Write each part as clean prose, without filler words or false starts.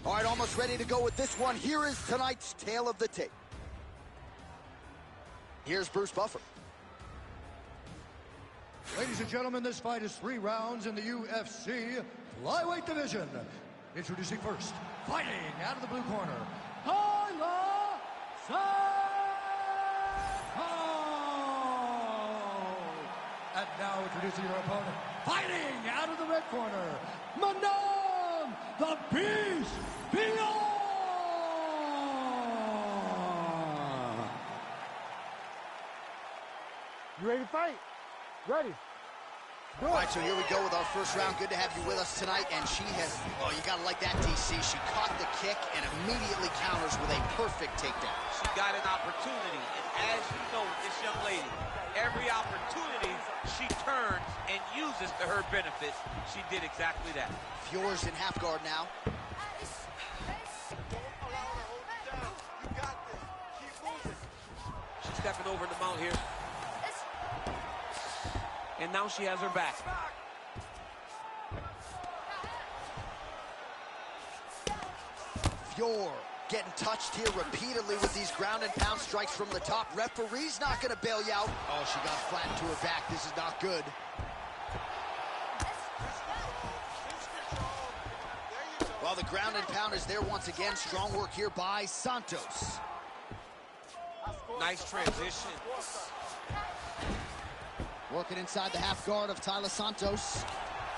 All right, almost ready to go with this one. Here is tonight's tale of the tape. Here's Bruce Buffer. Ladies and gentlemen, this fight is 3 rounds in the UFC flyweight division. Introducing first, fighting out of the blue corner, and now introducing your opponent, fighting out of the red corner, Manon, the Beast Beyond! You ready to fight? Ready. All right, so here we go with our first round. Good to have you with us tonight. And she has, oh, you gotta like that, DC. She caught the kick and immediately counters with a perfect takedown. She got an opportunity, and as you know, this young lady, every opportunity she turns and uses to her benefit. She did exactly that. Fior's in half guard now. She's stepping over the mount here. And now she has her back. Fior getting touched here repeatedly with these ground and pound strikes from the top. Referee's not going to bail you out. Oh, she got flattened to her back. This is not good. Well, the ground and pound is there once again. Strong work here by Santos. Nice transition. Working inside the half guard of Taila Santos.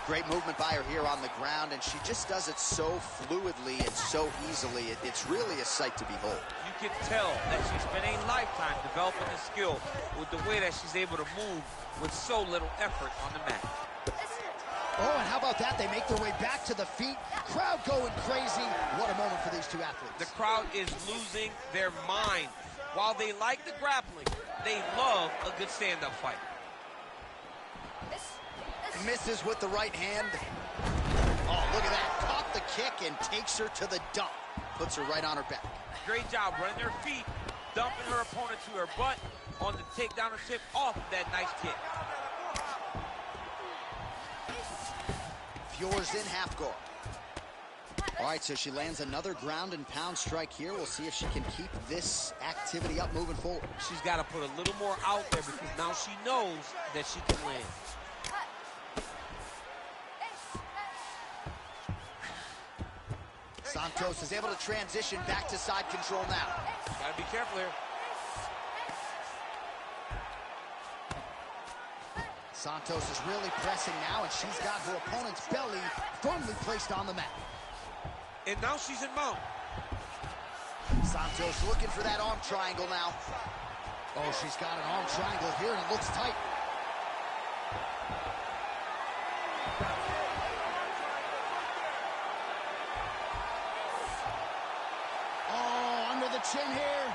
Great movement by her here on the ground, and she just does it so fluidly and so easily. It's really a sight to behold. You can tell that she's spent a lifetime developing the skill with the way that she's able to move with so little effort on the mat. Oh, and how about that? They make their way back to the feet. Crowd going crazy. What a moment for these two athletes. The crowd is losing their mind. While they like the grappling, they love a good stand-up fight. Misses with the right hand. Oh, look at that. Caught the kick and takes her to the dump. Puts her right on her back. Great job running her feet, dumping her opponent to her butt on the takedown or tip off of that nice kick. Fior's in half guard. All right, so she lands another ground and pound strike here. We'll see if she can keep this activity up moving forward. She's got to put a little more out there because now she knows that she can land. Santos is able to transition back to side control now. Gotta be careful here. Santos is really pressing now, and she's got her opponent's belly firmly placed on the mat. And now she's in mount. Santos looking for that arm triangle now. Oh, she's got an arm triangle here, and it looks tight. Chin here.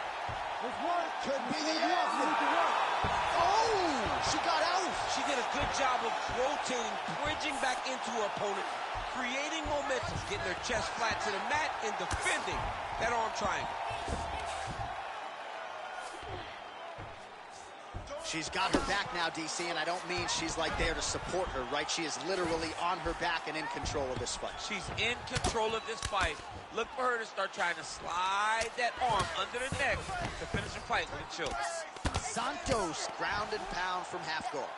Could be the end. Oh, she got out. She did a good job of rotating, bridging back into her opponent, creating momentum, getting her chest flat to the mat, and defending that arm triangle. She's got her back now, DC, and I don't mean she's like there to support her, right? She is literally on her back and in control of this fight. She's in control of this fight. Look for her to start trying to slide that arm under the neck to finish the fight with a choke. Santos, ground and pound from half guard.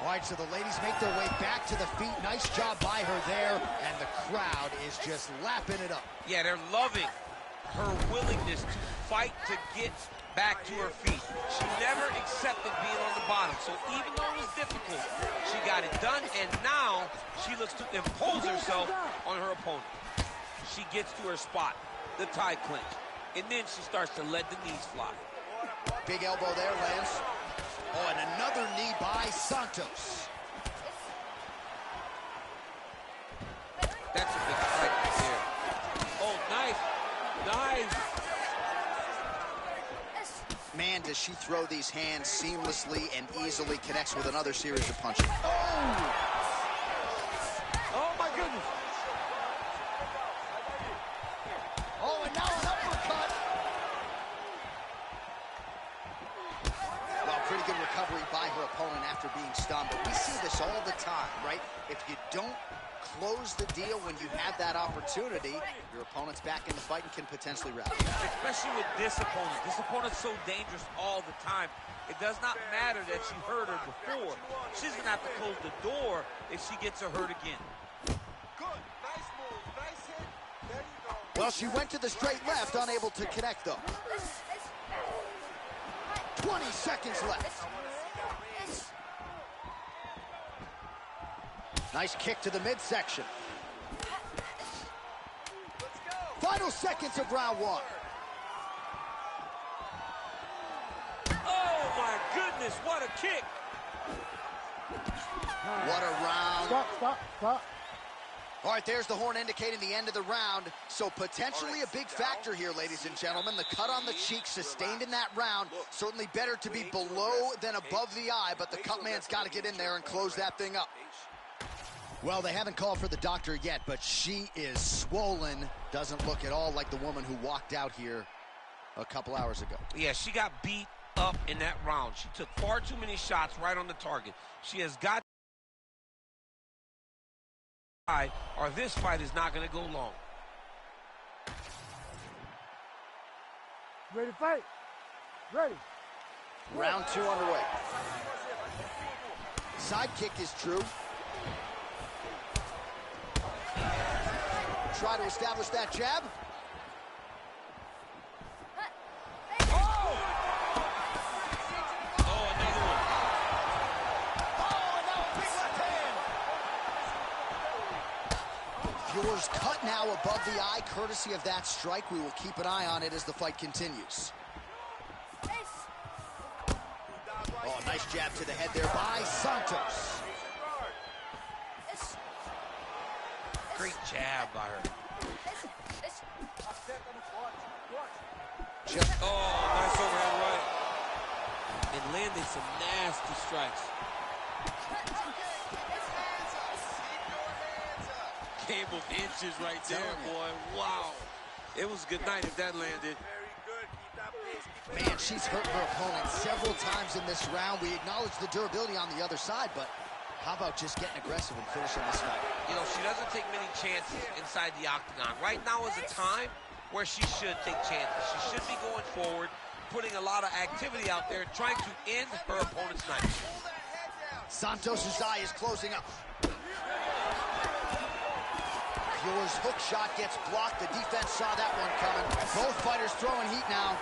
All right, so the ladies make their way back to the feet. Nice job by her there, and the crowd is just lapping it up. Yeah, they're loving her willingness to fight to get back to her feet. She never accepted being on the bottom, so even though it was difficult, she got it done, and now she looks to impose herself on her opponent. She gets to her spot, the tie clinch, and then she starts to let the knees fly. Big elbow there, lands. Oh, and another knee by Santos. That's a big strike right there. Oh, nice. Nice. Man, does she throw these hands seamlessly and easily, connects with another series of punches. Oh! Oh, my goodness. Oh, and now an uppercut. Well, pretty good recovery recovery by her opponent after being stunned, but we see this all the time, right? If you don't close the deal when you have that opportunity, your opponent's back in the fight and can potentially rally. Especially with this opponent. This opponent's so dangerous all the time. It does not matter that she hurt her before. She's going to have to close the door if she gets her hurt again. Good. Nice move. Nice hit. There you go. Well, she went to the straight left, unable to connect, though. 20 seconds left. Nice kick to the midsection. Final seconds of round one. Oh, my goodness, what a kick. What a round. Stop. All right, there's the horn indicating the end of the round. So potentially a big factor here, ladies and gentlemen. The cut on the cheek sustained in that round. Certainly better to be below than above the eye, but the cut man's got to get in there and close that thing up. Well, they haven't called for the doctor yet, but she is swollen. Doesn't look at all like the woman who walked out here a couple hours ago. Yeah, she got beat up in that round. She took far too many shots right on the target. She has got or this fight is not going to go long. Ready to fight? Ready. Round two underway. Side kick is true. Try to establish that jab. Oh, another one. Oh, and now a big left hand. Viewers cut now above the eye, courtesy of that strike. We will keep an eye on it as the fight continues. Oh, nice jab to the head there by Santos. Great jab by her. Oh, nice overhand right. And landing some nasty strikes. Game of inches right there, boy. Wow. It was a good night if that landed. Man, she's hurt her opponent several times in this round. We acknowledge the durability on the other side, but how about just getting aggressive and finishing this fight? You know, she doesn't take many chances inside the octagon. Right now is a time where she should take chances. She should be going forward, putting a lot of activity out there, trying to end her opponent's night. Santos' eye is closing up. Viewers' hook shot gets blocked. The defense saw that one coming. Both fighters throwing heat now.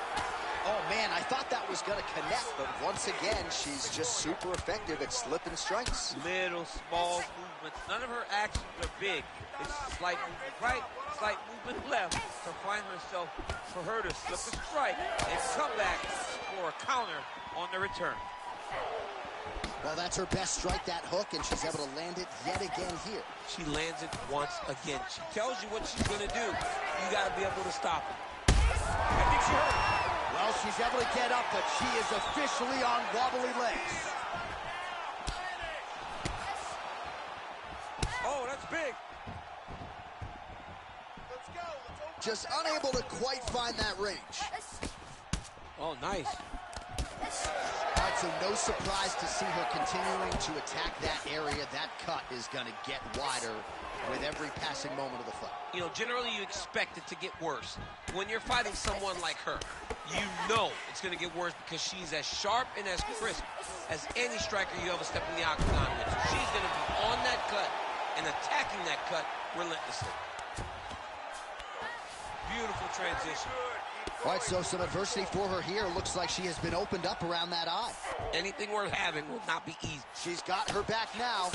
Oh, man, I thought that was going to connect, but once again, she's just super effective at slipping strikes. Little, small movements. None of her actions are big. It's slight movement right, slight movement left to find herself, for her to slip a strike and come back for a counter on the return. Well, that's her best strike, that hook, and she's able to land it yet again here. She lands it once again. She tells you what she's going to do. You got to be able to stop it. I think she hurt her. Well, she's able to get up, but she is officially on wobbly legs. Oh, that's big. Just unable to quite find that range. Oh, nice. All right, so no surprise to see her continuing to attack that area. That cut is going to get wider with every passing moment of the fight. You know, generally you expect it to get worse. When you're fighting someone like her, you know it's going to get worse because she's as sharp and as crisp as any striker you ever step in the octagon with. So she's going to be on that cut and attacking that cut relentlessly. Beautiful transition. All right, so some adversity for her here. Looks like she has been opened up around that eye. Anything worth having will not be easy. She's got her back now.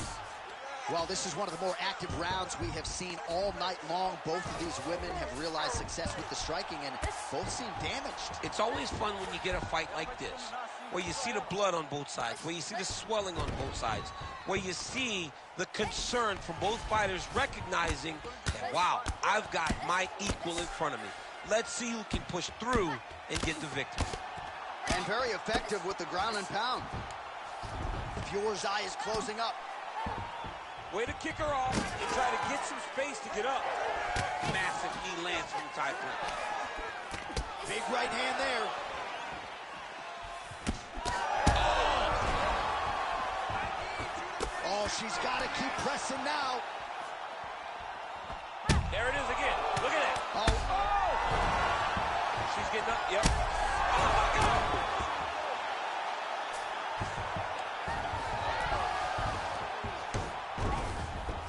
Well, this is one of the more active rounds we have seen all night long. Both of these women have realized success with the striking, and both seem damaged. It's always fun when you get a fight like this, where you see the blood on both sides, where you see the swelling on both sides, where you see the concern from both fighters recognizing that, wow, I've got my equal in front of me. Let's see who can push through and get the victory. And very effective with the ground and pound. Viewer's eye is closing up. Way to kick her off and try to get some space to get up. Massive knee lands from the tie point. Big right hand there. Oh, Oh, she's got to keep pressing now. There it is again. Look at it. Oh. She's getting up. Yep. Oh, my God.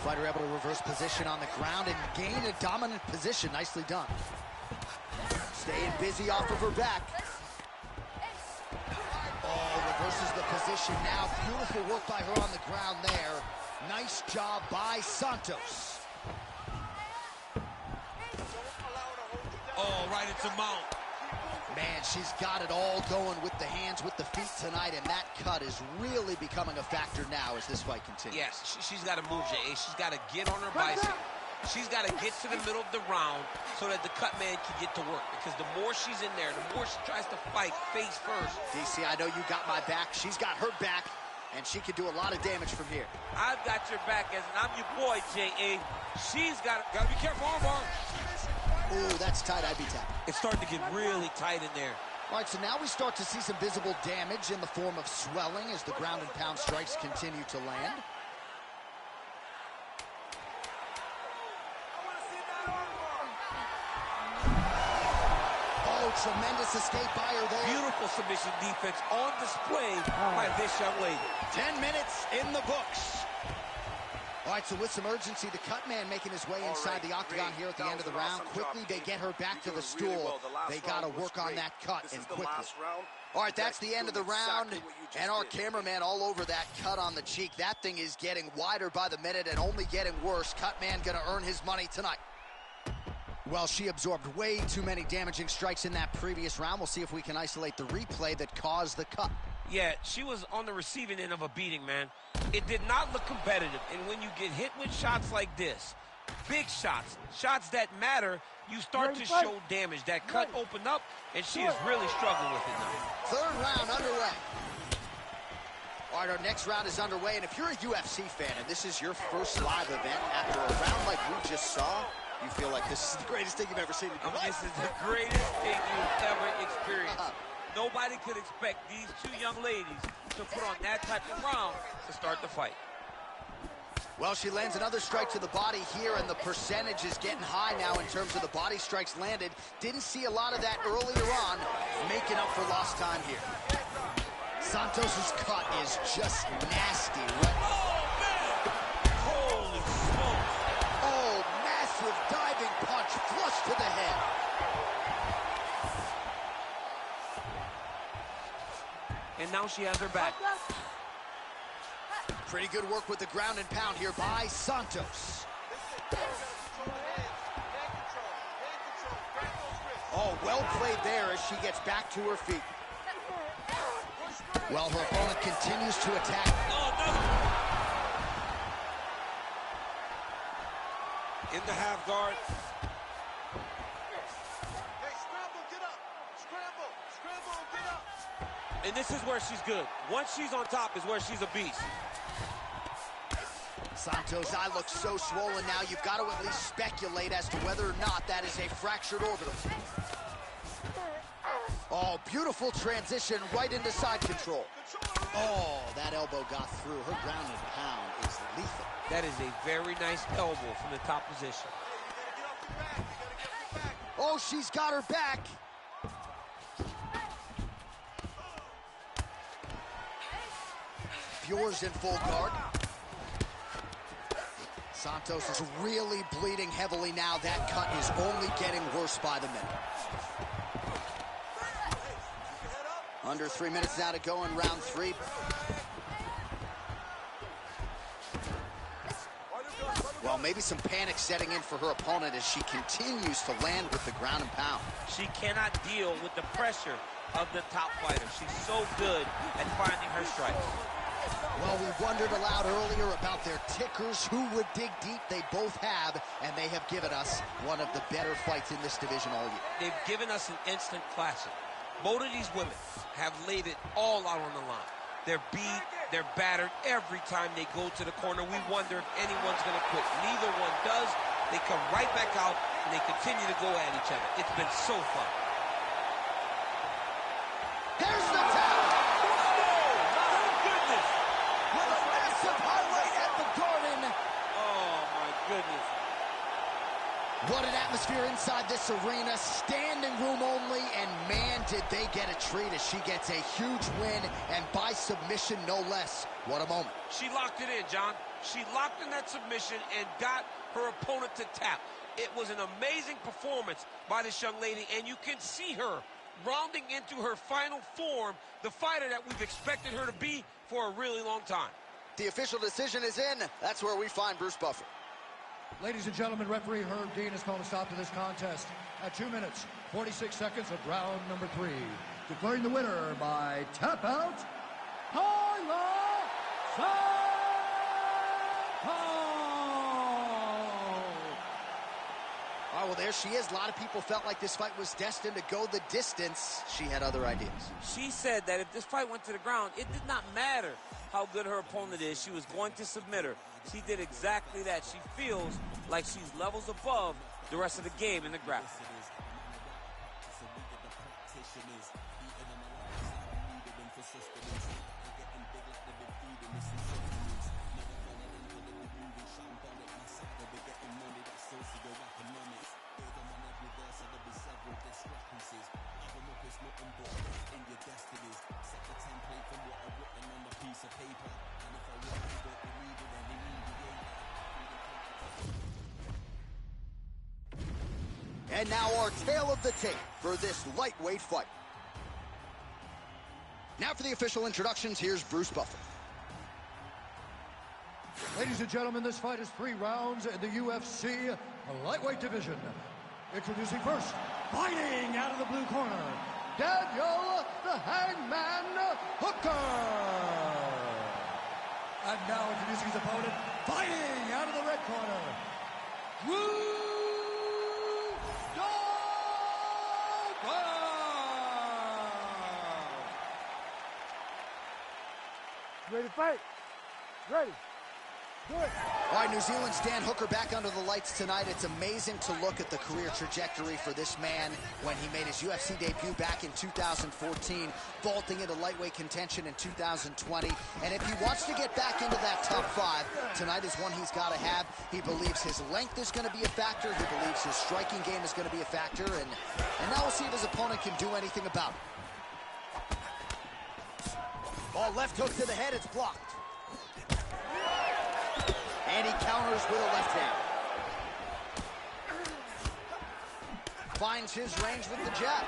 Fighter able to reverse position on the ground and gain a dominant position. Nicely done. Staying busy off of her back. Oh, reverses the position now. Beautiful work by her on the ground there. Nice job by Santos. Oh, right into mount. Man, she's got it all going with the hands, with the feet tonight, and that cut is really becoming a factor now as this fight continues. Yes, she's got to move, Jay. She's got to get on her bicycle. She's got to get to the middle of the round so that the cut man can get to work. Because the more she's in there, the more she tries to fight face first. DC, I know you got my back. She's got her back, and she can do a lot of damage from here. I've got your back, as I'm your boy, J.A. She's got to be careful, armbar. Ooh, that's tight. I'd be tapped. It's starting to get really tight in there. All right, so now we start to see some visible damage in the form of swelling as the ground and pound strikes continue to land. Oh, tremendous escape by her there. Beautiful submission defense on display by this young lady. 10 minutes in the books. All right, so with some urgency, the cut man making his way inside the octagon here at the end of the round. Quickly, they get her back to the stool. They got to work on that cut and quickly. All right, that's the end of the round, and our cameraman all over that cut on the cheek. That thing is getting wider by the minute and only getting worse. Cut man going to earn his money tonight. Well, she absorbed way too many damaging strikes in that previous round. We'll see if we can isolate the replay that caused the cut. Yeah, she was on the receiving end of a beating, man. It did not look competitive. And when you get hit with shots like this, big shots, shots that matter, you start to show damage. That cut opened up, and she is really struggling with it now. Third round underway. All right, our next round is underway. And if you're a UFC fan and this is your first live event after a round like we just saw, you feel like this is the greatest thing you've ever seen in your life. This is the greatest thing you've ever experienced. Nobody could expect these two young ladies to put on that type of round to start the fight. Well, she lands another strike to the body here, and the percentage is getting high now in terms of the body strikes landed. Didn't see a lot of that earlier on, making up for lost time here. Santos's cut is just nasty, right? Oh, man! Holy smokes! Oh, massive diving punch, flush to the head. And now she has her back. Pretty good work with the ground and pound here by Santos. Oh, well played there as she gets back to her feet. Well, her opponent continues to attack. Oh, no! In the half guard. And this is where she's good. Once she's on top is where she's a beast. Santos' eye looks so swollen now, you've got to at least speculate as to whether or not that is a fractured orbital. Oh, beautiful transition right into side control. Oh, that elbow got through. Her ground and pound is lethal. That is a very nice elbow from the top position. Oh, she's got her back. Fiore's in full guard. Santos is really bleeding heavily now. That cut is only getting worse by the minute. Under 3 minutes now to go in round 3. Well, maybe some panic setting in for her opponent as she continues to land with the ground and pound. She cannot deal with the pressure of the top fighter. She's so good at finding her strikes. Well, we wondered aloud earlier about their tickers. Who would dig deep? They both have, and they have given us one of the better fights in this division all year. They've given us an instant classic. Both of these women have laid it all out on the line. They're beat, they're battered every time they go to the corner. We wonder if anyone's going to quit. Neither one does. They come right back out, and they continue to go at each other. It's been so fun. There's the tap! Oh, my goodness! With a massive highlight at What an atmosphere inside this arena, standing room only, and man, did they get a treat as she gets a huge win, and by submission, no less. What a moment. She locked it in, John. She locked in that submission and got her opponent to tap. It was an amazing performance by this young lady, and you can see her rounding into her final form, the fighter that we've expected her to be for a really long time. The official decision is in. That's where we find Bruce Buffer. Ladies and gentlemen, referee Herb Dean has called a stop to this contest at 2 minutes, 46 seconds of round number 3. Declaring the winner by tap out, Oh, well, there she is. A lot of people felt like this fight was destined to go the distance. She had other ideas. She said that if this fight went to the ground, it did not matter how good her opponent is. She was going to submit her. She did exactly that. She feels like she's levels above the rest of the game in the grappling. And now our tale of the tape for this lightweight fight. Now for the official introductions, here's Bruce Buffer. Ladies and gentlemen, this fight is 3 rounds in the UFC lightweight division. Introducing first, fighting out of the blue corner, Daniel the Hangman Hooker. And now introducing his opponent, fighting out of the red corner, Dober. Ready to fight? Ready. Good. All right, New Zealand's Dan Hooker back under the lights tonight. It's amazing to look at the career trajectory for this man when he made his UFC debut back in 2014, vaulting into lightweight contention in 2020. And if he wants to get back into that top 5, tonight is one he's got to have. He believes his length is going to be a factor. He believes his striking game is going to be a factor. And now we'll see if his opponent can do anything about it. Ball left hook to the head, it's blocked. And he counters with a left hand. Finds his range with the jab.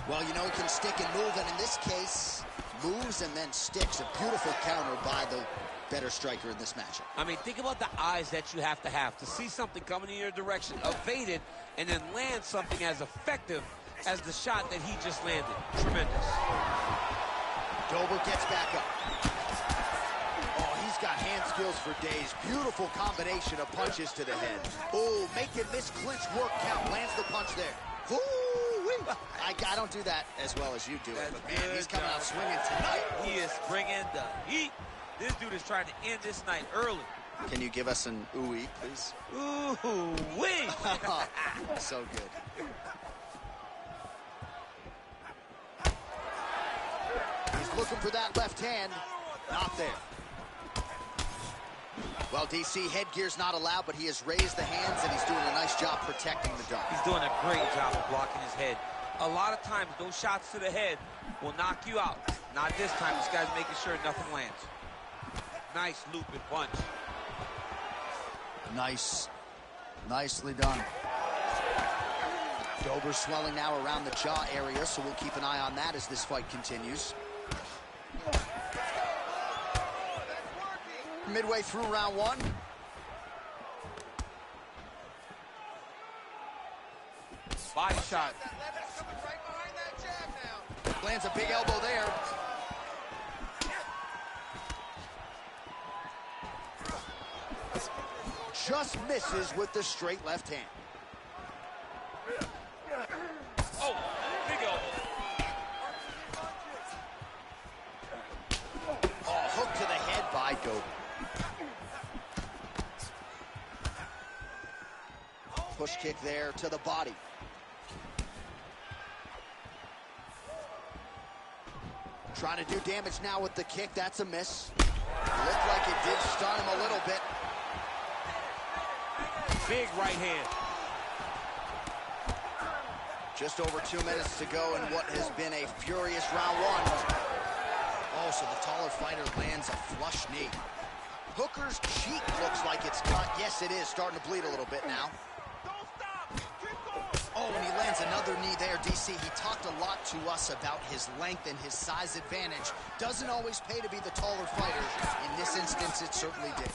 Well, you know, he can stick and move, and in this case, moves and then sticks. A beautiful counter by the better striker in this matchup. I mean, think about the eyes that you have to see something coming in your direction, evade it, and then land something as effective as the shot that he just landed. Tremendous. Dober gets back up. Oh, he's got hand skills for days. Beautiful combination of punches to the head. Oh, making this clinch work count. Lands the punch there. Ooh-wee. I don't do that as well as you do it, but man, he's coming out swinging tonight. He is bringing the heat. This dude is trying to end this night early. Can you give us an ooh-wee, please? Ooh-wee. So good. Looking for that left hand, not there. Well, DC, headgear's not allowed, but he has raised the hands, and he's doing a nice job protecting the dome. He's doing a great job of blocking his head. A lot of times, those shots to the head will knock you out. Not this time. This guy's making sure nothing lands. Nice looping punch. Nicely done. Dober swelling now around the jaw area, so we'll keep an eye on that as this fight continues. Midway through round 1. Body shot. Lands a big elbow there. Just misses with the straight left hand. Oh, big elbow. Oh, hook to the head by Dober. Push kick there to the body. Trying to do damage now with the kick. That's a miss. Looked like it did stun him a little bit. Big right hand. Just over 2 minutes to go in what has been a furious round one. Oh, so the taller fighter lands a flush knee. Hooker's cheek looks like it's cut. Yes, it is. Starting to bleed a little bit now. Don't stop. Keep going. Oh, and he lands another knee there, DC. He talked a lot to us about his length and his size advantage. Doesn't always pay to be the taller fighter. In this instance, it certainly did.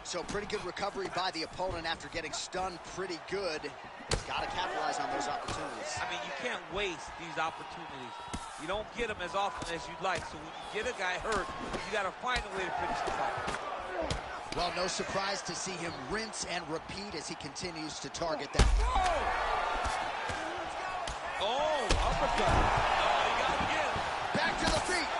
So pretty good recovery by the opponent after getting stunned pretty good. Got to capitalize on those opportunities. I mean, you can't waste these opportunities. You don't get them as often as you'd like. So when you get a guy hurt, you got to find a way to finish the fight. Well, no surprise to see him rinse and repeat as he continues to target that. Oh, uppercut. Oh, you got to get him. Back to the feet.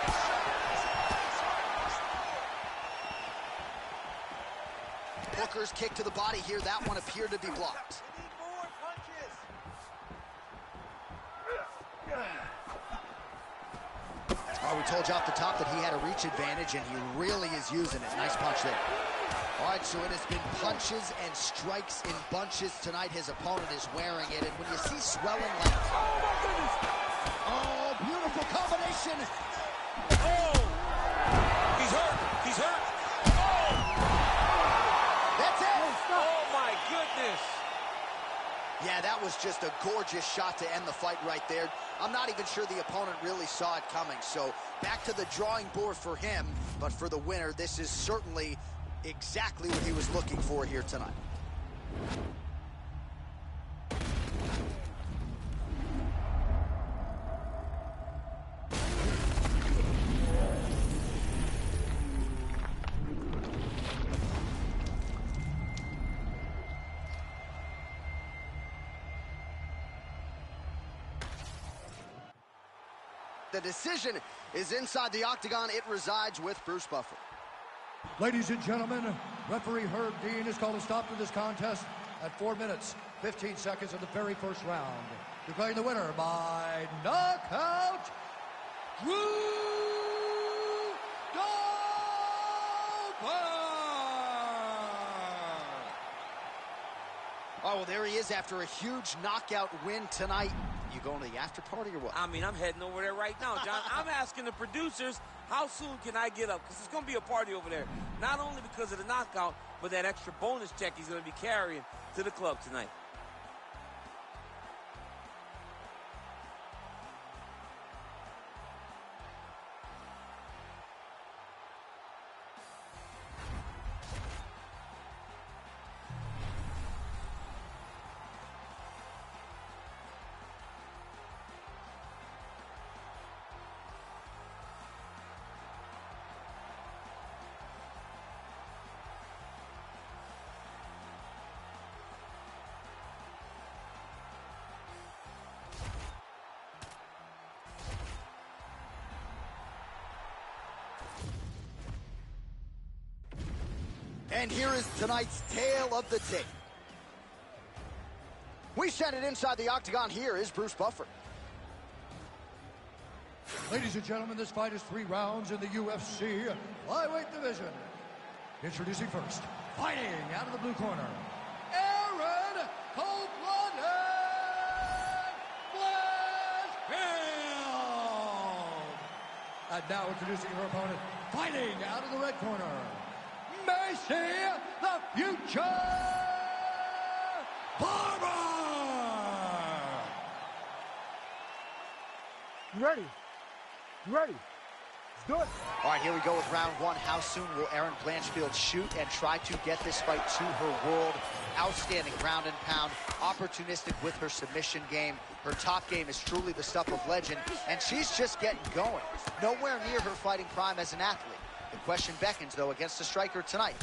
Booker's kick to the body here. That one appeared to be blocked. We need more punches. Oh, we told you off the top that he had a reach advantage, and he really is using it. Nice punch there. All right, so it has been punches and strikes in bunches tonight. His opponent is wearing it, and when you see swelling like... Oh, my goodness! Oh, beautiful combination! Oh! He's hurt! He's hurt! Oh! That's it! Oh, my goodness! Yeah, that was just a gorgeous shot to end the fight right there. I'm not even sure the opponent really saw it coming. So back to the drawing board for him. But for the winner, this is certainly exactly what he was looking for here tonight. The decision is inside the octagon. It resides with Bruce Buffer. Ladies and gentlemen, referee Herb Dean has called a stop to this contest at 4 minutes, 15 seconds of the very first round. Declaring the winner by knockout, Drew Dober! Oh, well, there he is after a huge knockout win tonight. You going to the after party or what? I mean, I'm heading over there right now, John. I'm asking the producers, how soon can I get up? Because it's going to be a party over there. Not only because of the knockout, but that extra bonus check he's going to be carrying to the club tonight. And here is tonight's tale of the tape. We send it inside the octagon. Here is Bruce Buffer. Ladies and gentlemen, this fight is 3 rounds in the UFC flyweight division. Introducing first, fighting out of the blue corner, Aaron Copeland Blanchfield. And now introducing her opponent, fighting out of the red corner, Macy the Future Barber. You ready? You ready? Let's do it. All right, here we go with round one. How soon will Erin Blanchfield shoot and try to get this fight to her world? Outstanding ground and pound, opportunistic with her submission game. Her top game is truly the stuff of legend, and she's just getting going. Nowhere near her fighting prime as an athlete. The question beckons, though, against the striker tonight.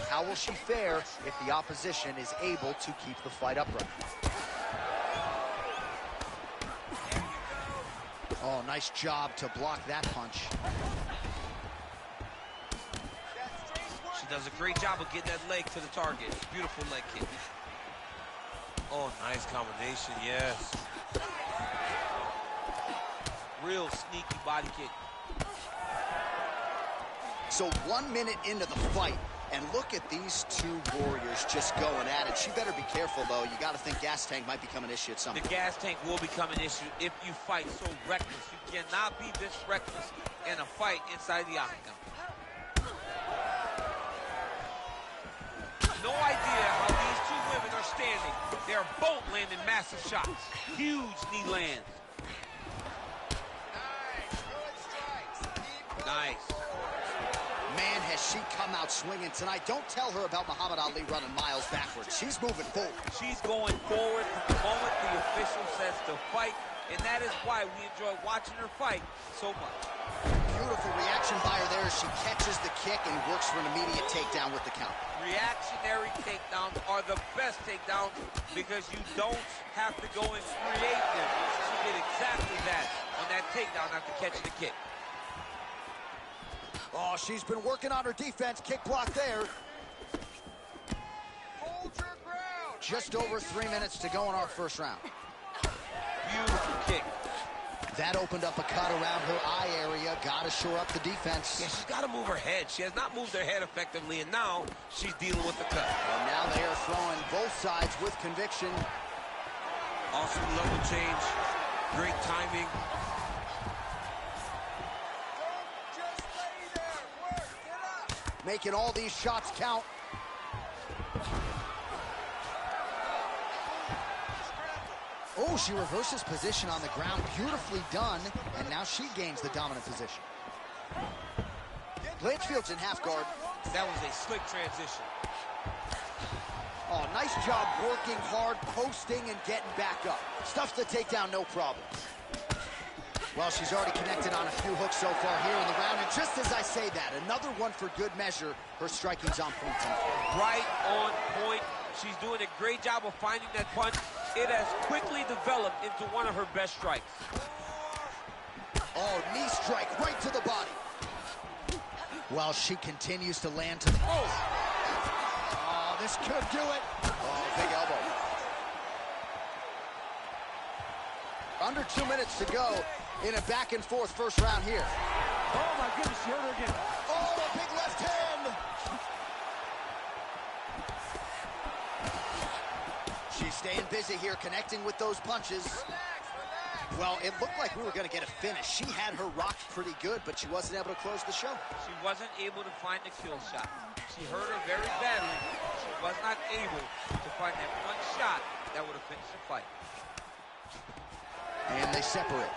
How will she fare if the opposition is able to keep the fight upright? Oh, nice job to block that punch. She does a great job of getting that leg to the target. Beautiful leg kick. Oh, nice combination, yes. Real sneaky body kick. So 1 minute into the fight, And look at these two warriors just going at it. She better be careful, though. You got to think gas tank might become an issue at some point. The gas tank will become an issue if you fight so reckless. You cannot be this reckless in a fight inside the octagon. No idea how these two women are standing. They are both landing massive shots. Huge knee lands. Nice. Man, has she come out swinging tonight. Don't tell her about Muhammad Ali running miles backwards. She's moving forward. She's going forward from the moment the official says to fight, and that is why we enjoy watching her fight so much. Beautiful reaction by her there as she catches the kick and works for an immediate takedown with the count. Reactionary takedowns are the best takedowns because you don't have to go and create them. She did exactly that on that takedown after catching the kick. Oh, she's been working on her defense. Kick block there. Hold your ground. Just over 3 minutes to go in our first round. Beautiful kick. That opened up a cut around her eye area. Got to shore up the defense. Yeah, she's got to move her head. She has not moved her head effectively, and now she's dealing with the cut. And now they are throwing both sides with conviction. Awesome level change. Great timing. Making all these shots count. Oh, she reverses position on the ground. Beautifully done. And now she gains the dominant position. Blanchfield's in half guard. That was a slick transition. Oh, nice job working hard, posting, and getting back up. Stuffs the takedown, no problem. Well, she's already connected on a few hooks so far here in the round, and just as I say that, another one for good measure. Her striking's on point tonight. Right on point. She's doing a great job of finding that punch. It has quickly developed into one of her best strikes. Oh, knee strike right to the body. While she continues to land to the... Oh, this could do it. Oh, big elbow. Under 2 minutes to go in a back-and-forth first round here. Oh, my goodness, she hurt her again. Oh, a big left hand. She's staying busy here, connecting with those punches. Well, it looked like we were going to get a finish. She had her rocked pretty good, but she wasn't able to close the show. She wasn't able to find the kill shot. She hurt her very badly. She was not able to find that one shot that would have finished the fight. And they separate.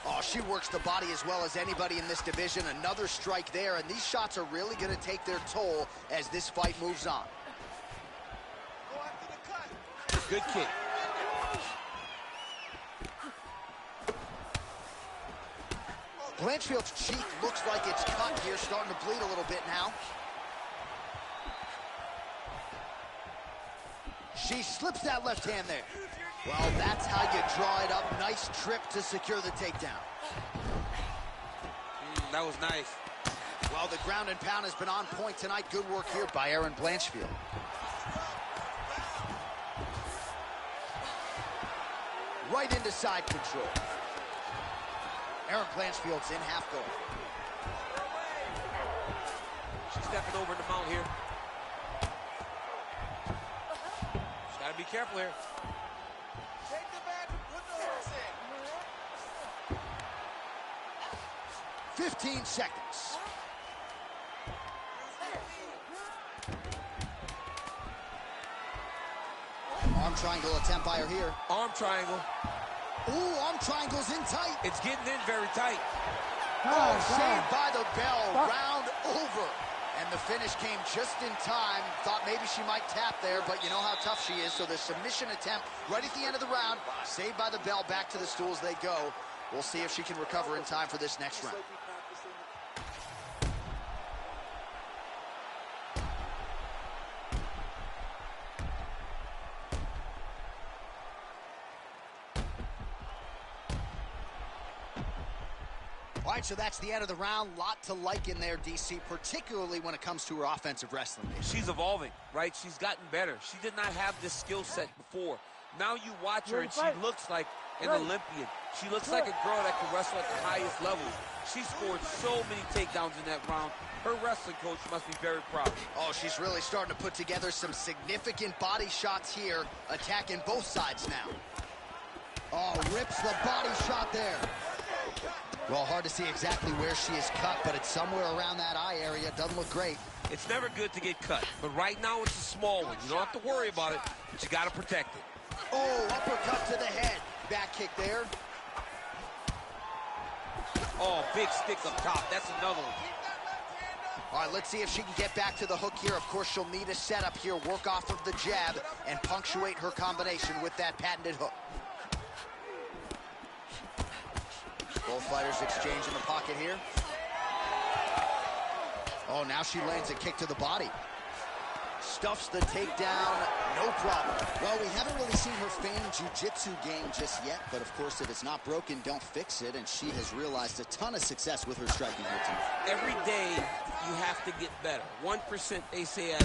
Oh, she works the body as well as anybody in this division. Another strike there, and these shots are really going to take their toll as this fight moves on. Go after the cut. Good kick. Blanchfield's cheek looks like it's cut here, starting to bleed a little bit now. She slips that left hand there. Well, that's how you draw it up. Nice trip to secure the takedown. That was nice. Well, the ground and pound has been on point tonight. Good work here by Erin Blanchfield. Right into side control. Erin Blanchfield's in half guard. She's stepping over the mount here. She's got to be careful here. Take the back and put the hooks in. 15 seconds. Arm triangle attempt by her here. Arm triangle. Ooh, arm triangle's in tight. It's getting in very tight. Oh, saved by the bell. Round over. And the finish came just in time. Thought maybe she might tap there, but you know how tough she is. So the submission attempt right at the end of the round. Saved by the bell. Back to the stools they go. We'll see if she can recover in time for this next round. All right, so that's the end of the round. Lot to like in there, DC, particularly when it comes to her offensive wrestling. She's evolving, right? She's gotten better. She did not have this skill set before. Now you watch her, and she looks like an Olympian. She looks like a girl that can wrestle at the highest level. She scored so many takedowns in that round. Her wrestling coach must be very proud. Oh, she's really starting to put together some significant body shots here, attacking both sides now. Oh, rips the body shot there. Well, hard to see exactly where she is cut, but it's somewhere around that eye area. Doesn't look great. It's never good to get cut, but right now it's a small one. You don't have to worry about it, but you got to protect it. Oh, uppercut to the head. Back kick there. Oh, big stick up top. That's another one. All right, let's see if she can get back to the hook here. Of course, she'll need a setup here, work off of the jab, and punctuate her combination with that patented hook. Both fighters exchange in the pocket here. Oh, now she lands a kick to the body. Stuffs the takedown, no problem. Well, we haven't really seen her feign jiu-jitsu game just yet, but of course, if it's not broken, don't fix it, and she has realized a ton of success with her striking here tonight. Every day, you have to get better. 1%, they say.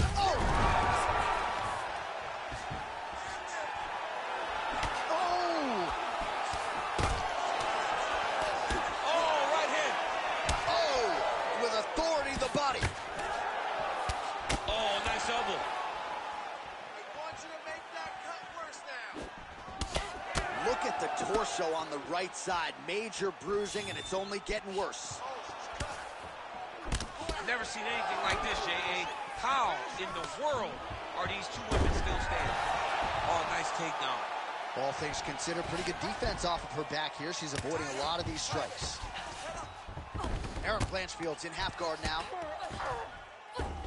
Look at the torso on the right side. Major bruising, and it's only getting worse. Never seen anything like this, J.A. How in the world are these two women still standing? Oh, nice takedown. All things considered, pretty good defense off of her back here. She's avoiding a lot of these strikes. Blanchfield's in half guard now.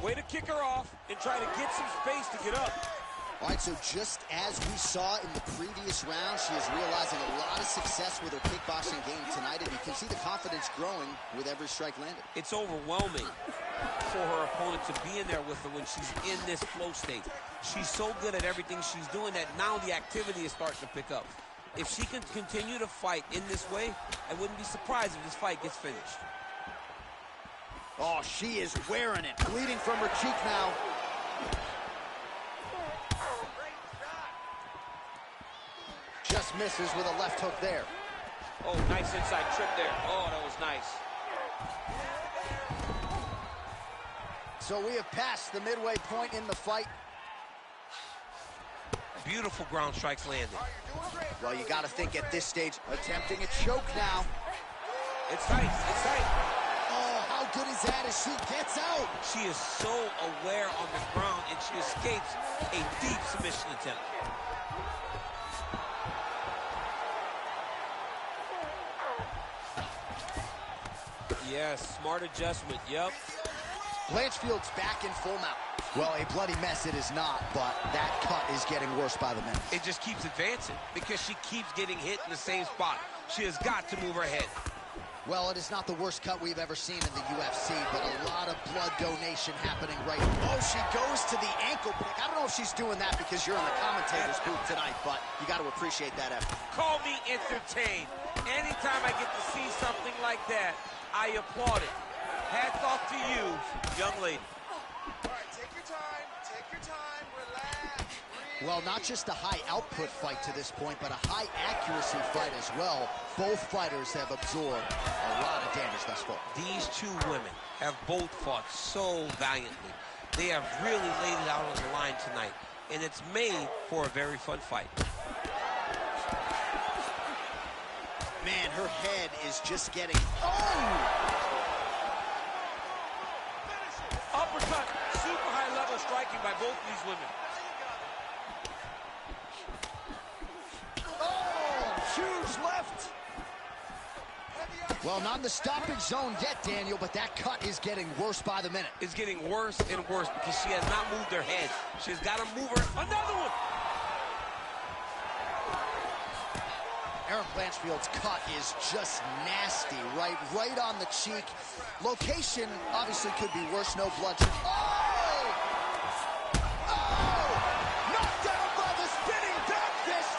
Way to kick her off and try to get some space to get up. All right, so just as we saw in the previous round, she is realizing a lot of success with her kickboxing game tonight, and you can see the confidence growing with every strike landed. It's overwhelming for her opponent to be in there with her when she's in this flow state. She's so good at everything she's doing that now the activity is starting to pick up. If she can continue to fight in this way, I wouldn't be surprised if this fight gets finished. Oh, she is wearing it. Bleeding from her cheek now. Just misses with a left hook there. Oh, nice inside trip there. Oh, that was nice. So we have passed the midway point in the fight. Beautiful ground strikes landed. Well, you got to think at this stage, attempting a choke now. It's tight. It's tight. Oh, how good is that as she gets out? She is so aware on the ground, and she escapes a deep submission attempt. Yes, smart adjustment, yep. Blanchfield's back in full mount. Well, a bloody mess it is not, but that cut is getting worse by the minute. It just keeps advancing because she keeps getting hit in the same spot. She has got to move her head. Well, it is not the worst cut we've ever seen in the UFC, but a lot of blood donation happening right now. Oh, she goes to the ankle pick. I don't know if she's doing that because you're in the commentator's booth tonight, but you got to appreciate that effort. Call me entertained. Anytime I get to see something like that, I applaud it. Hats off to you, young lady. All right, take your time, relax. Well, not just a high output fight to this point, but a high accuracy fight as well. Both fighters have absorbed a lot of damage thus far. These two women have both fought so valiantly. They have really laid it out on the line tonight, and it's made for a very fun fight. Man, her head is just getting... Oh! Uppercut, super high level striking by both of these women. Oh, huge left. Well, not in the stoppage zone yet, Daniel, but that cut is getting worse by the minute. It's getting worse and worse because she has not moved her head. She's got to move her. Another one! Blanchfield's cut is just nasty, right on the cheek. Location obviously could be worse, no blood. Oh! Oh! Knocked down by the spinning back fist!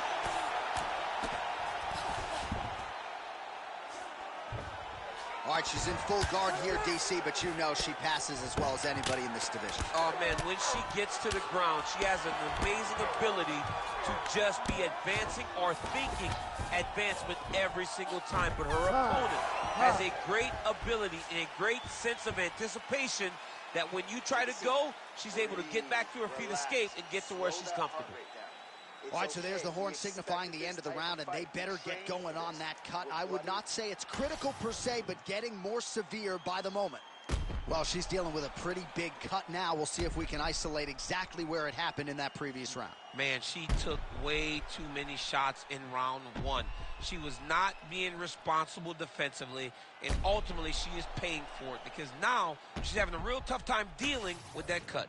All right, right, she's in full guard here, DC, but you know she passes as well as anybody in this division. Oh, man, when she gets to the ground, she has an amazing ability to just be advancing or thinking advancement every single time. But her opponent has a great ability and a great sense of anticipation that when you try to go, she's able to get back to her feet, escape, and get to where she's comfortable. All right, so there's the horn signifying the end of the round, and they better get going on that cut. I would not say it's critical per se, but getting more severe by the moment. Well, she's dealing with a pretty big cut now. We'll see if we can isolate exactly where it happened in that previous round. Man, she took way too many shots in round one. She was not being responsible defensively, and ultimately she is paying for it because now she's having a real tough time dealing with that cut.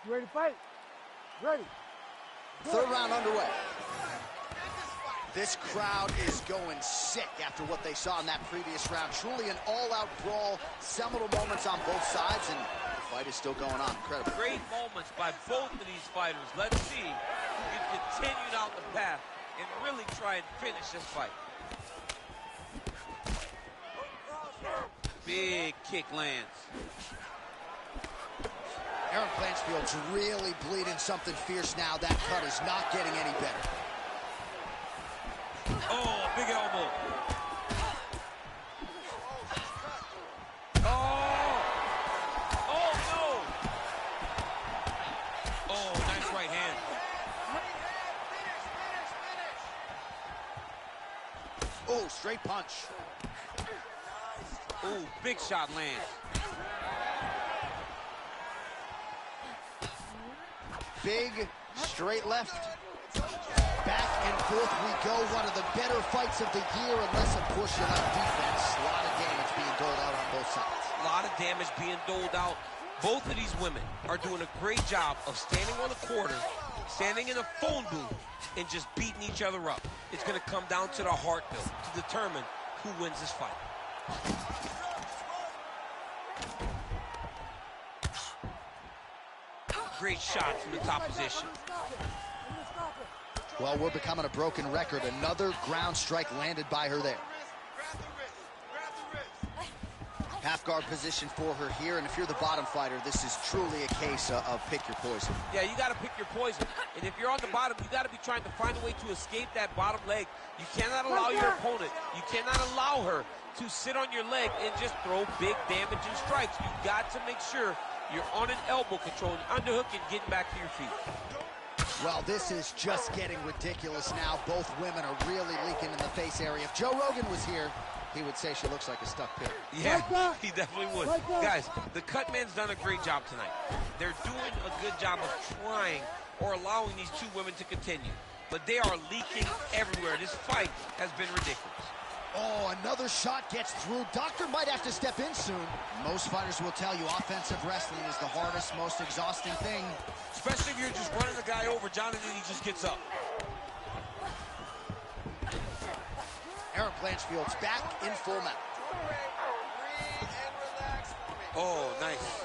You ready to fight? Ready. Third round underway. This crowd is going sick after what they saw in that previous round. Truly an all-out brawl, seminal moments on both sides, and the fight is still going on. Incredible. Great moments by both of these fighters. Let's see who can continue down the path and really try and finish this fight. Big kick lands. Blanchfield's really bleeding something fierce now. That cut is not getting any better. Oh, big elbow. Oh! Oh, no! Oh, nice right hand. Oh, straight punch. Oh, big shot lands. Big, straight left. Back and forth we go. One of the better fights of the year, unless, of course, you like defense. A lot of damage being doled out on both sides. A lot of damage being doled out. Both of these women are doing a great job of standing on the quarter, standing in a phone booth, and just beating each other up. It's going to come down to the heart, Bill, to determine who wins this fight. Great shot from the top position. Well, we're becoming a broken record. Another ground strike landed by her there. Half guard position for her here, and if you're the bottom fighter, this is truly a case of pick your poison. Yeah, you got to pick your poison. And if you're on the bottom, you got to be trying to find a way to escape that bottom leg. You cannot allow your opponent, you cannot allow her to sit on your leg and just throw big damaging strikes. You got to make sure you're on an elbow control, underhook, and getting back to your feet. Well, this is just getting ridiculous now. Both women are really leaking in the face area. If Joe Rogan was here, he would say she looks like a stuck pig. Yeah, he definitely would. Guys, the cut man's done a great job tonight. They're doing a good job of trying or allowing these two women to continue. But they are leaking everywhere. This fight has been ridiculous. Oh, another shot gets through. Doctor might have to step in soon. Most fighters will tell you offensive wrestling is the hardest, most exhausting thing. Especially if you're just running the guy over, John, and then he just gets up. Blanchfield's back in full mount. Oh, nice.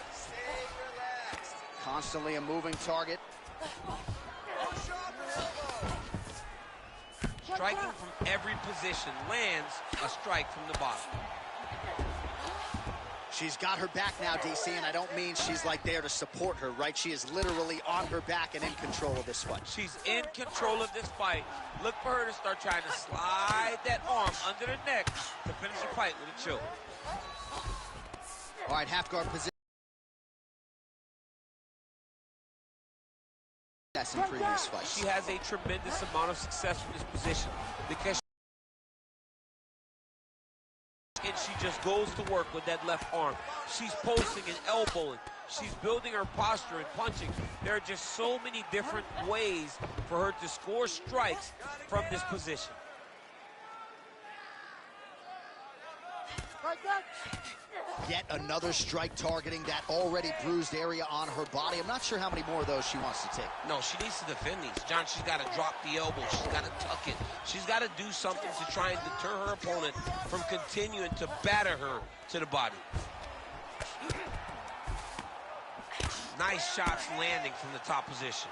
Constantly a moving target. Striking from every position, lands a strike from the bottom. She's got her back now, DC, and I don't mean she's like there to support her, right? She is literally on her back and in control of this fight. She's in control of this fight. Look for her to start trying to slide that arm under the neck to finish the fight with a choke. All right, half guard position. That's in previous fights. She has a tremendous amount of success from this position because and she just goes to work with that left arm. She's posting and elbowing. She's building her posture and punching. There are just so many different ways for her to score strikes from this position. Yet another strike targeting that already bruised area on her body. I'm not sure how many more of those she wants to take. No, she needs to defend these. John, she's got to drop the elbow. She's got to tuck it. She's got to do something to try and deter her opponent from continuing to batter her to the body. Nice shots landing from the top position.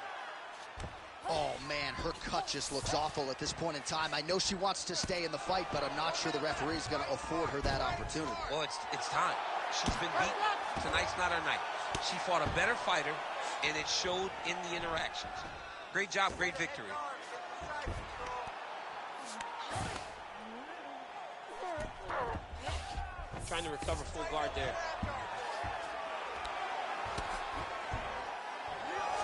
Oh, man, her cut just looks awful at this point in time. I know she wants to stay in the fight, but I'm not sure the referee is going to afford her that opportunity. Well, it's time. She's been beaten. Tonight's not her night. She fought a better fighter, and it showed in the interactions. Great job, great victory. Trying to recover full guard there.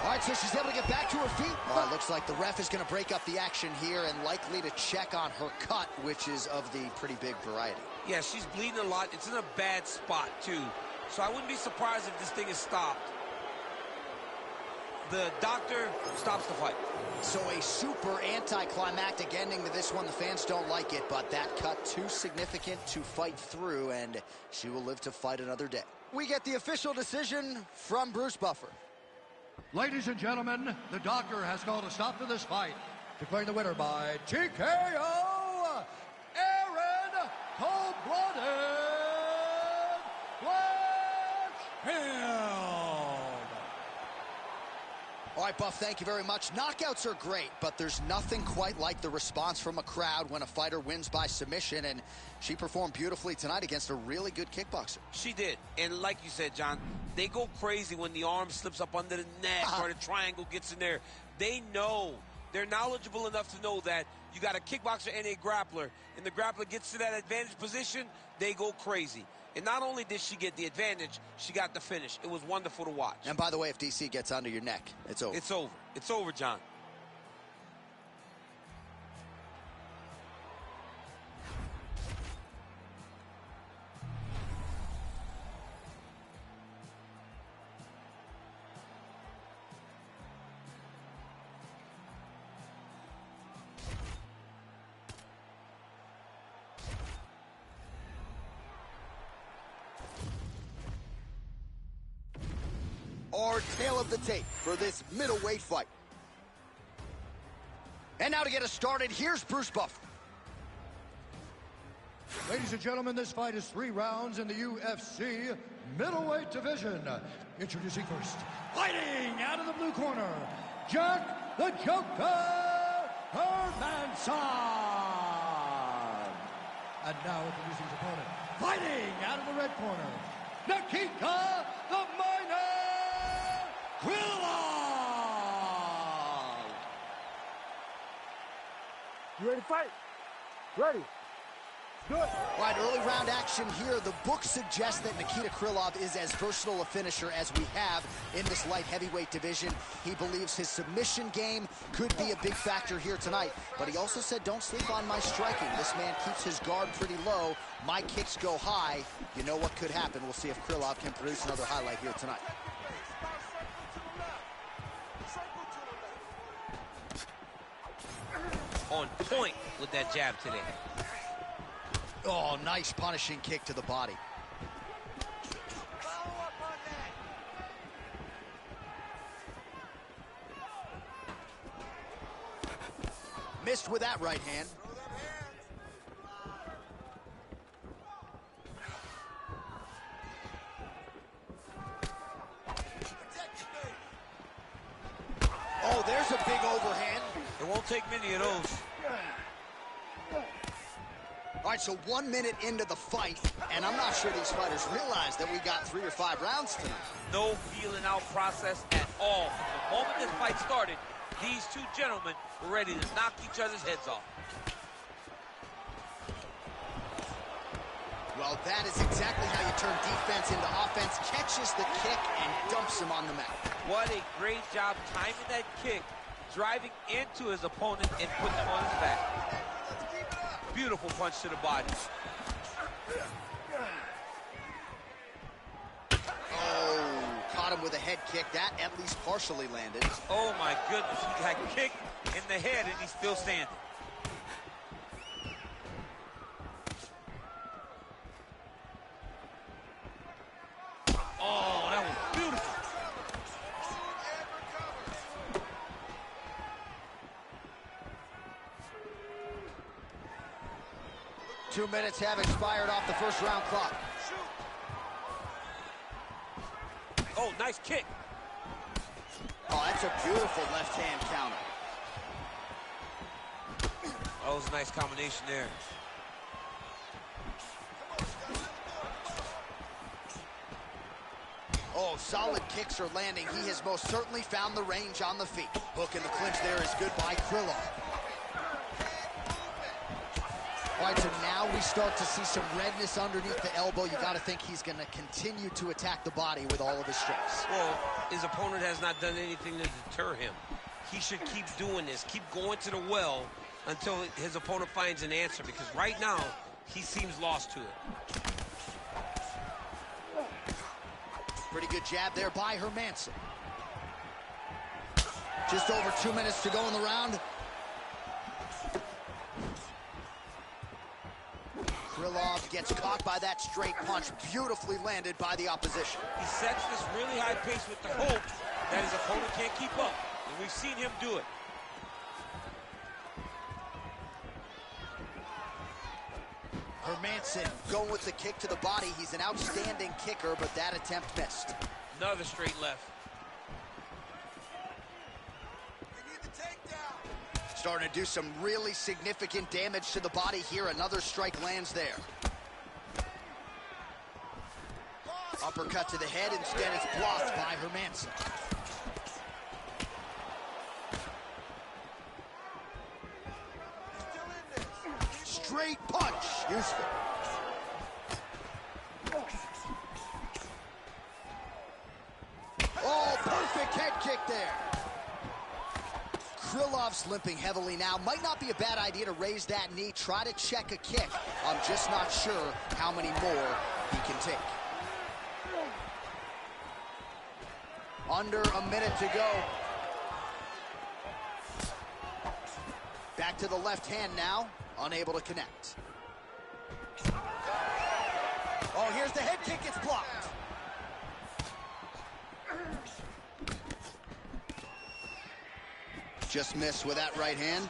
All right, so she's able to get back to her feet. Oh, it looks like the ref is going to break up the action here and likely to check on her cut, which is of the pretty big variety. Yeah, she's bleeding a lot. It's in a bad spot, too. So I wouldn't be surprised if this thing is stopped. The doctor stops the fight. So a super anticlimactic ending to this one. The fans don't like it, but that cut too significant to fight through, and she will live to fight another day. We get the official decision from Bruce Buffer. Ladies and gentlemen, the doctor has called a stop to this fight, declaring the winner by TKO, Aaron Cold-Blooded Blanchfield. All right, Buff, thank you very much. Knockouts are great, but there's nothing quite like the response from a crowd when a fighter wins by submission, and she performed beautifully tonight against a really good kickboxer. She did. And like you said, John, they go crazy when the arm slips up under the neck or the triangle gets in there. They know. They're knowledgeable enough to know that you got a kickboxer and a grappler, and the grappler gets to that advantage position, they go crazy. And not only did she get the advantage, she got the finish. It was wonderful to watch. And by the way, if DC gets under your neck, it's over. It's over. It's over, John. Our tail of the tape for this middleweight fight. And now to get us started, here's Bruce Buffer. Ladies and gentlemen, this fight is 3 rounds in the UFC middleweight division. Introducing first, fighting out of the blue corner, Jack the Joker Hermansson. And now introducing his opponent, fighting out of the red corner, Nikita the Miner Krylov. You ready to fight? Ready. Do it. All right, early round action here. The book suggests that Nikita Krylov is as versatile a finisher as we have in this light heavyweight division. He believes his submission game could be a big factor here tonight, but he also said, don't sleep on my striking. This man keeps his guard pretty low. My kicks go high. You know what could happen. We'll see if Krylov can produce another highlight here tonight. On point with that jab today. Oh, nice punishing kick to the body. Missed with that right hand. Oh, there's a big overhand. It won't take many of those. All right, so 1 minute into the fight, and I'm not sure these fighters realize that we got 3 or 5 rounds tonight. No feeling out process at all. From the moment this fight started, these two gentlemen were ready to knock each other's heads off. Well, that is exactly how you turn defense into offense. Catches the kick and dumps him on the mat. What a great job timing that kick, driving into his opponent and putting him on his back. Beautiful punch to the body. Oh, caught him with a head kick. That at least partially landed. Oh my goodness, he got kicked in the head and he's still standing. Oh, that was beautiful. Two minutes have expired off the first round clock. Oh, nice kick. Oh, that's a beautiful left hand counter. That was a nice combination there. Oh, solid kicks are landing. He has most certainly found the range on the feet. Hook in the clinch there is good by Krylov. All right, so now we start to see some redness underneath the elbow. You got to think he's going to continue to attack the body with all of his strikes. Well, his opponent has not done anything to deter him. He should keep doing this, keep going to the well until his opponent finds an answer, because right now, he seems lost to it. Pretty good jab there by Hermansson. Just over 2 minutes to go in the round. Krylov gets caught by that straight punch, beautifully landed by the opposition. He sets this really high pace with the hope that his opponent can't keep up, and we've seen him do it. Hermansson going with the kick to the body. He's an outstanding kicker, but that attempt missed. Another straight left. Starting to do some really significant damage to the body here. Another strike lands there. Uppercut to the head. Instead, it's blocked by Hermansson. Straight punch. Useful. Oh, perfect head kick there. Krylov's limping heavily now. Might not be a bad idea to raise that knee, try to check a kick. I'm just not sure how many more he can take. Under a minute to go. Back to the left hand now. Unable to connect. Oh, here's the head kick. It's blocked. Just missed with that right hand.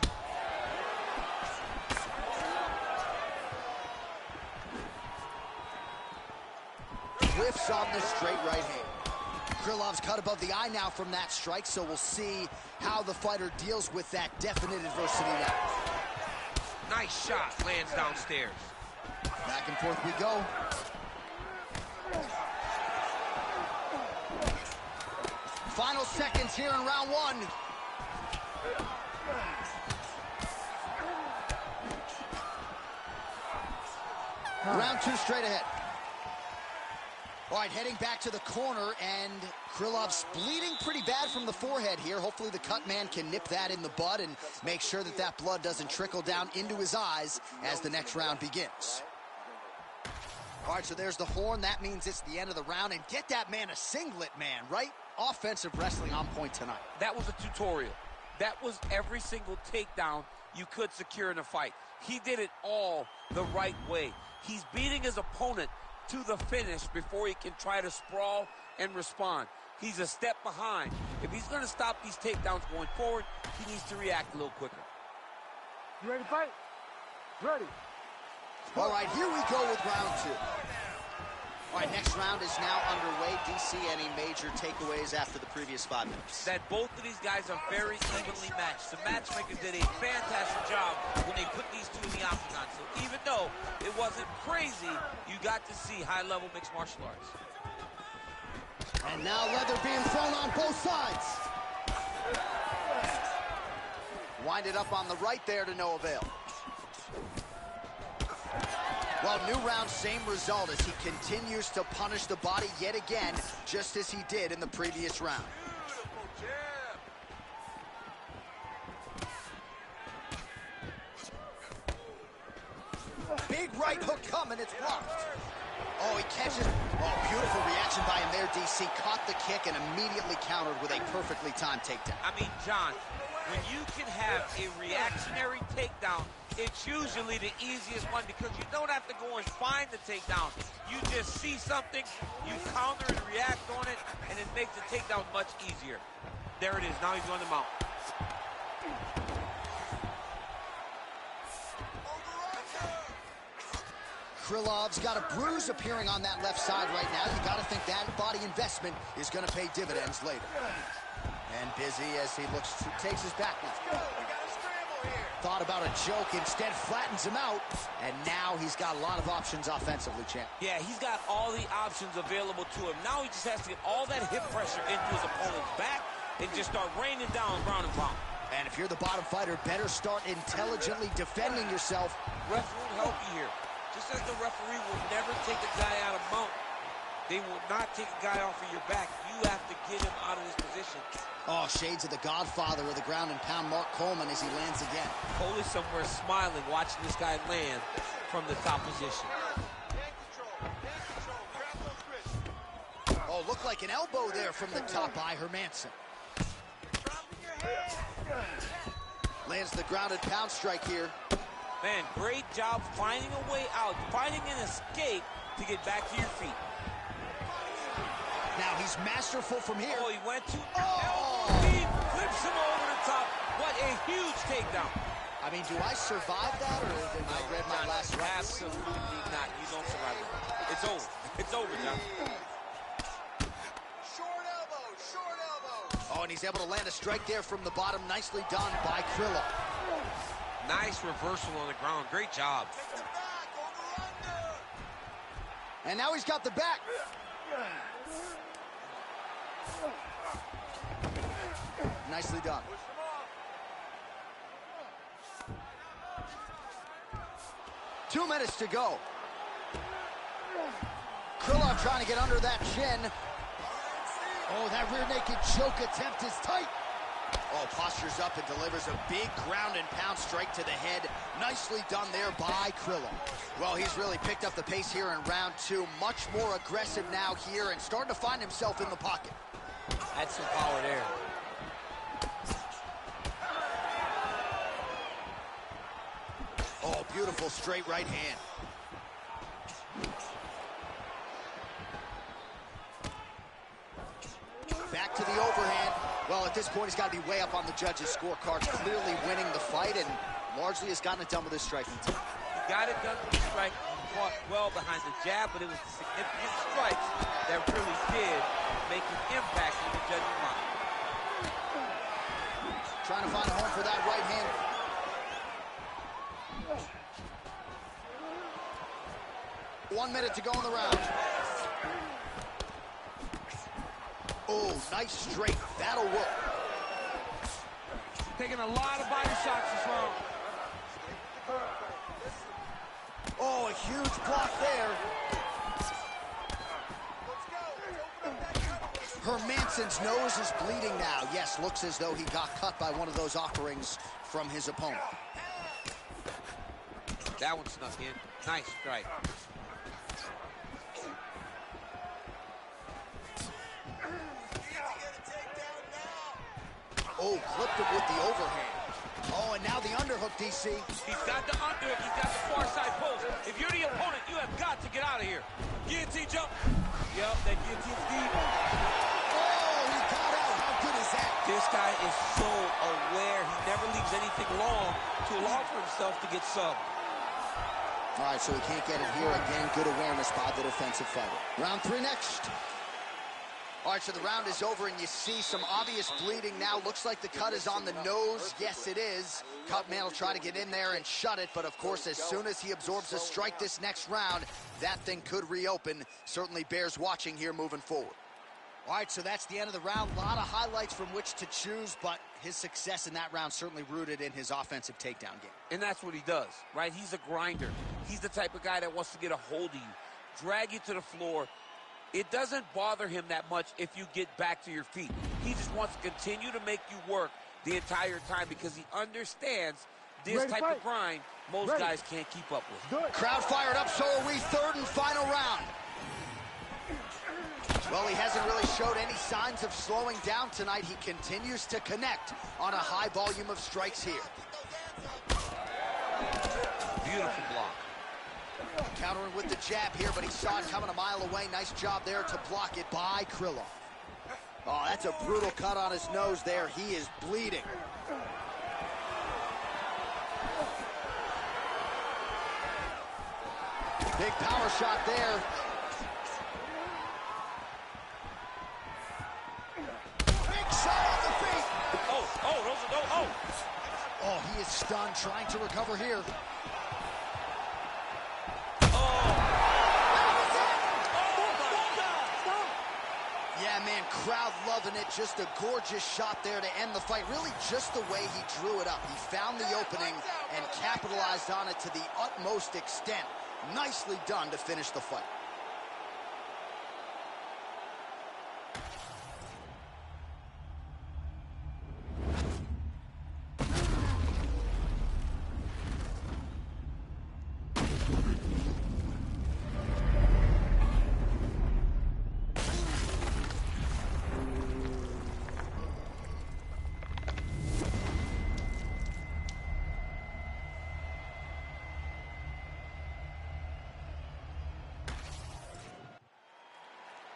Whiffs on the straight right hand. Krylov's cut above the eye now from that strike, so we'll see how the fighter deals with that definite adversity now. Nice shot, lands downstairs. Back and forth we go. Final seconds here in round one. Round two straight ahead. All right, heading back to the corner, and Krylov's bleeding pretty bad from the forehead here. Hopefully the cut man can nip that in the bud and make sure that that blood doesn't trickle down into his eyes as the next round begins. All right, so there's the horn. That means it's the end of the round, and get that man a singlet, man, right? Offensive wrestling on point tonight. That was a tutorial. That was every single takedown you could secure in a fight. He did it all the right way. He's beating his opponent to the finish before he can try to sprawl and respond. He's a step behind. If he's going to stop these takedowns going forward, he needs to react a little quicker. You ready to fight? Ready. All right, here we go with round two. All right, next round is now underway. DC, any major takeaways after the previous 5 minutes? That both of these guys are very evenly matched. The matchmakers did a fantastic job when they put these two in the octagon. So even though it wasn't crazy, you got to see high-level mixed martial arts. And now leather being thrown on both sides. Winded up on the right there to no avail. Well, new round, same result as he continues to punish the body yet again, just as he did in the previous round. Big right hook coming, it's blocked. Oh, he catches. Oh, beautiful reaction by him there, DC. Caught the kick and immediately countered with a perfectly timed takedown. I mean, John, when you can have a reactionary takedown, it's usually the easiest one because you don't have to go and find the takedown. You just see something, you counter and react on it, and it makes the takedown much easier. There it is. Now he's on the mount. Krylov's got a bruise appearing on that left side right now. You got to think that body investment is going to pay dividends later. And busy as he takes his back now. Thought about a joke, instead flattens him out. And now he's got a lot of options offensively, champ. Yeah, he's got all the options available to him. Now he just has to get all that hip pressure into his opponent's back and just start raining down ground and pound. And if you're the bottom fighter, better start intelligently defending yourself. Ref won't help you here. Just as the referee will never take a guy out of mount, they will not take a guy off of your back. You have to get him out of this position. Oh, shades of the godfather of the ground and pound, Mark Coleman, as he lands again. Cole is somewhere smiling, watching this guy land from the top position. Oh, looked like an elbow there from the top by Hermansson. Lands the ground and pound strike here. Man, great job finding a way out, finding an escape to get back to your feet. Now he's masterful from here. Oh, he went to elbow deep, flips him over the top. What a huge takedown. I mean, do I survive that, or did I read my last run? Absolutely not. You don't survive it. It's over. It's over, John. Short elbow. Oh, and he's able to land a strike there from the bottom. Nicely done by Krylov. Nice reversal on the ground. Great job. Take the back, over under. And now he's got the back. Nicely done. 2 minutes to go. Krylov trying to get under that chin. Oh, that rear naked choke attempt is tight. Oh, postures up and delivers a big ground and pound strike to the head. Nicely done there by Krylov. Well, he's really picked up the pace here in round 2. Much more aggressive now here and starting to find himself in the pocket. Had some power there. Oh, beautiful straight right hand. Back to the overhand. Well, at this point, he's got to be way up on the judges' scorecards, clearly winning the fight, and largely has gotten it done with his striking team. He got it done with the strike. He fought well behind the jab, but it was the significant strikes that really did make an impact in the judging line. Trying to find a home for that right hand. One minute to go in the round. Oh, nice straight. That'll work. Taking a lot of body shots this round. Oh, a huge block there. Hermansson's nose is bleeding now. Yes, looks as though he got cut by one of those offerings from his opponent. That one snuck in. Nice strike. Oh, clipped him with the overhand. Oh, and now the underhook, DC. He's got the underhook. He's got the far side post. If you're the opponent, you have got to get out of here. Guillotine jump. Yep, that guillotine's deep. Oh, he got out. How good is that? This guy is so aware. He never leaves anything long to allow for himself to get subbed. All right, so he can't get it here. Again, good awareness by the defensive fighter. Round 3 next. All right, so the round is over, and you see some obvious bleeding now. Looks like the cut is on the nose. Yes, it is. Cutman will try to get in there and shut it, but of course, as soon as he absorbs a strike this next round, that thing could reopen. Certainly bears watching here moving forward. All right, so that's the end of the round. A lot of highlights from which to choose, but his success in that round certainly rooted in his offensive takedown game. And that's what he does, right? He's a grinder. He's the type of guy that wants to get a hold of you, drag you to the floor. It doesn't bother him that much if you get back to your feet. He just wants to continue to make you work the entire time because he understands this type of grind most guys can't keep up with. Good. Crowd fired up, so are we. Third and final round. Well, he hasn't really showed any signs of slowing down tonight. He continues to connect on a high volume of strikes here. Beautiful block. Countering with the jab here, but he saw it coming a mile away. Nice job there to block it by Krylov. Oh, that's a brutal cut on his nose there. He is bleeding. Big power shot there. Big shot on the feet. Oh, those are, oh. Oh, he is stunned, trying to recover here. Yeah, man, crowd loving it. Just a gorgeous shot there to end the fight. Really just the way he drew it up. He found the opening and capitalized on it to the utmost extent. Nicely done to finish the fight.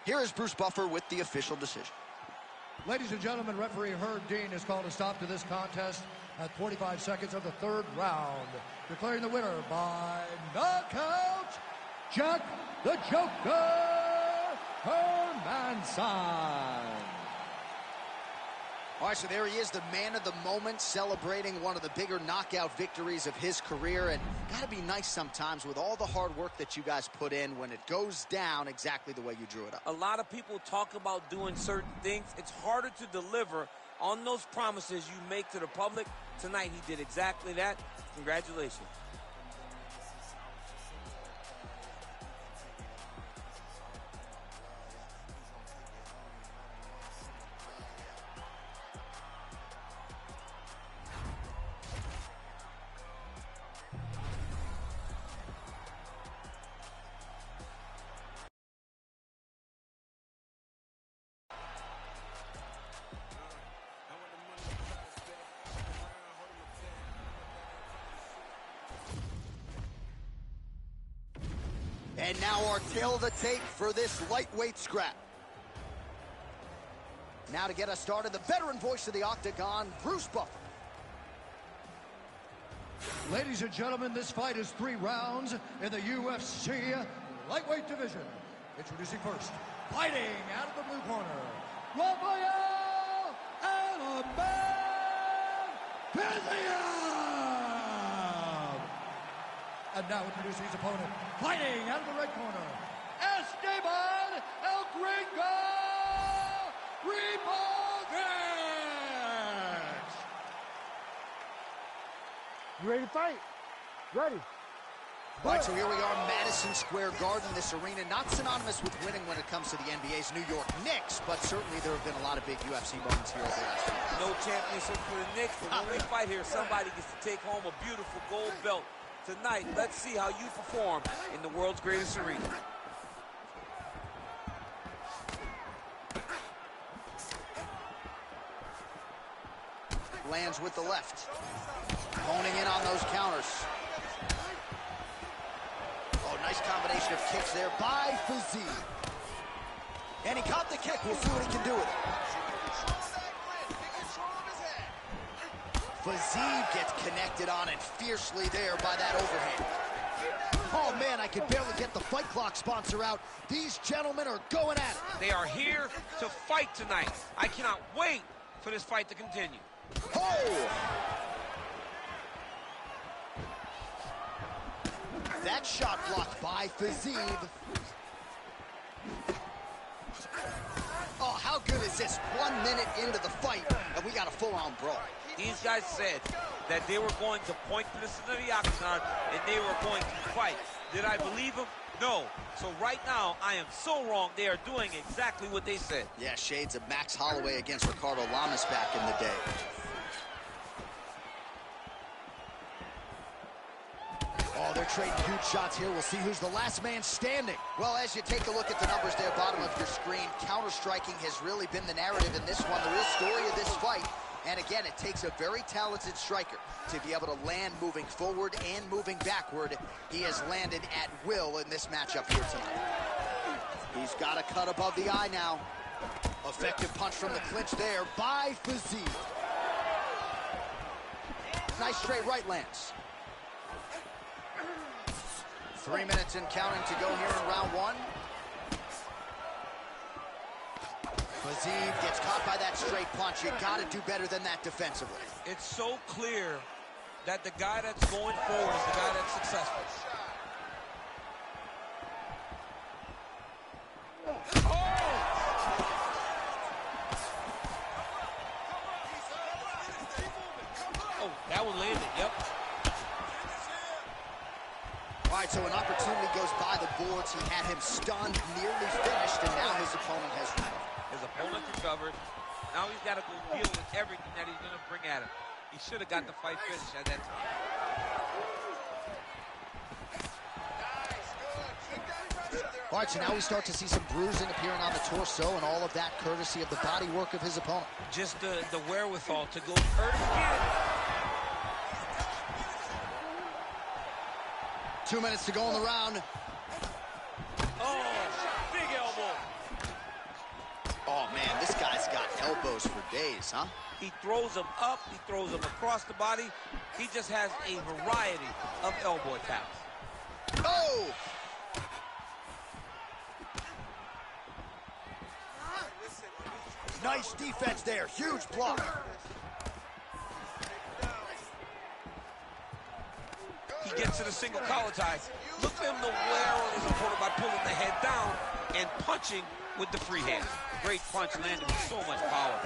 Here is Bruce Buffer with the official decision. Ladies and gentlemen, referee Herb Dean has called a stop to this contest at 45 seconds of the third round, declaring the winner by knockout, Jack the Joker Hermansson. All right, so there he is, the man of the moment, celebrating one of the bigger knockout victories of his career. And gotta be nice sometimes with all the hard work that you guys put in when it goes down exactly the way you drew it up. A lot of people talk about doing certain things. It's harder to deliver on those promises you make to the public. Tonight, he did exactly that. Congratulations. And now our tail of the tape for this lightweight scrap. Now to get us started, the veteran voice of the Octagon, Bruce Buffer. Ladies and gentlemen, this fight is 3 rounds in the UFC lightweight division. Introducing first, fighting out of the blue corner, Rafael Alaman. And now introducing his opponent, fighting out of the red corner, Esteban El Gringo Ribovic. You ready to fight? Ready. All right, so here we are, Madison Square Garden, this arena, not synonymous with winning when it comes to the NBA's New York Knicks, but certainly there have been a lot of big UFC moments here over the last few years. No championship for the Knicks, but when we fight here, somebody gets to take home a beautiful gold belt. Tonight, let's see how you perform in the world's greatest arena. Lands with the left. Honing in on those counters. Oh, nice combination of kicks there by Fiziev. And he caught the kick. We'll see what he can do with it. Fiziev gets connected on and fiercely there by that overhand. Oh, man, I can barely get the Fight Clock sponsor out. These gentlemen are going at it. They are here to fight tonight. I cannot wait for this fight to continue. Oh! That shot blocked by Fiziev. Oh, how good is this? 1 minute into the fight, and we got a full-on brawl. These guys said that they were going to point to the center of the octagon and they were going to fight. Did I believe them? No. So right now, I am so wrong. They are doing exactly what they said. Yeah, shades of Max Holloway against Ricardo Lamas back in the day. Oh, they're trading huge shots here. We'll see who's the last man standing. Well, as you take a look at the numbers there, bottom of your screen, counter-striking has really been the narrative in this one. The real story of this fight. And again, it takes a very talented striker to be able to land moving forward and moving backward. He has landed at will in this matchup here tonight. He's got a cut above the eye now. Effective punch from the clinch there by Fiziev. Nice straight right lands. 3 minutes and counting to go here in round 1. Fiziev gets caught by that straight punch. You got to do better than that defensively. It's so clear that the guy that's going forward is the guy that's successful. Oh, that one landed, yep. All right, so an opportunity goes by the boards. He had him stunned, nearly finished, and now his opponent has recovered. His opponent recovered. Now he's got to go deal with everything that he's going to bring at him. He should have got the fight finished at that time. All right, so now we start to see some bruising appearing on the torso, and all of that courtesy of the body work of his opponent. Just the wherewithal to go hurt again. 2 minutes to go in the round. Oh, big elbow. Oh, man, this guy's got elbows for days, huh? He throws them up, he throws them across the body. He just has a variety of elbow attacks. Oh! Nice defense there. Huge block. He gets to the single collar tie. Look for him to wear on his opponent by pulling the head down and punching with the free hand. Great punch landed with so much power.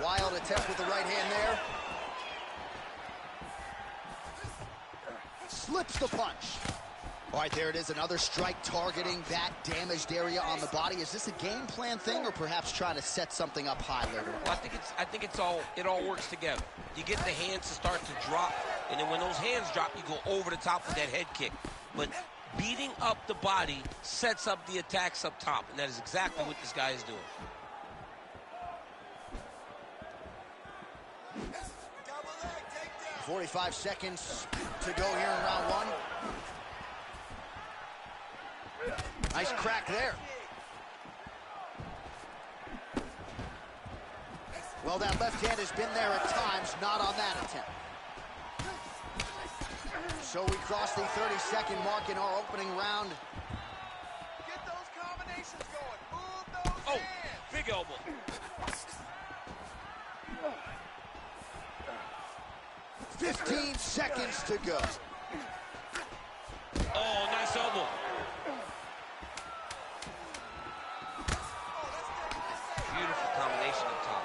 Wild attempt with the right hand there. Slips the punch. All right, there it is, another strike targeting that damaged area on the body. Is this a game plan thing, or perhaps trying to set something up high later? Well, I think it all works together. You get the hands to start to drop, and then when those hands drop, you go over the top with that head kick. But beating up the body sets up the attacks up top, and that is exactly what this guy is doing. Double leg, take down. 45 seconds to go here in round one. Nice crack there. Well, that left hand has been there at times, not on that attempt. So we cross the 30-second mark in our opening round. Get those combinations going. Move those hands. Big elbow. $15 seconds to go. Oh, nice elbow. Beautiful combination up top.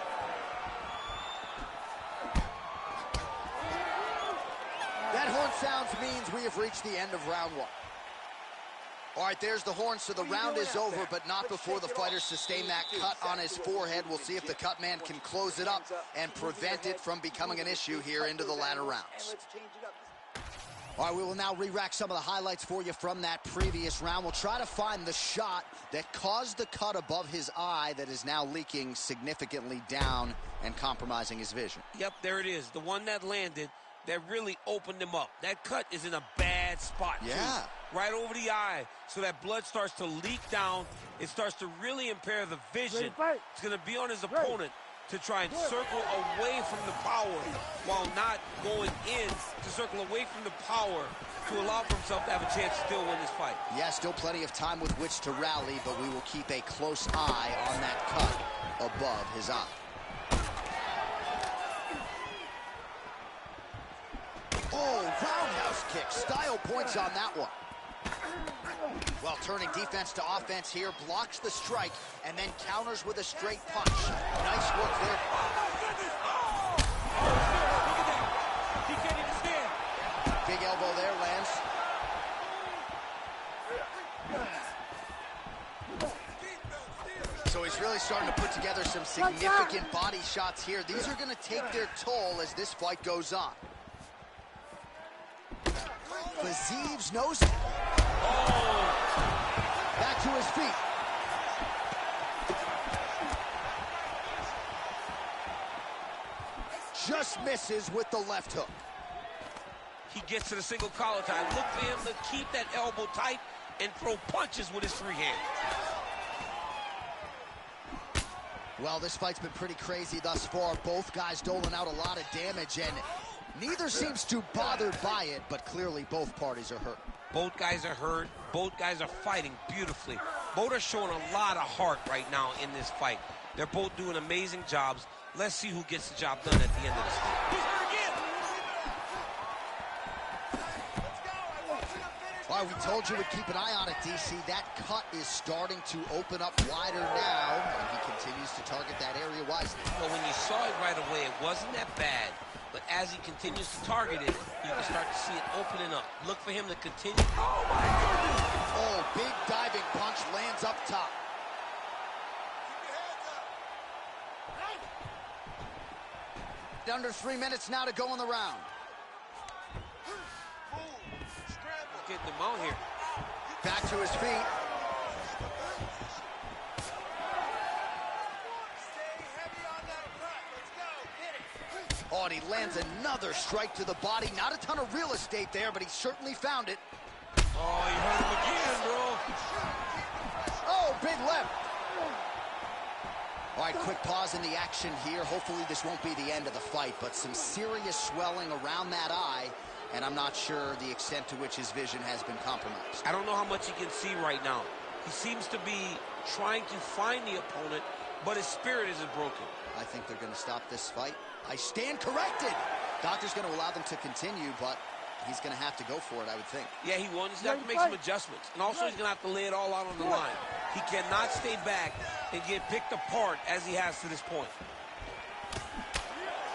That horn sounds means we have reached the end of round one. All right, there's the horn, so the round is over, but not before the fighter sustained that cut on his forehead. We'll see if the cut man can close it up and prevent it from becoming an issue here into the latter rounds. All right, we will now re-rack some of the highlights for you from that previous round. We'll try to find the shot that caused the cut above his eye that is now leaking significantly down and compromising his vision. Yep, there it is. The one that landed that really opened him up. That cut is in a bad spot, Yeah. too. Right over the eye. So that blood starts to leak down. It starts to really impair the vision. It's going to be on his opponent to try and circle away from the power while not going in to circle away from the power to allow for himself to have a chance to still win this fight. Yeah, still plenty of time with which to rally, but we will keep a close eye on that cut above his eye. Oh, roundhouse kick. Style points on that one. Well, turning defense to offense here, blocks the strike, and then counters with a straight punch. Nice work there. He can't even stand. Big elbow there, lands. So he's really starting to put together some significant body shots here. These are going to take their toll as this fight goes on. Faziv's knows it. Oh. Back to his feet. Just misses with the left hook. He gets to the single collar tie. Look for him to keep that elbow tight and throw punches with his free hand. Well, this fight's been pretty crazy thus far. Both guys doling out a lot of damage, and neither seems too bothered by it, but clearly both parties are hurt. Both guys are hurt. Both guys are fighting beautifully. Both are showing a lot of heart right now in this fight. They're both doing amazing jobs. Let's see who gets the job done at the end of this fight. He's hurt again. All right, we told you we'd keep an eye on it, DC. That cut is starting to open up wider now, and he continues to target that area wisely. Well, when you saw it right away, it wasn't that bad. But as he continues to target it, you can start to see it opening up. Look for him to continue. Oh, my goodness! Oh, big diving punch lands up top. Under 3 minutes now to go in the round. Getting him out here. Back to his feet. Oh, and he lands another strike to the body. Not a ton of real estate there, but he certainly found it. Oh, he hurt him again, bro. Oh, big left. All right, quick pause in the action here. Hopefully this won't be the end of the fight, but some serious swelling around that eye, and I'm not sure the extent to which his vision has been compromised. I don't know how much he can see right now. He seems to be trying to find the opponent, but his spirit isn't broken. I think they're going to stop this fight. I stand corrected. Doctor's going to allow them to continue, but he's going to have to go for it, I would think. Yeah, he won. He's going to have to make some adjustments. And also, he's going to have to lay it all out on the line. He cannot stay back and get picked apart as he has to this point.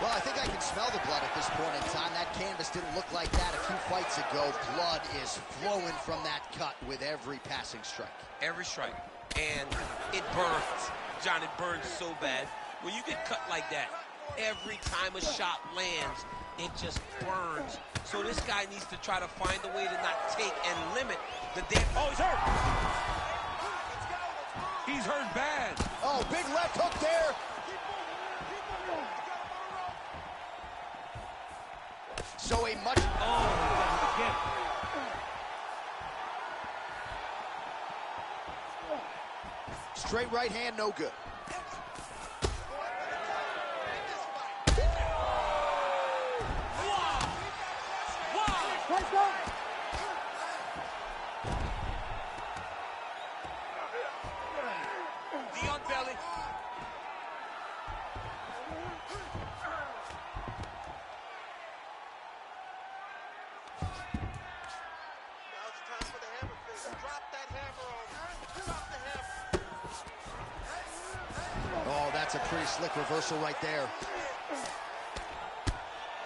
Well, I think I can smell the blood at this point in time. That canvas didn't look like that a few fights ago. Blood is flowing from that cut with every passing strike. Every strike. And it burns. John, it burns so bad. When you get cut like that, every time a shot lands, it just burns. So this guy needs to try to find a way to not take and limit the damage. Oh, he's hurt. He's hurt bad. Oh, big left hook there. So a much... Oh, again. Straight right hand, no good. Oh, that's a pretty slick reversal right there.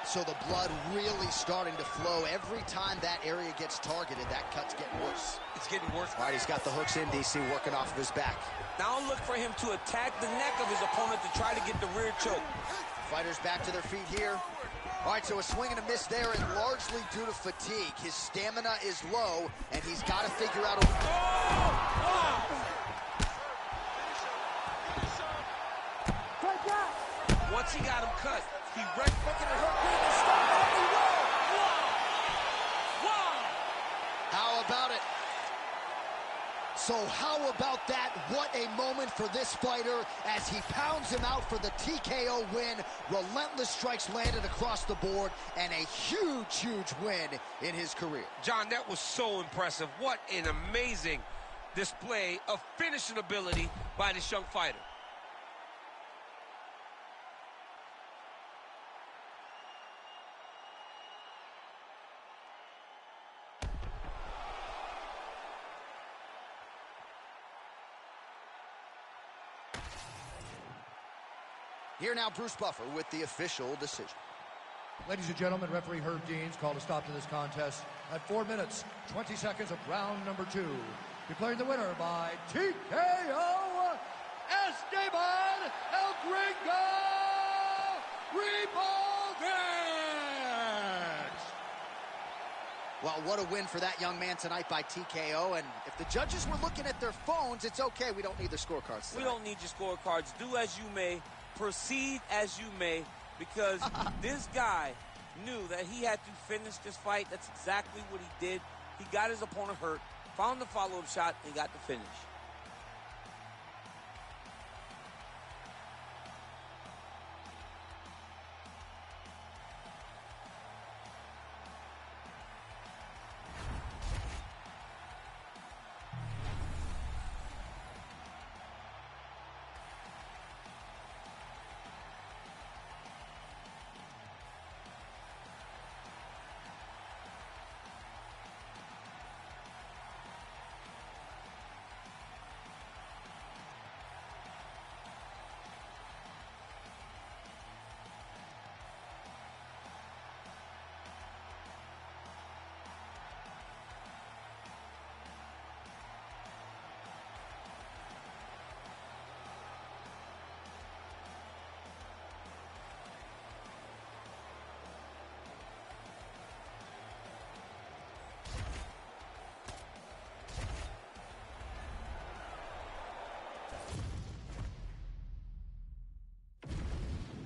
So the blood really starting to flow. Every time that area gets targeted, that cut's getting worse. It's getting worse. All right, he's got the hooks in, DC, working off of his back. Now look for him to attack the neck of his opponent to try to get the rear choke. Fighters back to their feet here. All right, so a swing and a miss there, and largely due to fatigue. His stamina is low, and he's got to figure out a... Once he got him cut, he wrecked fucking the hook. How about it? So how about that? What a moment for this fighter as he pounds him out for the TKO win. Relentless strikes landed across the board, and a huge, huge win in his career. John, that was so impressive. What an amazing display of finishing ability by this young fighter. Here now, Bruce Buffer with the official decision. Ladies and gentlemen, referee Herb Deans called a stop to this contest at 4 minutes, 20 seconds of round number 2. Declaring the winner by TKO, Esteban El Gringo Rebolvix! Well, what a win for that young man tonight by TKO. And if the judges were looking at their phones, it's okay. We don't need their scorecards tonight. We don't need your scorecards. Do as you may. Proceed as you may, because this guy knew that he had to finish this fight. That's exactly what he did. He got his opponent hurt, found the follow-up shot, and got the finish.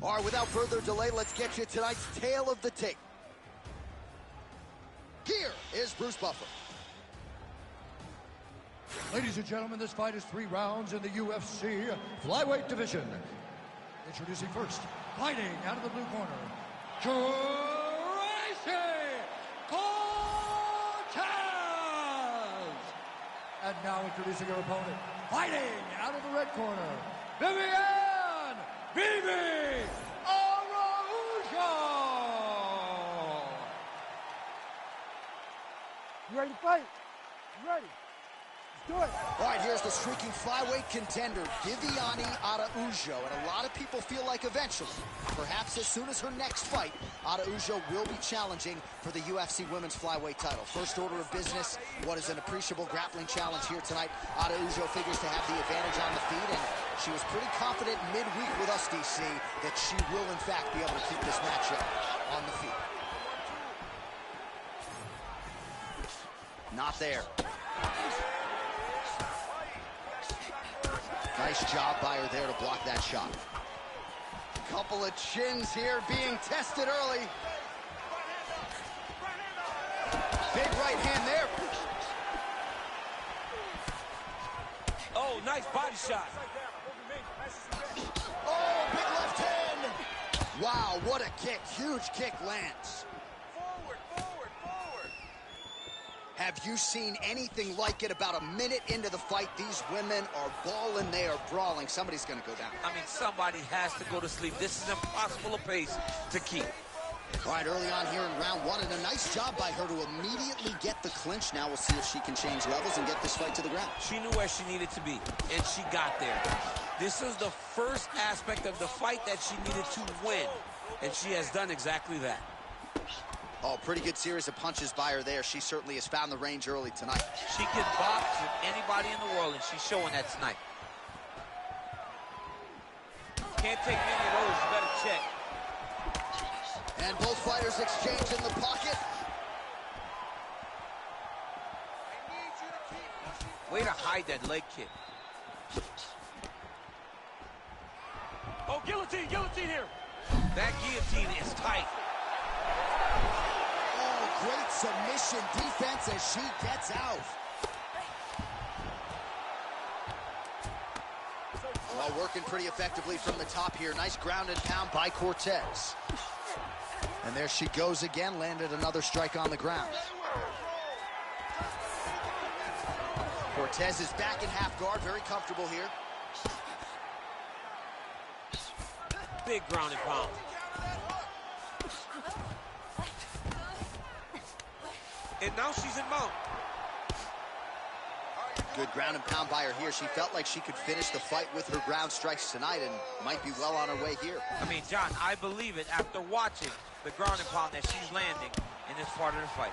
All right, without further delay, let's get you tonight's tale of the tape. Here is Bruce Buffer. Ladies and gentlemen, this fight is 3 rounds in the UFC flyweight division. Introducing first, fighting out of the blue corner, Cortez! And now introducing her opponent, fighting out of the red corner, Vivian Vivi Araujo! You ready to fight? You ready? Do it. All right, here's the streaking flyweight contender, Viviane Araujo. And a lot of people feel like eventually, perhaps as soon as her next fight, Araujo will be challenging for the UFC Women's Flyweight title. First order of business, what is an appreciable grappling challenge here tonight. Araujo figures to have the advantage on the feet, and she was pretty confident midweek with us, DC, that she will, in fact, be able to keep this matchup on the feet. Not there. Nice job by her there to block that shot. Couple of chins here being tested early. Big right hand there. Oh, nice body shot. Oh, big left hand. Wow, what a kick. Huge kick lands. Forward, forward, forward. Have you seen anything like it? About a minute into the fight, these women are balling, they are brawling. Somebody's going to go down. I mean, somebody has to go to sleep. This is impossible a pace to keep. All right, early on here in round 1, and a nice job by her to immediately get the clinch. Now we'll see if she can change levels and get this fight to the ground. She knew where she needed to be, and she got there. This is the first aspect of the fight that she needed to win, and she has done exactly that. Oh, pretty good series of punches by her there. She certainly has found the range early tonight. She can box with anybody in the world, and she's showing that tonight. Can't take many of those. You better check. And both fighters exchange in the pocket. I need you to keep pushing. Way to hide that leg kick. Oh, guillotine, guillotine here. That guillotine is tight. Oh, great submission defense as she gets out. Well, working pretty effectively from the top here. Nice ground and pound by Cortez. And there she goes again, landed another strike on the ground. Cortez is back in half guard, very comfortable here. Big ground and pound. And now she's in mount. Good ground and pound by her here. She felt like she could finish the fight with her ground strikes tonight and might be well on her way here. I mean, John, I believe it after watching the ground and pound that she's landing in this part of the fight.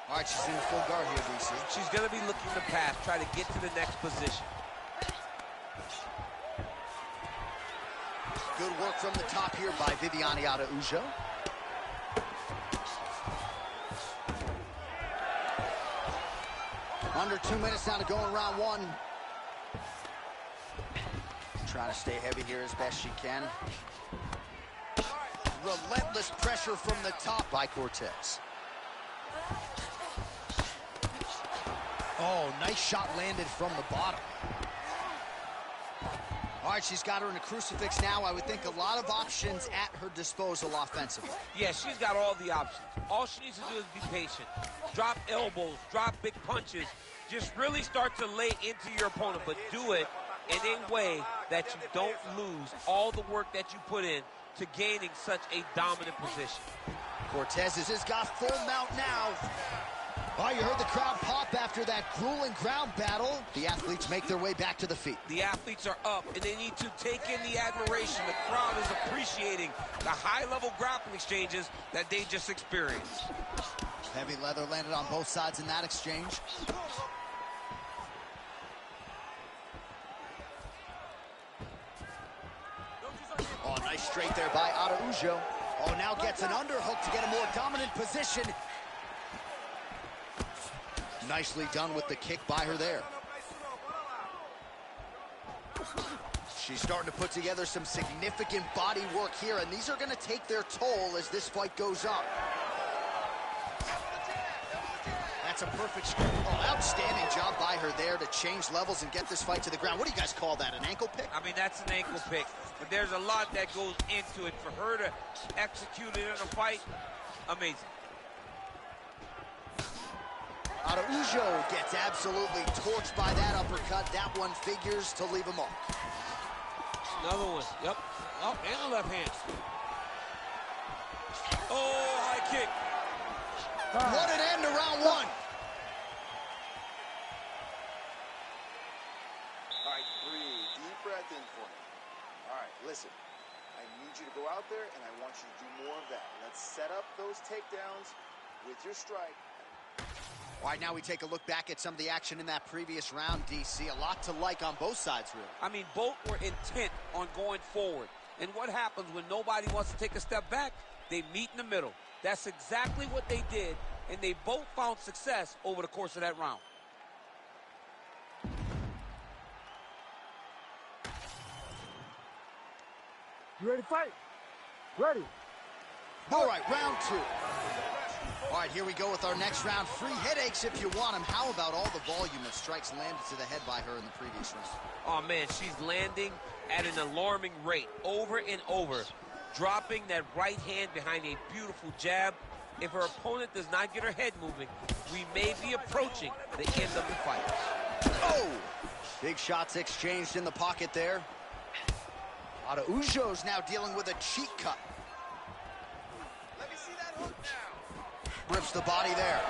All right, she's in full guard here, DC. She's going to be looking to pass, try to get to the next position. Good work from the top here by Viviane Araujo. Under 2 minutes now to go in round 1. Trying to stay heavy here as best she can. Relentless pressure from the top by Cortez. Oh, nice shot landed from the bottom. All right, she's got her in a crucifix now. I would think a lot of options at her disposal offensively. Yeah, she's got all the options. All she needs to do is be patient. Drop elbows, drop big punches. Just really start to lay into your opponent, but do it in a way that you don't lose all the work that you put in to gaining such a dominant position. Cortez has got full mount now. Oh, you heard the crowd pop after that grueling ground battle. The athletes make their way back to the feet. The athletes are up, and they need to take in the admiration. The crowd is appreciating the high-level grappling exchanges that they just experienced. Heavy leather landed on both sides in that exchange. Oh, nice straight there by Araujo. Oh, now gets an underhook to get a more dominant position. Nicely done with the kick by her there. She's starting to put together some significant body work here, and these are going to take their toll as this fight goes on. That's a perfect, outstanding job by her there to change levels and get this fight to the ground. What do you guys call that, an ankle pick? I mean, that's an ankle pick, but there's a lot that goes into it. For her to execute it in a fight, amazing. Araujo gets absolutely torched by that uppercut. That one figures to leave a mark. Another one. Yep. Oh, and the left hand. Oh, high kick. What an end to round one. All right, breathe. Deep breath in for me. All right, listen. I need you to go out there, and I want you to do more of that. Let's set up those takedowns with your strike. All right, now we take a look back at some of the action in that previous round, DC. A lot to like on both sides, really. I mean, both were intent on going forward. And what happens when nobody wants to take a step back? They meet in the middle. That's exactly what they did, and they both found success over the course of that round. You ready to fight? Ready. All right, round two. All right, here we go with our next round. Free headaches if you want them. How about all the volume of strikes landed to the head by her in the previous round? Oh, man, she's landing at an alarming rate over and over, dropping that right hand behind a beautiful jab. If her opponent does not get her head moving, we may be approaching the end of the fight. Oh! Big shots exchanged in the pocket there. Araujo's now dealing with a cheek cut. Let me see that hook now. Rips the body there.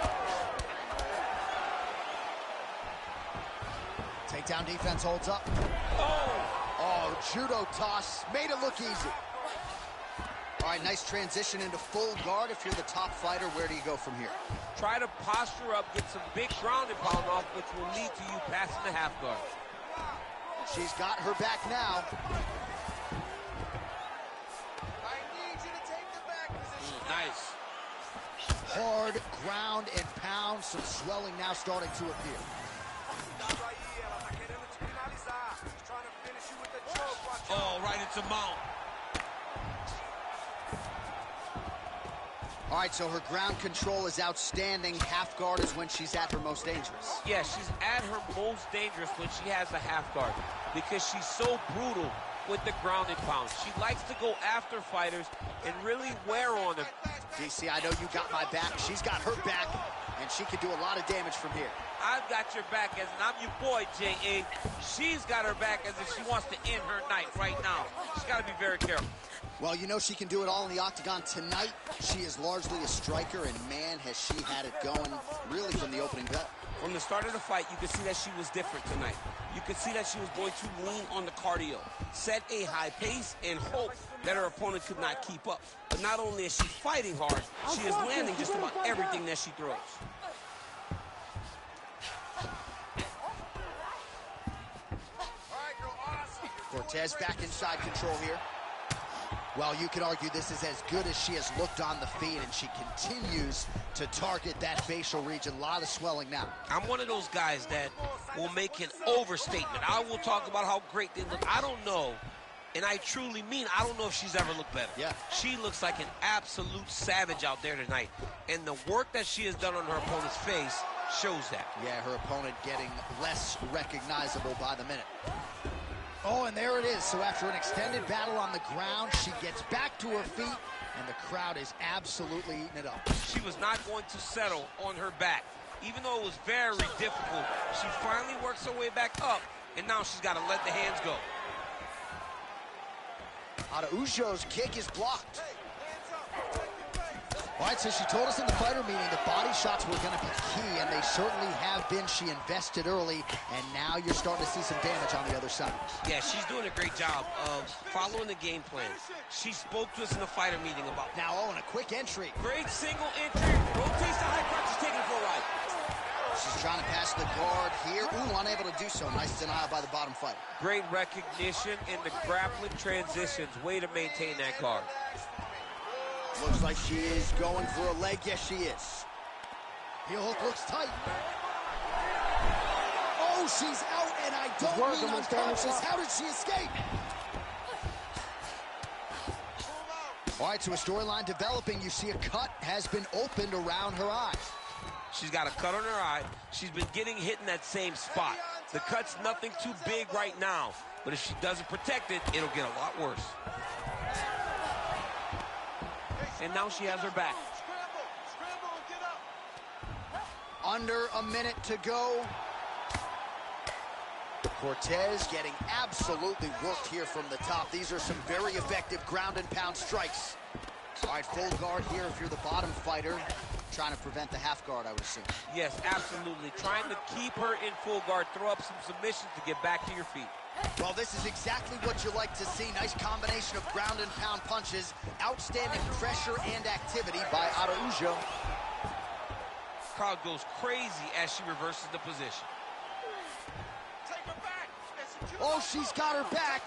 Takedown defense holds up. Oh, judo toss. Made it look easy. All right, nice transition into full guard. If you're the top fighter, where do you go from here? Try to posture up, get some big ground and pound off, which will lead to you passing the half guard. She's got her back now. I need you to take the back position. Nice. Hard ground and pound. Some swelling now starting to appear. Oh, right into mount. All right, so her ground control is outstanding. Half guard is when she's at her most dangerous. Yeah, she's at her most dangerous when she has a half guard because she's so brutal with the ground and pound. She likes to go after fighters and really wear on them. DC, I know you got my back. She's got her back, and she can do a lot of damage from here. I've got your back as and I'm your boy, J.A. She's got her back as if she wants to end her night right now. She's got to be very careful. Well, you know she can do it all in the octagon tonight. She is largely a striker, and man, has she had it going really from the opening bell. From the start of the fight, you could see that she was different tonight. You could see that she was going to lean on the cardio, set a high pace, and hope that her opponent could not keep up. But not only is she fighting hard, she is landing just about everything that she throws. Cortez back inside control here. Well, you could argue this is as good as she has looked on the feet, and she continues to target that facial region. A lot of swelling now. I'm one of those guys that will make an overstatement. I will talk about how great they look. I don't know, and I truly mean I don't know if she's ever looked better. Yeah. She looks like an absolute savage out there tonight, and the work that she has done on her opponent's face shows that. Yeah, her opponent getting less recognizable by the minute. Oh, and there it is. So after an extended battle on the ground, she gets back to her feet, and the crowd is absolutely eating it up. She was not going to settle on her back. Even though it was very difficult, she finally works her way back up, and now she's got to let the hands go. Araujo's kick is blocked. All right, so she told us in the fighter meeting that body shots were going to be key, and they certainly have been. She invested early, and now you're starting to see some damage on the other side. Yeah, she's doing a great job of following the game plan. She spoke to us in the fighter meeting about Now, and a quick entry. Great single entry. Rotates the high crotch, she's taking it for a ride. She's trying to pass the guard here. Ooh, unable to do so. Nice denial by the bottom fighter. great recognition in the grappling transitions. Way to maintain that guard. Looks like she is going for a leg. Yes, she is. Heel hook looks tight. Oh, she's out And I don't mean unconscious. How did she escape? All right, so a storyline developing. You see a cut has been opened around her eye. She's got a cut on her eye. She's been getting hit in that same spot. The cut's nothing too big right now, but if she doesn't protect it, it'll get a lot worse. And now she has her back. Under a minute to go. Cortez getting absolutely worked here from the top. These are some very effective ground and pound strikes. All right, full guard here if you're the bottom fighter. Trying to prevent the half guard, I would assume. Yes, absolutely. Trying to keep her in full guard, throw up some submissions to get back to your feet. Well, this is exactly what you like to see. Nice combination of ground and pound punches. Outstanding pressure and activity by Araujo. Crowd goes crazy as she reverses the position. Oh, she's got her back.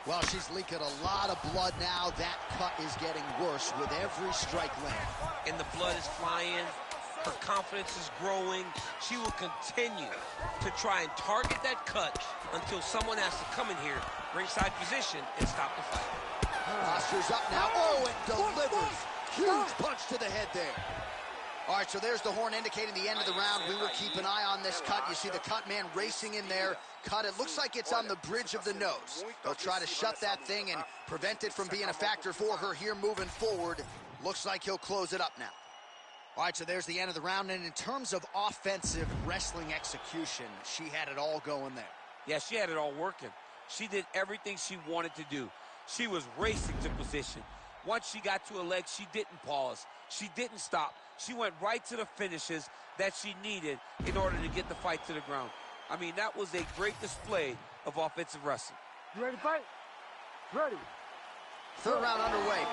Well, she's leaking a lot of blood now. That cut is getting worse with every strike land. And the blood is flying. Her confidence is growing. She will continue to try and target that cut until someone has to come in here, ringside position, and stop the fight. Posture's up now. Oh, and delivers. Huge punch to the head there. All right, so there's the horn indicating the end of the round. We will keep an eye on this cut. You see the cut man racing in there. Cut. It looks like it's on the bridge of the nose. They'll try to shut that thing and prevent it from being a factor for her here moving forward. Looks like he'll close it up now. All right, so there's the end of the round. And in terms of offensive wrestling execution, she had it all going there. Yeah, she had it all working. She did everything she wanted to do. She was racing to position. Once she got to a leg, she didn't pause. She didn't stop. She went right to the finishes that she needed in order to get the fight to the ground. I mean, that was a great display of offensive wrestling. You ready to fight? Ready. Third round underway.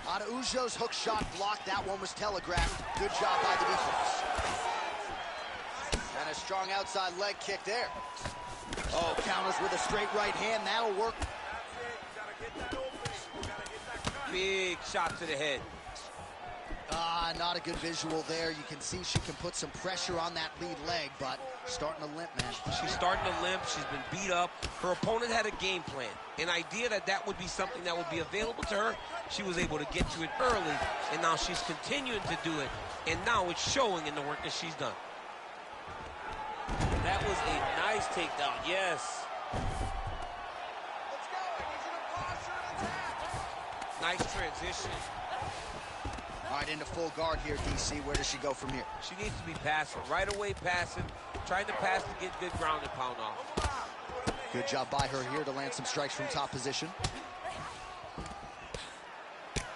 Araujo's hook shot blocked. That one was telegraphed. Good job by the defense. And a strong outside leg kick there. Oh, counters with a straight right hand. That'll work. Big shot to the head. Not a good visual there. You can see she can put some pressure on that lead leg, but starting to limp, man. She's starting to limp. She's been beat up. Her opponent had a game plan, an idea that that would be something that would be available to her. She was able to get to it early, and now she's continuing to do it, and now it's showing in the work that she's done. That was a nice takedown, yes. Nice transition. All right, into full guard here, DC. Where does she go from here? She needs to be passing, right away passing, trying to pass to get good ground and pound off. Good job by her here to land some strikes from top position.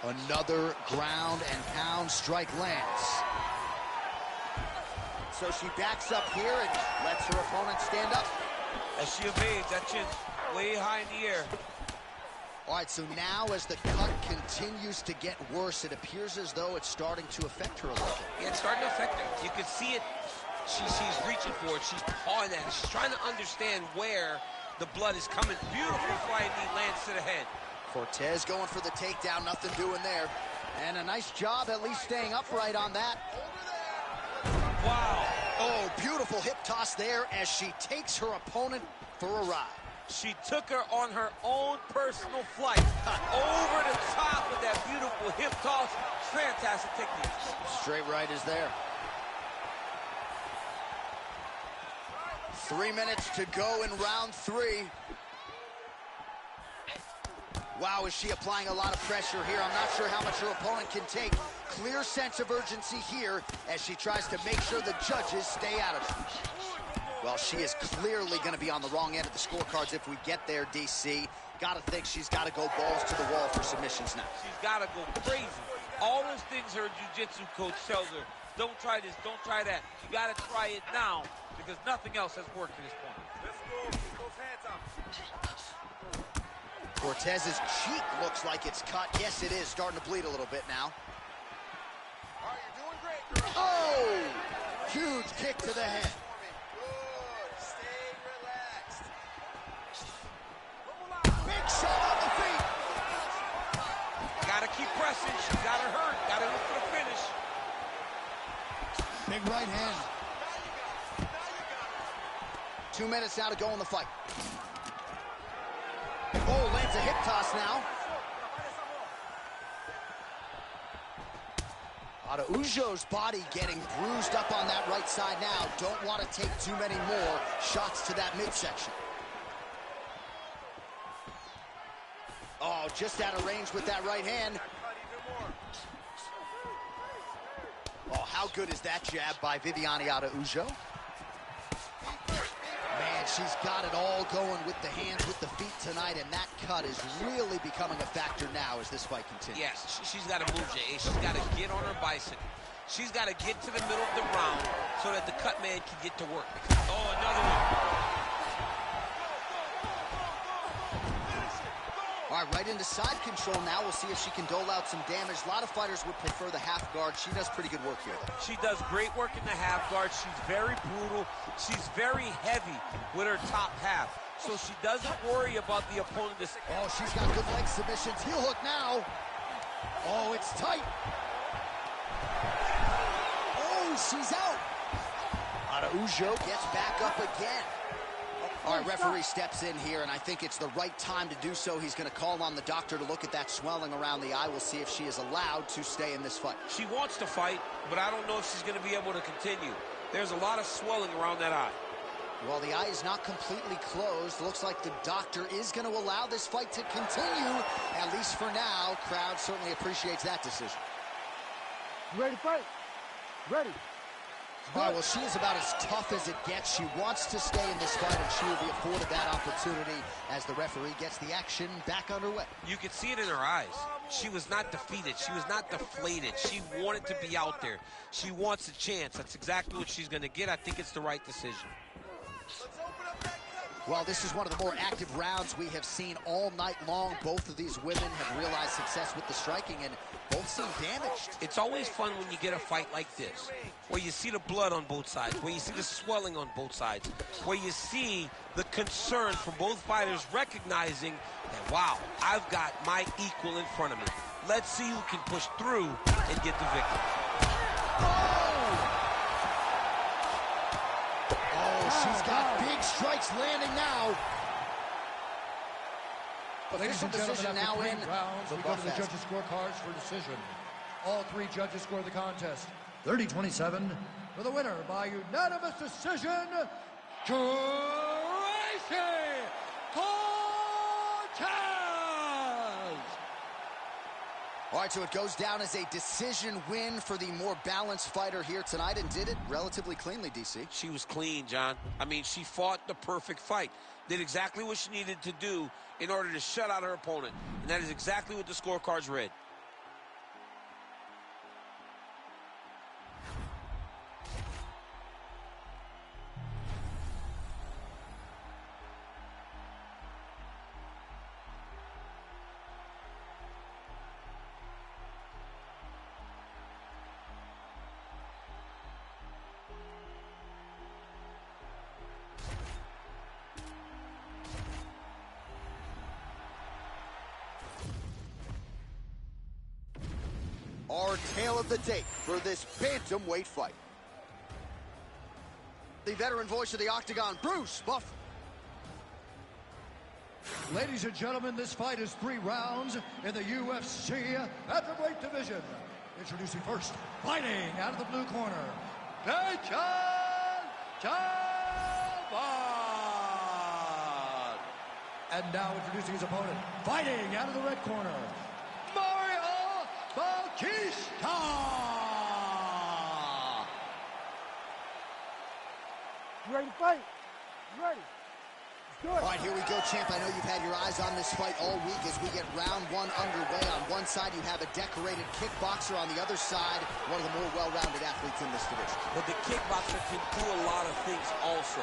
Another ground and pound strike lands. So she backs up here and lets her opponent stand up. As she evades, that chin way high in the air. All right, so now as the cut continues to get worse, it appears as though it's starting to affect her a little bit. Yeah, it's starting to affect her. You can see it. She's reaching for it. She's pawing at it. She's trying to understand where the blood is coming. Beautiful flying knee lands to the head. Cortez going for the takedown, nothing doing there. And a nice job at least staying upright on that. Wow. Oh, beautiful hip toss there as she takes her opponent for a ride. She took her on her own personal flight. Over the top with that beautiful hip toss. Fantastic technique. Straight right is there. 3 minutes to go in round 3. Wow, is she applying a lot of pressure here? I'm not sure how much her opponent can take. Clear sense of urgency here as she tries to make sure the judges stay out of it. Well, she is clearly going to be on the wrong end of the scorecards if we get there, DC. Got to think she's got to go balls to the wall for submissions now. She's got to go crazy. All those things her jiu-jitsu coach tells her, don't try this, don't try that. You got to try it now because nothing else has worked to this point. Let's go. Keep those hands up. Cortez's cheek looks like it's cut. Yes, it is. Starting to bleed a little bit now. All right, you're doing great, girl. Oh! Huge kick to the head. Big shot on the feet. Gotta keep pressing. She's got her hurt. Gotta look for the finish. 2 minutes now to go in the fight. Oh, lands a hip toss now. Araujo's body getting bruised up on that right side now. Don't want to take too many more shots to that midsection. Oh, just out of range with that right hand. Oh, how good is that jab by Viviane Araujo? Man, she's got it all going with the hands, with the feet tonight, and that cut is really becoming a factor now as this fight continues. Yes, she's got to move, Jay. She's got to get on her bicycle. She's got to get to the middle of the round so that the cut man can get to work. Oh, another one. All right, right into side control now. We'll see if she can dole out some damage. A lot of fighters would prefer the half guard. She does pretty good work here, though. She does great work in the half guard. She's very brutal. She's very heavy with her top half. So she doesn't worry about the opponent. Oh, she's got good leg submissions. Heel hook now. Oh, it's tight. Oh, she's out. Araujo gets back up again. All right, referee steps in here, and I think it's the right time to do so. He's going to call on the doctor to look at that swelling around the eye. We'll see if she is allowed to stay in this fight. She wants to fight, but I don't know if she's going to be able to continue. There's a lot of swelling around that eye. Well, the eye is not completely closed. Looks like the doctor is going to allow this fight to continue, at least for now. Crowd certainly appreciates that decision. You ready to fight? Ready. All right, well, she is about as tough as it gets. She wants to stay in this fight, and she will be afforded that opportunity as the referee gets the action back underway. You could see it in her eyes. She was not defeated. She was not deflated. She wanted to be out there. She wants a chance. That's exactly what she's going to get. I think it's the right decision. Well, this is one of the more active rounds we have seen all night long. Both of these women have realized success with the striking, and both seem damaged. It's always fun when you get a fight like this, where you see the blood on both sides, where you see the swelling on both sides, where you see the concern from both fighters recognizing that, wow, I've got my equal in front of me. Let's see who can push through and get the victory. She's got big strikes landing now. Ladies and gentlemen, after 3 rounds, we go to the judges' scorecards for decision. All 3 judges score the contest 30-27 for the winner by unanimous decision, Cortez. All right, so it goes down as a decision win for the more balanced fighter here tonight, and did it relatively cleanly, DC. She was clean, John. I mean, she fought the perfect fight. Did exactly what she needed to do in order to shut out her opponent. And that is exactly what the scorecards read. Our tale of the tape for this bantamweight fight. The veteran voice of the Octagon, Bruce Buff. Ladies and gentlemen, this fight is 3 rounds in the UFC bantamweight division. Introducing first, fighting out of the blue corner, and now introducing his opponent, fighting out of the red corner, Bautista! You ready to fight? You ready? All right, here we go, champ. I know you've had your eyes on this fight all week as we get round 1 underway. On one side, you have a decorated kickboxer. On the other side, one of the more well-rounded athletes in this division. But the kickboxer can do a lot of things also.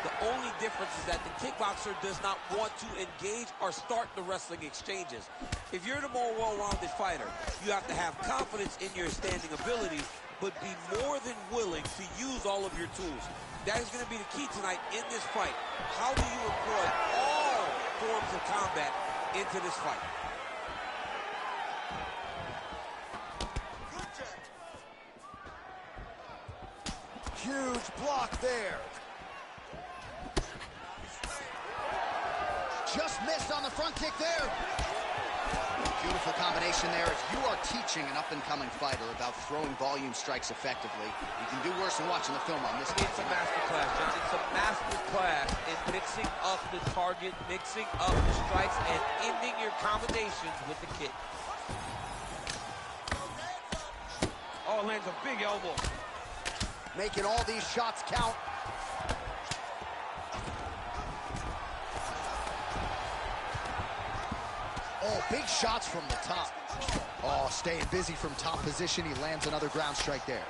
The only difference is that the kickboxer does not want to engage or start the wrestling exchanges. If you're the more well-rounded fighter, you have to have confidence in your standing abilities, but be more than willing to use all of your tools. That is going to be the key tonight in this fight. How do you employ all forms of combat into this fight? Huge block there. Just missed on the front kick there. Beautiful combination there. If you are teaching an up-and-coming fighter about throwing volume strikes effectively, you can do worse than watching the film on this. It's a master class, John. It's a master class in mixing up the target, mixing up the strikes, and ending your combinations with the kick. Oh, lands a big elbow. Making all these shots count. Oh, big shots from the top. Oh, staying busy from top position. He lands another ground strike there.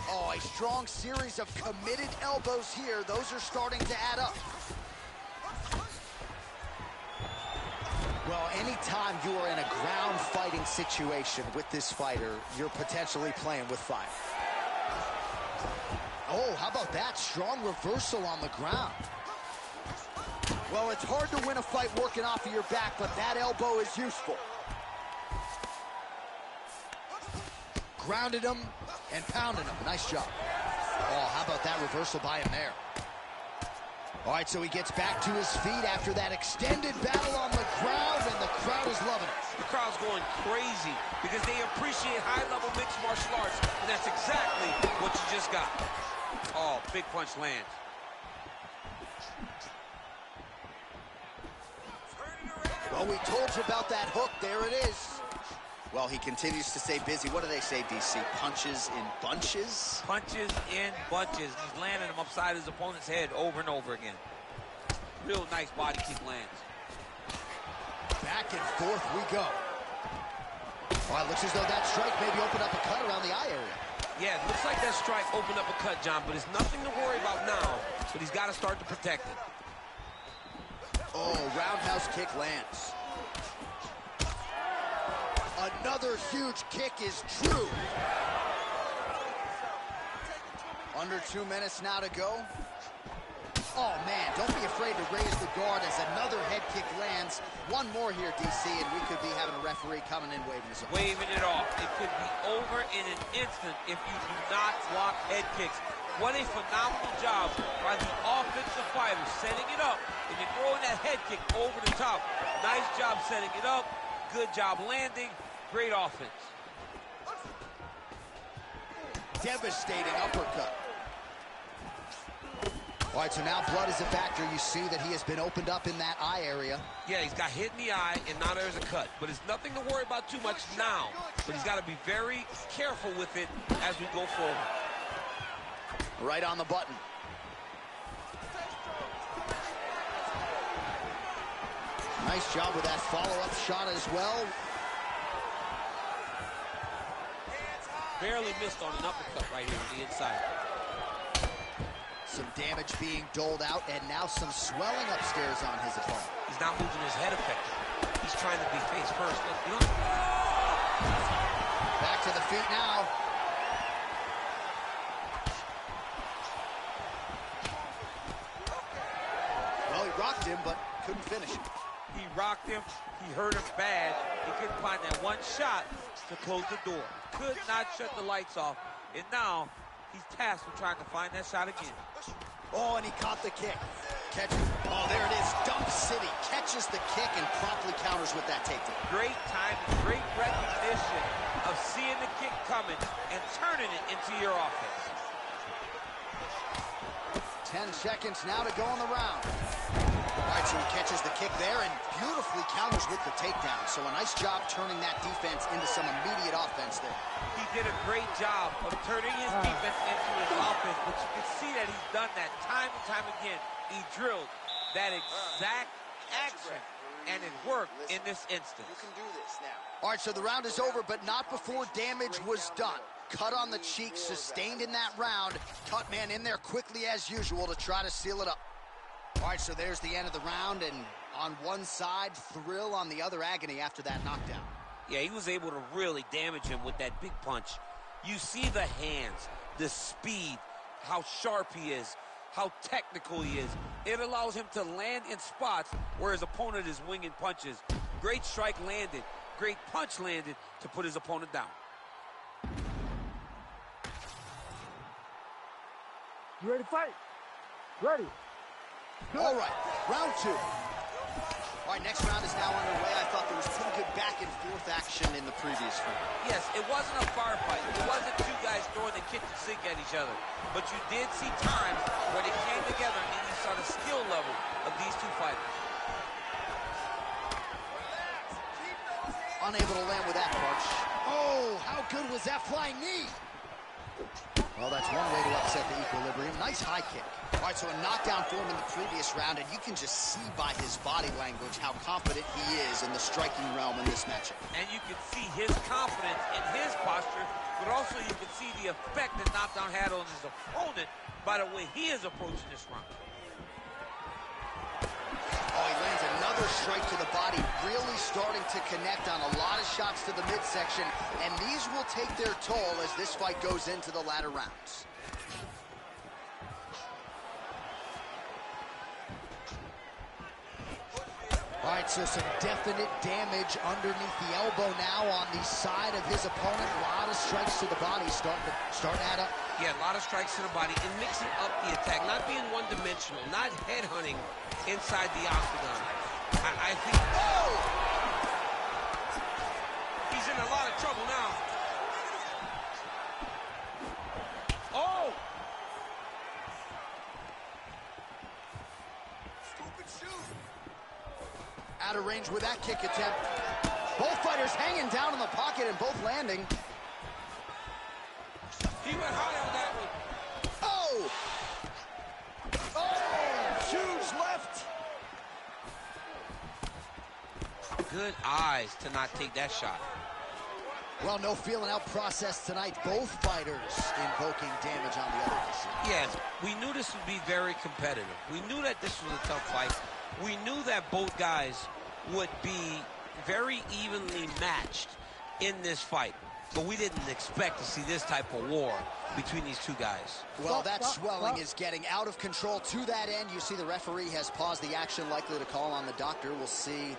Oh, a strong series of committed elbows here. Those are starting to add up. Well, anytime you are in a ground fighting situation with this fighter, you're potentially playing with fire. Oh, how about that? Strong reversal on the ground. Well, it's hard to win a fight working off of your back, but that elbow is useful. Grounded him and pounded him. Nice job. Oh, how about that reversal by him there? All right, so he gets back to his feet after that extended battle on the ground, and the crowd is loving it. The crowd's going crazy because they appreciate high-level mixed martial arts, and that's exactly what you just got. Oh, big punch lands. Well, we told you about that hook. There it is. Well, he continues to stay busy. What do they say, DC? Punches in bunches? Punches in bunches. He's landing them upside his opponent's head over and over again. Real nice body kick lands. Back and forth we go. Well, it looks as though that strike maybe opened up a cut around the eye area. Yeah, it looks like that strike opened up a cut, John, but it's nothing to worry about now, but he's got to start to protect it. Oh, roundhouse kick lands. Another huge kick is true. Under 2 minutes now to go. Oh, man, don't be afraid to raise the guard as another head kick lands. One more here, DC, and we could be having a referee coming in waving his arm. Waving it off. It could be over in an instant if you do not block head kicks. What a phenomenal job by the offensive fighter, setting it up, and then throwing that head kick over the top. Nice job setting it up. Good job landing. Great offense. Devastating uppercut. All right, so now blood is a factor. You see that he has been opened up in that eye area. Yeah, he's got hit in the eye, and now there's a cut. But it's nothing to worry about too much now. But he's got to be very careful with it as we go forward. Right on the button. Nice job with that follow-up shot as well. Barely missed on an uppercut right here on the inside. Some damage being doled out, and now some swelling upstairs on his opponent. He's not moving his head effectively. He's trying to be face first. Look, back to the feet now. Well, he rocked him, but couldn't finish him. He rocked him. He hurt him bad. He couldn't find that one shot to close the door. Could not shut the lights off. And now he's tasked with trying to find that shot again. Oh, and he caught the kick. Catches. Oh, there it is. Dump City catches the kick and promptly counters with that takedown. Great time, great recognition of seeing the kick coming and turning it into your offense. 10 seconds now to go in the round. All right, so he catches the kick there and beautifully counters with the takedown. So a nice job turning that defense into some immediate offense there. He did a great job of turning his defense into his offense, but you can see that he's done that time and time again. He drilled that exact action, and it worked in this instance. You can do this now. All right, so the round is over, but not before damage was done. Cut on the cheek, sustained in that round. Cut man in there quickly as usual to try to seal it up. All right, so there's the end of the round, and on one side, thrill, on the other, agony after that knockdown. Yeah, he was able to really damage him with that big punch. You see the hands, the speed, how sharp he is, how technical he is. It allows him to land in spots where his opponent is winging punches. Great strike landed, great punch landed to put his opponent down. You ready to fight? Ready. All right, round 2. All right, next round is now underway. I thought there was pretty good back and forth action in the previous round. Yes, it wasn't a firefight. It wasn't two guys throwing the kitchen sink at each other. But you did see times where they came together and you saw the skill level of these two fighters. Unable to land with that punch. Oh, how good was that flying knee? Well, that's one way to upset the equilibrium. Nice high kick. All right, so a knockdown for him in the previous round, and you can just see by his body language how confident he is in the striking realm in this matchup. And you can see his confidence in his posture, but also you can see the effect that knockdown had on his opponent by the way he is approaching this round. Oh, he lands another strike to the body, really starting to connect on a lot of shots to the midsection, and these will take their toll as this fight goes into the latter rounds. All right, so some definite damage underneath the elbow now on the side of his opponent. A lot of strikes to the body starting to add up. Yeah, a lot of strikes to the body and mixing up the attack, not being one-dimensional, not headhunting inside the octagon. I think... Oh! He's in a lot of trouble now. Oh! Stupid shoot! Out of range with that kick attempt. Both fighters hanging down in the pocket and both landing. He went high on that one. Oh! Oh! Huge left! Good eyes to not take that shot. Well, no feeling out process tonight. Both fighters invoking damage on the other side. Yes, we knew this would be very competitive. We knew that this was a tough fight. We knew that both guys would be very evenly matched in this fight. But we didn't expect to see this type of war between these two guys. Well, that swelling is getting out of control. To that end, you see the referee has paused the action, likely to call on the doctor. We'll see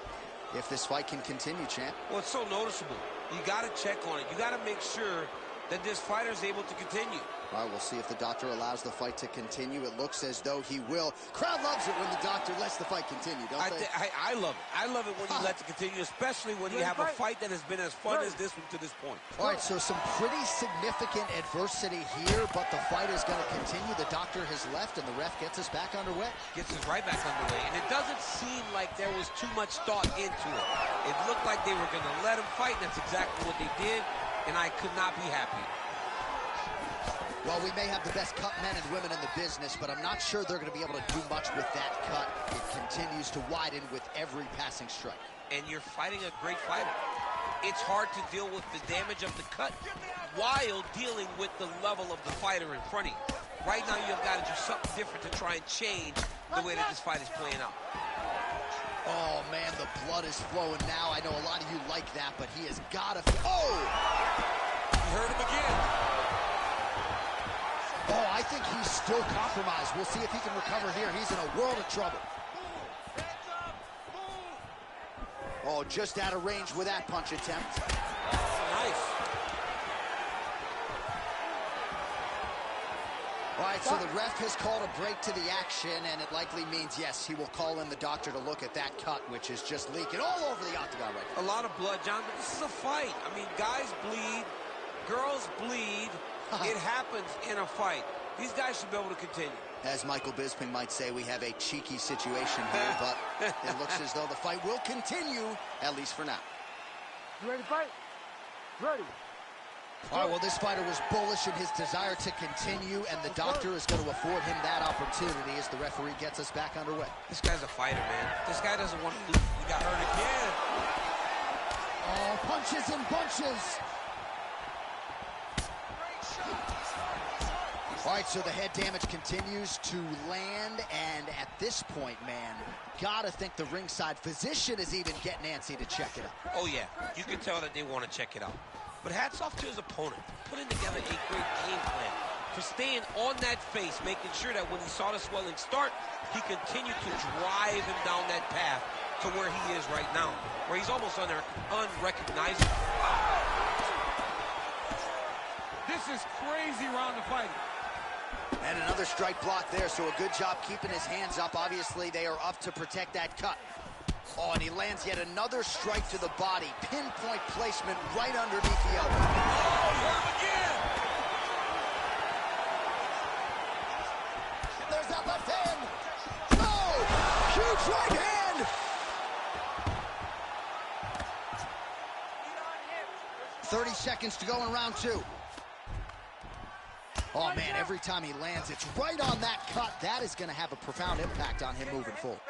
if this fight can continue, champ. Well, it's so noticeable. You got to check on it. You got to make sure that this fighter is able to continue. All right, we'll see if the doctor allows the fight to continue. It looks as though he will. Crowd loves it when the doctor lets the fight continue, don't they? I love it. I love it when you let it continue, especially when you have a fight that has been as fun as this one to this point. All right, so some pretty significant adversity here, but the fight is going to continue. The doctor has left, and the ref gets us back underway. Gets us right back underway, and it doesn't seem like there was too much thought into it. It looked like they were going to let him fight, and that's exactly what they did, and I could not be happy. Well, we may have the best cut men and women in the business, but I'm not sure they're going to be able to do much with that cut. It continues to widen with every passing strike. And you're fighting a great fighter. It's hard to deal with the damage of the cut while dealing with the level of the fighter in front of you. Right now, you've got to do something different to try and change the way that this fight is playing out. Oh, man, the blood is flowing now. I know a lot of you like that, but he has got to... Oh! You heard him again. Oh, I think he's still compromised. We'll see if he can recover here. He's in a world of trouble. Oh, just out of range with that punch attempt. Nice. All right, so the ref has called a break to the action, and it likely means, yes, he will call in the doctor to look at that cut, which is just leaking all over the octagon right now. A lot of blood, John, but this is a fight. I mean, guys bleed, girls bleed. It happens in a fight. These guys should be able to continue. As Michael Bisping might say, we have a cheeky situation here, but it looks as though the fight will continue, at least for now. You ready to fight? Ready. All right, well, this fighter was bullish in his desire to continue, and the doctor is going to afford him that opportunity as the referee gets us back underway. This guy's a fighter, man. This guy doesn't want to lose. He got hurt again. Oh, punches and bunches. All right, so the head damage continues to land, and at this point, man, gotta think the ringside physician is even getting antsy to check it out. Oh, yeah. You can tell that they want to check it out. But hats off to his opponent, putting together a great game plan for staying on that face, making sure that when he saw the swelling start, he continued to drive him down that path to where he is right now, where he's almost unrecognizable. This is crazy round of fighting. And another strike block there, so a good job keeping his hands up. Obviously, they are up to protect that cut. Oh, and he lands yet another strike to the body. Pinpoint placement right underneath the elbow. Oh, he hurt him again. There's that left hand. Oh, huge right hand. 30 seconds to go in round 2. Oh, man, every time he lands, it's right on that cut. That is going to have a profound impact on him moving forward.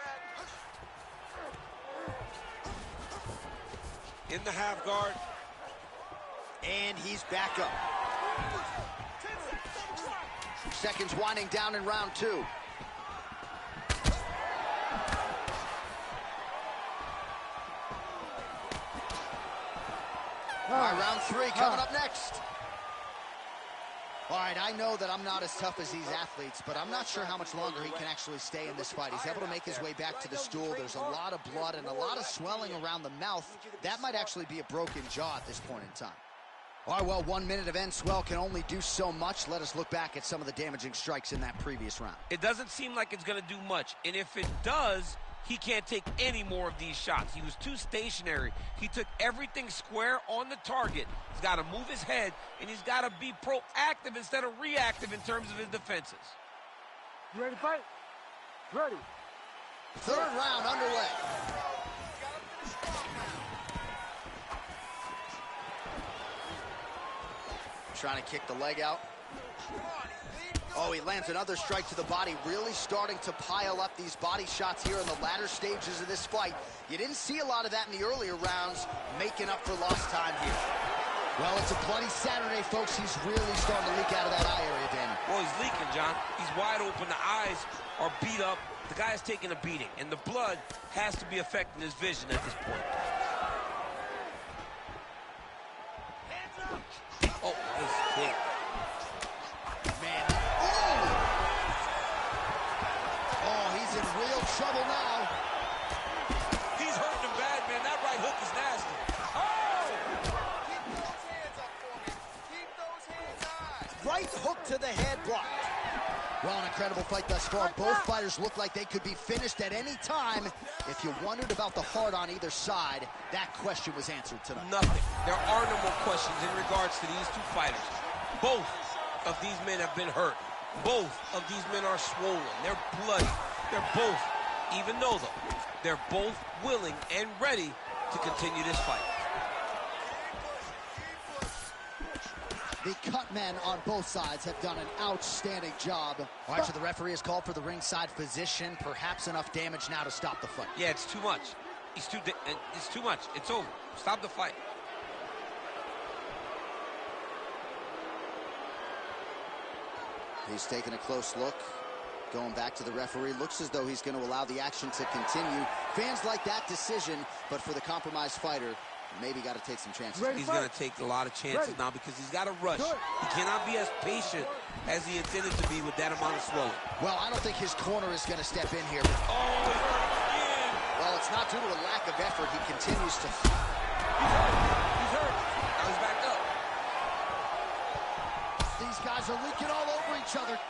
In the half guard. And he's back up. Seconds winding down in round 2. All right, round 3 coming up next. All right, I know that I'm not as tough as these athletes, but I'm not sure how much longer he can actually stay in this fight. He's able to make his way back to the stool. There's a lot of blood and a lot of swelling around the mouth. That might actually be a broken jaw at this point in time. All right, well, 1 minute of end swell can only do so much. Let us look back at some of the damaging strikes in that previous round. It doesn't seem like it's going to do much, and if it does, he can't take any more of these shots. He was too stationary. He took everything square on the target. He's got to move his head, and he's got to be proactive instead of reactive in terms of his defenses. You ready to fight? Ready. Third round underway. Trying to kick the leg out. Oh, he lands another strike to the body, really starting to pile up these body shots here in the latter stages of this fight. You didn't see a lot of that in the earlier rounds, making up for lost time here. Well, it's a bloody Saturday, folks. He's really starting to leak out of that eye area, Danny. Well, he's leaking, John. He's wide open. The eyes are beat up. The guy's taking a beating, and the blood has to be affecting his vision at this point. Oh, this kick. Man. Oh, he's in real trouble now. He's hurting him bad, man. That right hook is nasty. Keep those hands up for me. Keep those hands high. Right hook to the head blocked. Well, an incredible fight thus far. Both fighters look like they could be finished at any time. If you wondered about the heart on either side, that question was answered tonight. Nothing. There are no more questions in regards to these two fighters. Both of these men have been hurt. Both of these men are swollen. They're bloody. They're both, even though they're both willing and ready to continue this fight. The cut men on both sides have done an outstanding job. All right, so the referee has called for the ringside physician. Perhaps enough damage now to stop the fight. Yeah, it's too much. It's too much. It's over. Stop the fight. He's taking a close look. Going back to the referee. Looks as though he's going to allow the action to continue. Fans like that decision, but for the compromised fighter, maybe got to take some chances. He's going to take a lot of chances now because he's got to rush. He cannot be as patient as he intended to be with that amount of swelling. Well, I don't think his corner is going to step in here. Oh, he hurt him again. Well, it's not due to a lack of effort. He continues to... He's hurt. Now he's back up. These guys are leaking all over each other.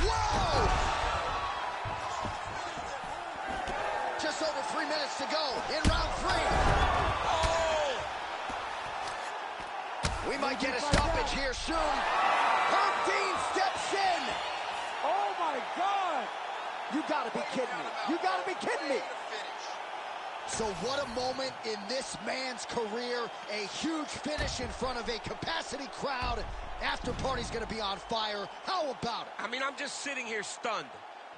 Whoa! Just over 3 minutes to go in round 3. Oh! We might get a stoppage here soon. Herb Dean steps in. Oh, my God. You gotta be kidding me. You gotta be kidding me. So what a moment in this man's career. A huge finish in front of a capacity crowd. After party's gonna be on fire. How about it? I mean, I'm just sitting here stunned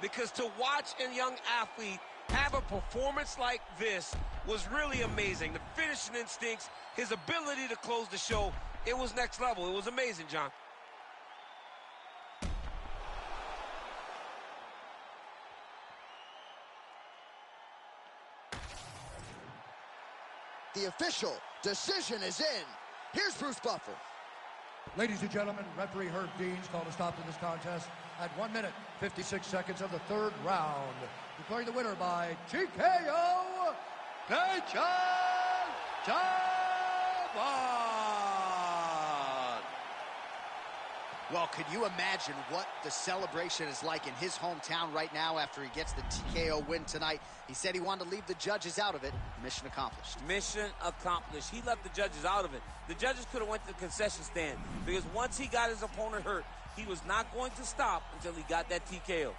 because to watch a young athlete have a performance like this was really amazing. The finishing instincts, his ability to close the show, it was next level. It was amazing, John. The official decision is in. Here's Bruce Buffer. Ladies and gentlemen, referee Herb Dean's called a stop to this contest at 1 minute, 56 seconds of the third round. Declaring the winner by TKO, Well, could you imagine what the celebration is like in his hometown right now after he gets the TKO win tonight? He said he wanted to leave the judges out of it. Mission accomplished. Mission accomplished. He left the judges out of it. The judges could have went to the concession stand because once he got his opponent hurt, he was not going to stop until he got that TKO.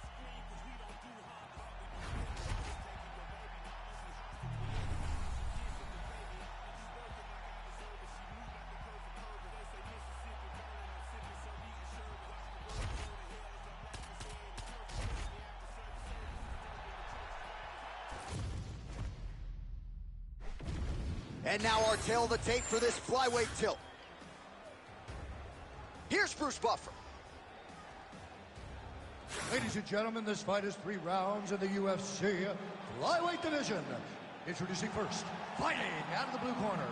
And now our tail of the tape for this flyweight tilt. Here's Bruce Buffer. Ladies and gentlemen, this fight is 3 rounds in the UFC flyweight division. Introducing first, fighting out of the blue corner,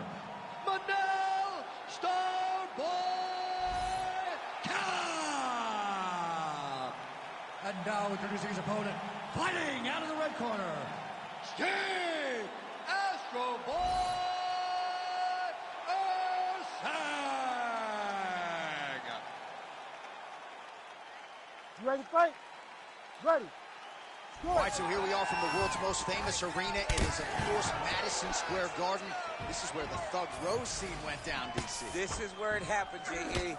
Manel Starboy Cobb. And now introducing his opponent, fighting out of the red corner, Steve Astro Boy. You ready to fight? Ready. All right, so here we are from the world's most famous arena. It is, of course, Madison Square Garden. This is where the Thug Rose scene went down, DC. This is where it happened, J.A.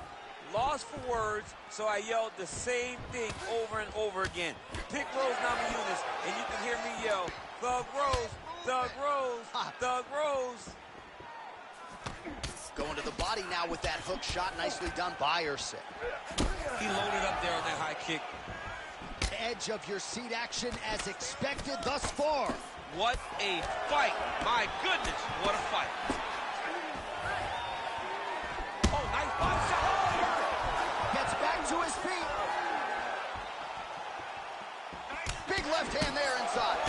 Lost for words, so I yelled the same thing over and over again. Pick Rose Namajunas, and you can hear me yell, Thug Rose, Thug Rose, Thug Rose. Going to the body now with that hook shot. Nicely done by Usyk. He loaded up there on that high kick. Edge of your seat action as expected thus far. What a fight. My goodness, what a fight. Oh, nice body shot. Gets back to his feet. Big left hand there inside.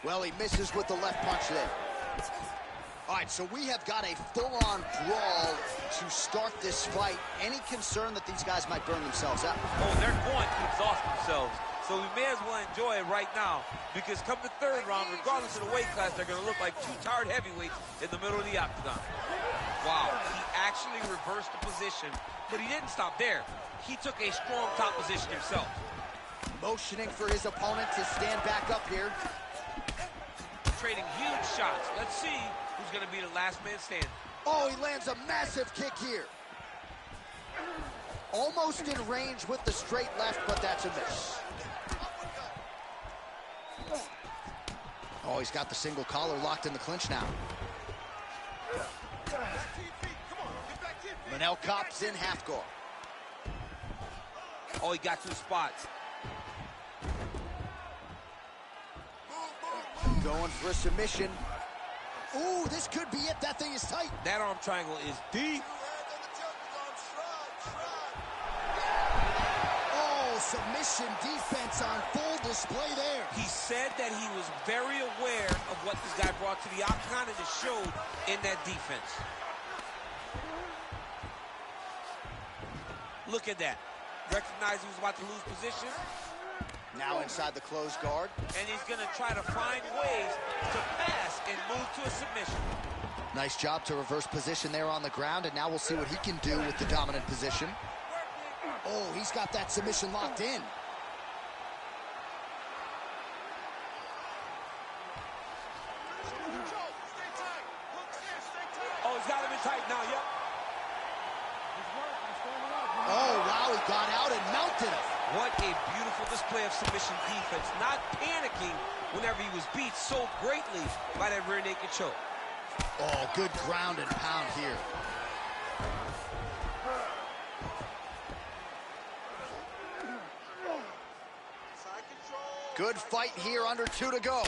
Well, he misses with the left punch there. All right, so we have got a full-on brawl to start this fight. Any concern that these guys might burn themselves out? Oh, they're going to exhaust themselves. So we may as well enjoy it right now because come the third round, regardless of the weight class, they're going to look like 2 tired heavyweights in the middle of the octagon. Wow, he actually reversed the position, but he didn't stop there. He took a strong top position himself. Motioning for his opponent to stand back up here. Trading huge shots. Let's see who's going to be the last man standing. Oh, he lands a massive kick here. Almost in range with the straight left, but that's a miss. Oh, he's got the single collar locked in the clinch now. Manel Cobb's in half guard. Oh, he got 2 spots. Going for a submission. Ooh, this could be it. That thing is tight. That arm triangle is deep. Oh, submission defense on full display there. He said that he was very aware of what this guy brought to the octagon, and it showed in that defense. Look at that. Recognized he was about to lose position. Now inside the closed guard. And he's going to try to find ways to pass and move to a submission. Nice job to reverse position there on the ground, and now we'll see what he can do with the dominant position. Oh, he's got that submission locked in. Oh, he's got him in tight now, yep. Oh, wow, he got out and mounted him. What a beautiful display of submission defense. Not panicking whenever he was beat so greatly by that rear naked choke. Oh, good ground and pound here. Good fight here, under 2 to go.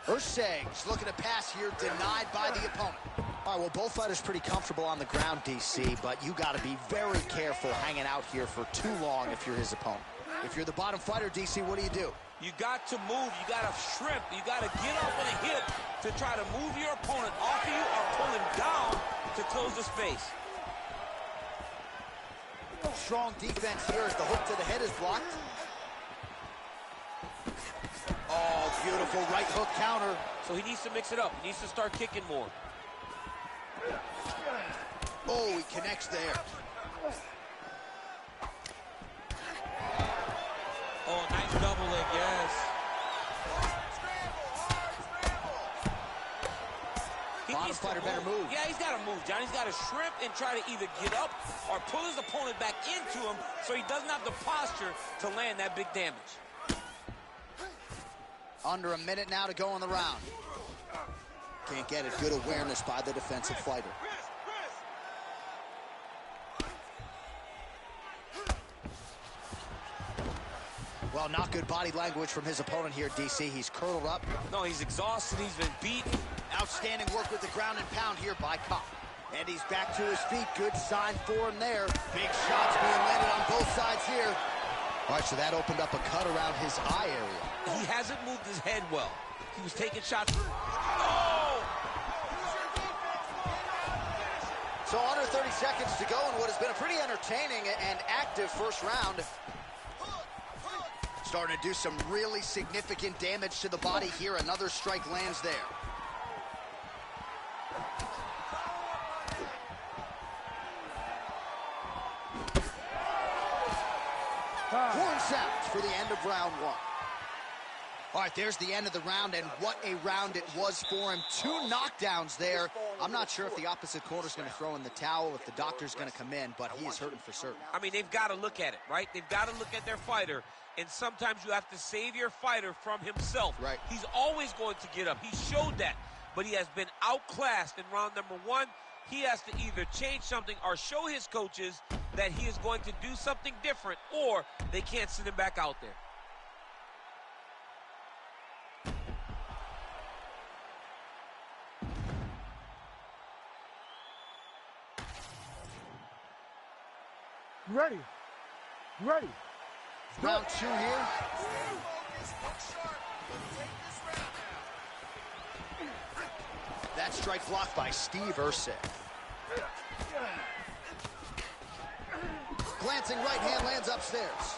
Usyk's looking to pass here, denied by the opponent. All right, well, both fighters pretty comfortable on the ground, DC, but you got to be very careful hanging out here for too long if you're his opponent. If you're the bottom fighter, DC, what do? You got to move. You got to shrimp. You got to get up on a hip to try to move your opponent off of you or pull him down to close the space. Strong defense here as the hook to the head is blocked. Oh, beautiful right hook counter. So he needs to mix it up. He needs to start kicking more. Oh, he connects there. Oh, nice double leg, yes. Bottom fighter better move. Yeah, he's got to move, John. He's got to shrimp and try to either get up or pull his opponent back into him so he doesn't have the posture to land that big damage. Under a minute now to go in the round. Can't get it. Good awareness by the defensive fighter. Well, not good body language from his opponent here, DC. He's curled up. No, he's exhausted. He's been beaten. Outstanding work with the ground and pound here by Kopp. And he's back to his feet. Good sign for him there. Big shots being landed on both sides here. All right, so that opened up a cut around his eye area. He hasn't moved his head well. He was taking shots. Oh! So under 30 seconds to go in what has been a pretty entertaining and active first round. Starting to do some really significant damage to the body here. Another strike lands there. Horn sounds for the end of round one. All right, there's the end of the round, and what a round it was for him. 2 knockdowns there. I'm not sure if the opposite corner's going to throw in the towel, if the doctor's going to come in, but he is hurting for certain. I mean, they've got to look at it, right? They've got to look at their fighter, and sometimes you have to save your fighter from himself. Right. He's always going to get up. He showed that, but he has been outclassed in round number 1. He has to either change something or show his coaches that he is going to do something different, or they can't send him back out there. Ready. Ready. Round 2 here. That strike blocked by Steve Ursig. Glancing right hand lands upstairs.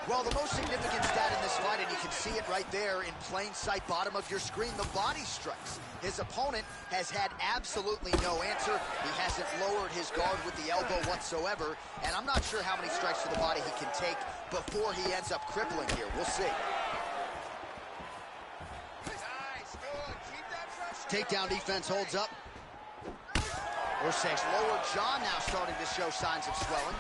Well, the most significant stat in this fight, and you can see it right there in plain sight, bottom of your screen, the body strikes. His opponent has had absolutely no answer. He hasn't lowered his guard with the elbow whatsoever, and I'm not sure how many strikes to the body he can take before he ends up crippling here. We'll see. Takedown defense holds up. Ursig's lower jaw now starting to show signs of swelling.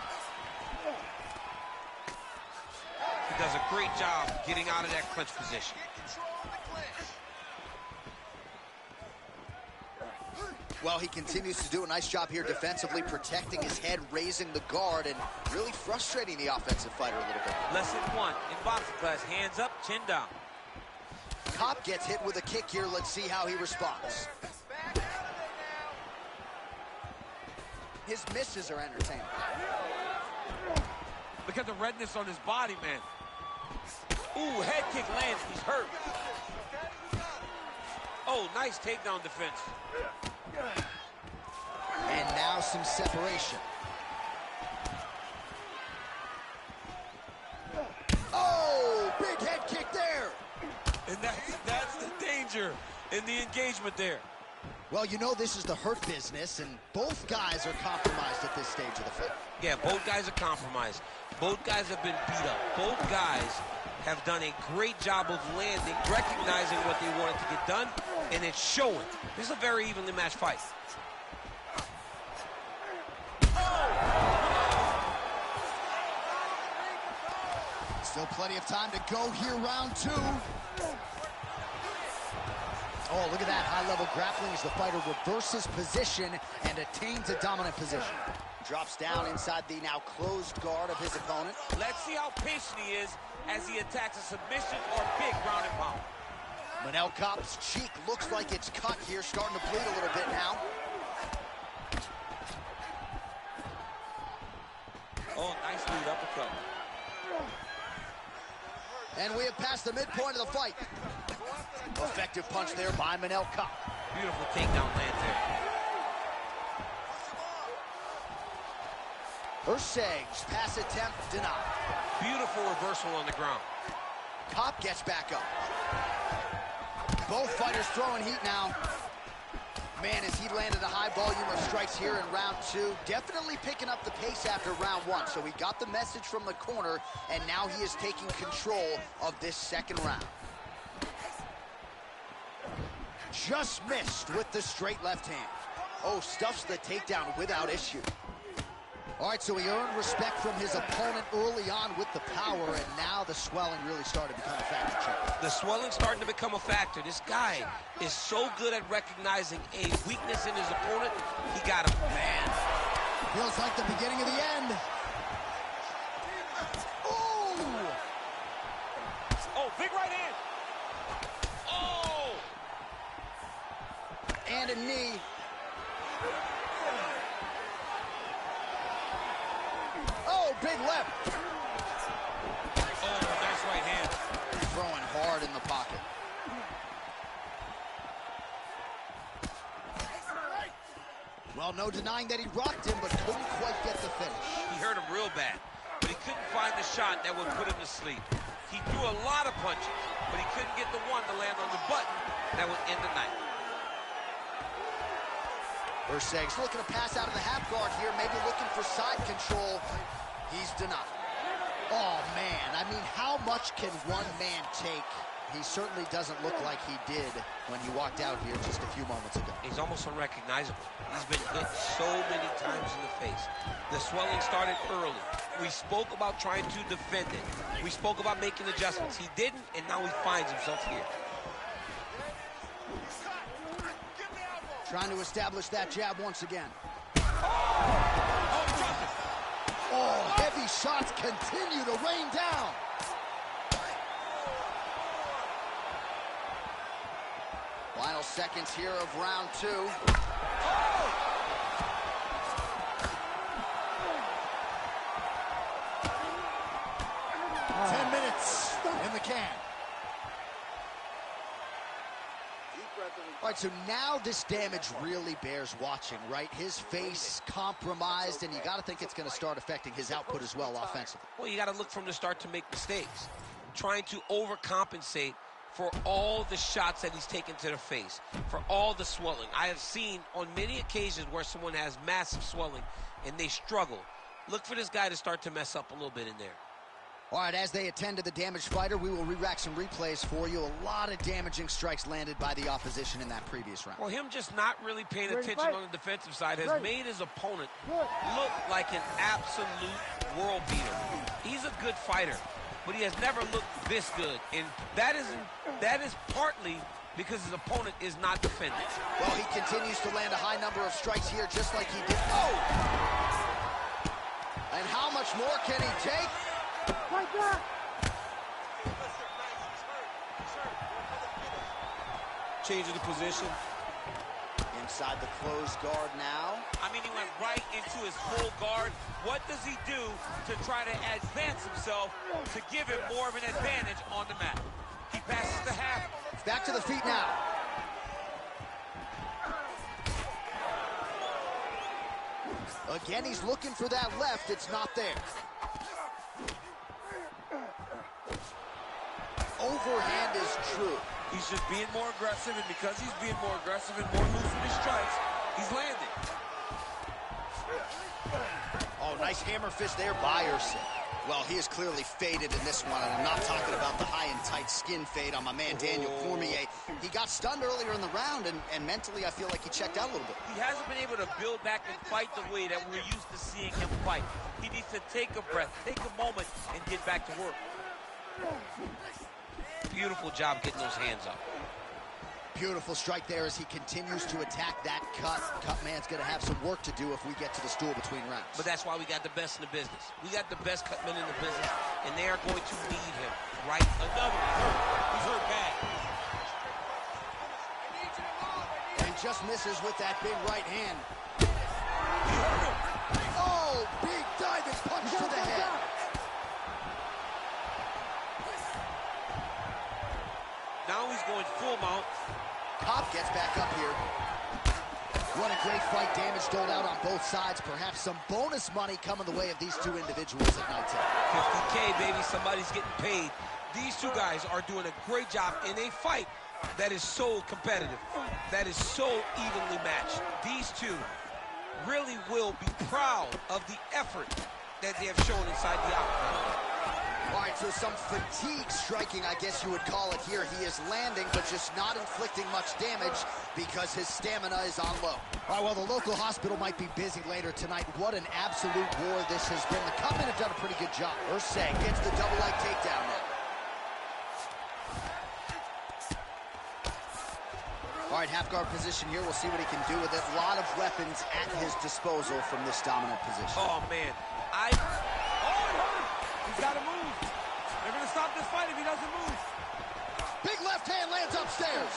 He does a great job getting out of that clinch position. Well, he continues to do a nice job here defensively, protecting his head, raising the guard, and really frustrating the offensive fighter a little bit. Lesson 1 in boxing class, hands up, chin down. Kopp gets hit with a kick here. Let's see how he responds. His misses are entertaining. Look at the redness on his body, man. Ooh, head kick lands. He's hurt. Oh, nice takedown defense. And now some separation. Oh, big head kick there. And that's the danger in the engagement there. Well, you know this is the hurt business, and both guys are compromised at this stage of the fight. Yeah, both guys are compromised. Both guys have been beat up. Both guys have done a great job of landing, recognizing what they wanted to get done, and it's showing. This is a very evenly matched fight. Still plenty of time to go here, round 2. Oh, look at that high-level grappling as the fighter reverses position and attains a dominant position. Drops down inside the now closed guard of his opponent. Let's see how patient he is as he attacks a submission or big ground and pound. Manel Kopp's cheek looks like it's cut here, starting to bleed a little bit now. Oh, nice lead uppercut. And we have passed the midpoint of the fight. Effective punch there by Manel Kopp. Beautiful takedown land there. Ursig's pass attempt denied. Beautiful reversal on the ground. Kopp gets back up. Both fighters throwing heat now. Man, as he landed a high volume of strikes here in round 2, definitely picking up the pace after round 1. So he got the message from the corner, and now he is taking control of this second round. Just missed with the straight left hand. Oh, stuffs the takedown without issue. All right, so he earned respect from his opponent early on with the power, and now the swelling really started to become a factor, Chip. The swelling's starting to become a factor. This guy is so good at recognizing a weakness in his opponent. He got him. Man, feels like the beginning of the end. Ooh! Oh, big right hand. Oh! And a knee. Oh, big left. Oh, nice right hand. Throwing hard in the pocket. Well, no denying that he rocked him, but couldn't quite get the finish. He hurt him real bad, but he couldn't find the shot that would put him to sleep. He threw a lot of punches, but he couldn't get the one to land on the button that would end the night. Urseg's looking to pass out of the half guard here, maybe looking for side control. He's denied. Oh, man, I mean, how much can one man take? He certainly doesn't look like he did when he walked out here just a few moments ago. He's almost unrecognizable. He's been hit so many times in the face. The swelling started early. We spoke about trying to defend it. We spoke about making adjustments. He didn't, and now he finds himself here. Trying to establish that jab once again. Oh, he dropped it. Oh, heavy shots continue to rain down. Final seconds here of round 2. Oh! 10 minutes in the can. All right, so now this damage really bears watching, right? His face compromised, and you got to think it's going to start affecting his output as well offensively. Well, you got to look from the start to make mistakes. Trying to overcompensate for all the shots that he's taken to the face, for all the swelling. I have seen on many occasions where someone has massive swelling and they struggle. Look for this guy to start to mess up a little bit in there. All right, as they attend to the damaged fighter, we will re-rack some replays for you. A lot of damaging strikes landed by the opposition in that previous round. Well, him just not really paying attention on the defensive side has made his opponent look like an absolute world beater. He's a good fighter, but he has never looked this good, and that is partly because his opponent is not defending. Well, he continues to land a high number of strikes here, just like he did. Oh! And how much more can he take? Like that. Changing the position. Inside the closed guard now. I mean, he went right into his full guard. What does he do to try to advance himself to give him more of an advantage on the mat? He passes the half. Back to the feet now. Again, he's looking for that left. It's not there. Overhand is true. He's just being more aggressive, and because he's being more aggressive and more loose with his strikes, he's landing. Oh, nice hammer fist there by Ursig. Well, he is clearly faded in this one, and I'm not talking about the high and tight skin fade on my man Daniel Cormier. He got stunned earlier in the round, and mentally I feel like he checked out a little bit. He hasn't been able to build back and fight the way that we're used to seeing him fight. He needs to take a breath, take a moment, and get back to work. Beautiful job getting those hands up. Beautiful strike there as he continues to attack that cut. Cut man's going to have some work to do if we get to the stool between rounds. But that's why we got the best in the business. We got the best cut men in the business, and they are going to need him. Right? Another hurt. He's hurt bad. And just misses with that big right hand. He hurt him. Oh, big diving punch to the head. Now he's going full mount. Cobb gets back up here. What a great fight. Damage doled out on both sides. Perhaps some bonus money coming the way of these two individuals at night. 50K, baby. Somebody's getting paid. These two guys are doing a great job in a fight that is so competitive, that is so evenly matched. These two really will be proud of the effort that they have shown inside the octagon. All right, so some fatigue striking, I guess you would call it here. He is landing, but just not inflicting much damage because his stamina is on low. All right, well, the local hospital might be busy later tonight. What an absolute war this has been. The Cutmen have done a pretty good job. Ursay gets the double leg takedown now. All right, half guard position here. We'll see what he can do with it. A lot of weapons at his disposal from this dominant position. Oh, man. Oh, it hurt. He's got to move. They're going to stop this fight if he doesn't move. Big left hand lands upstairs.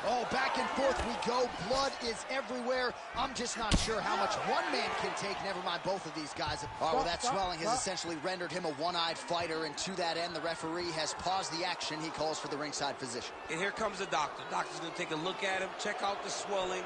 Oh, back and forth we go. Blood is everywhere. I'm just not sure how much one man can take. Never mind both of these guys. All right, well, that swelling has essentially rendered him a one-eyed fighter, and to that end, the referee has paused the action. He calls for the ringside physician. And here comes the doctor. Doctor's going to take a look at him, check out the swelling,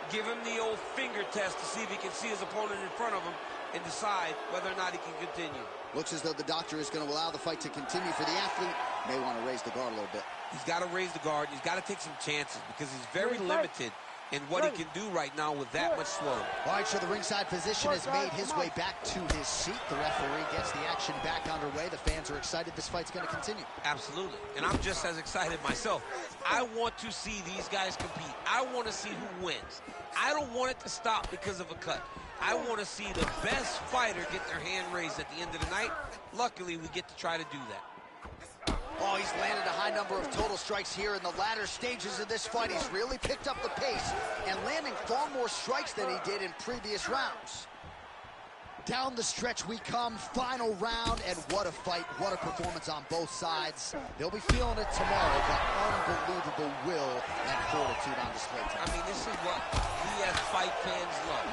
give him the old finger test to see if he can see his opponent in front of him and decide whether or not he can continue. Looks as though the doctor is going to allow the fight to continue. For the athlete, may want to raise the guard a little bit. He's got to raise the guard. He's got to take some chances because he's very limited in what he can do right now with that much swelling. All right, so the ringside physician has made his way back to his seat. The referee gets the action back underway. The fans are excited. This fight's going to continue. Absolutely, and I'm just as excited myself. I want to see these guys compete. I want to see who wins. I don't want it to stop because of a cut. I want to see the best fighter get their hand raised at the end of the night. Luckily, we get to try to do that. Oh, he's landed a high number of total strikes here in the latter stages of this fight. He's really picked up the pace and landing far more strikes than he did in previous rounds. Down the stretch we come, final round, and what a fight, what a performance on both sides. They'll be feeling it tomorrow, but unbelievable will and fortitude on display tonight. I mean, this is what we as fight fans love.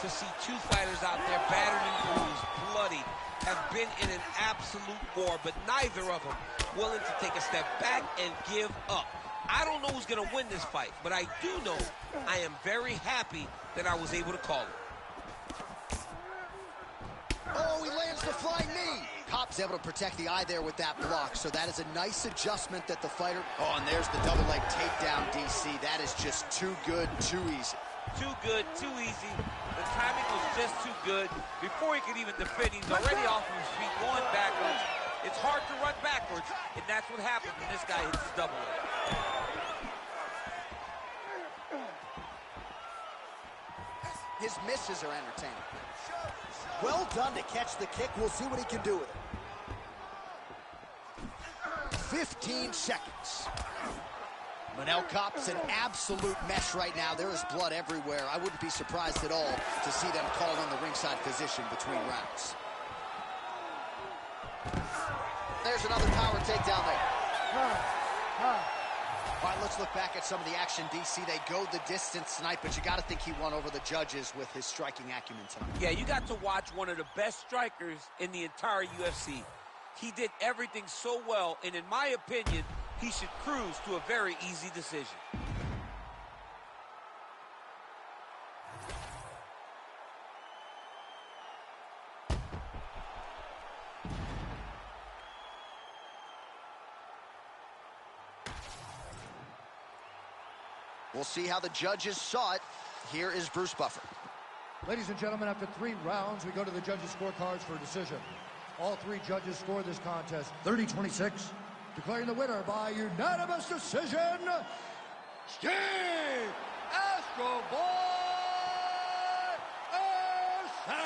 To see two fighters out there battered and bruised, bloody, have been in an absolute war, but neither of them willing to take a step back and give up. I don't know who's going to win this fight, but I do know I am very happy that I was able to call it. Oh, he lands the flying knee. Copp's able to protect the eye there with that block, so that is a nice adjustment that the fighter... Oh, and there's the double leg takedown, DC. That is just too good, too easy. Too good, too easy. The timing was just too good. Before he could even defend, he's already off of his feet, going backwards. It's hard to run backwards, and that's what happens when this guy hits his double leg. His misses are entertaining. Well done to catch the kick. We'll see what he can do with it. 15 seconds. Manel Kopp's an absolute mess right now. There is blood everywhere. I wouldn't be surprised at all to see them called on the ringside physician between rounds. There's another power takedown there. All right, let's look back at some of the action, DC. They go the distance tonight, but you got to think he won over the judges with his striking acumen tonight. Yeah, you got to watch one of the best strikers in the entire UFC. He did everything so well, and in my opinion, he should cruise to a very easy decision. We'll see how the judges saw it. Here is Bruce Buffer. Ladies and gentlemen, after 3 rounds, we go to the judges' scorecards for a decision. All 3 judges scored this contest 30-26, declaring the winner by unanimous decision, Steve Escobar Erceg.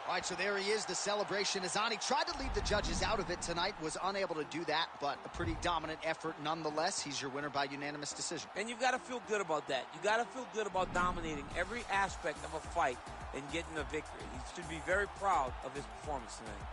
All right, so there he is. The celebration is on. He tried to leave the judges out of it tonight, was unable to do that, but a pretty dominant effort nonetheless. He's your winner by unanimous decision. And you've got to feel good about that. You got to feel good about dominating every aspect of a fight and getting a victory. He should be very proud of his performance tonight.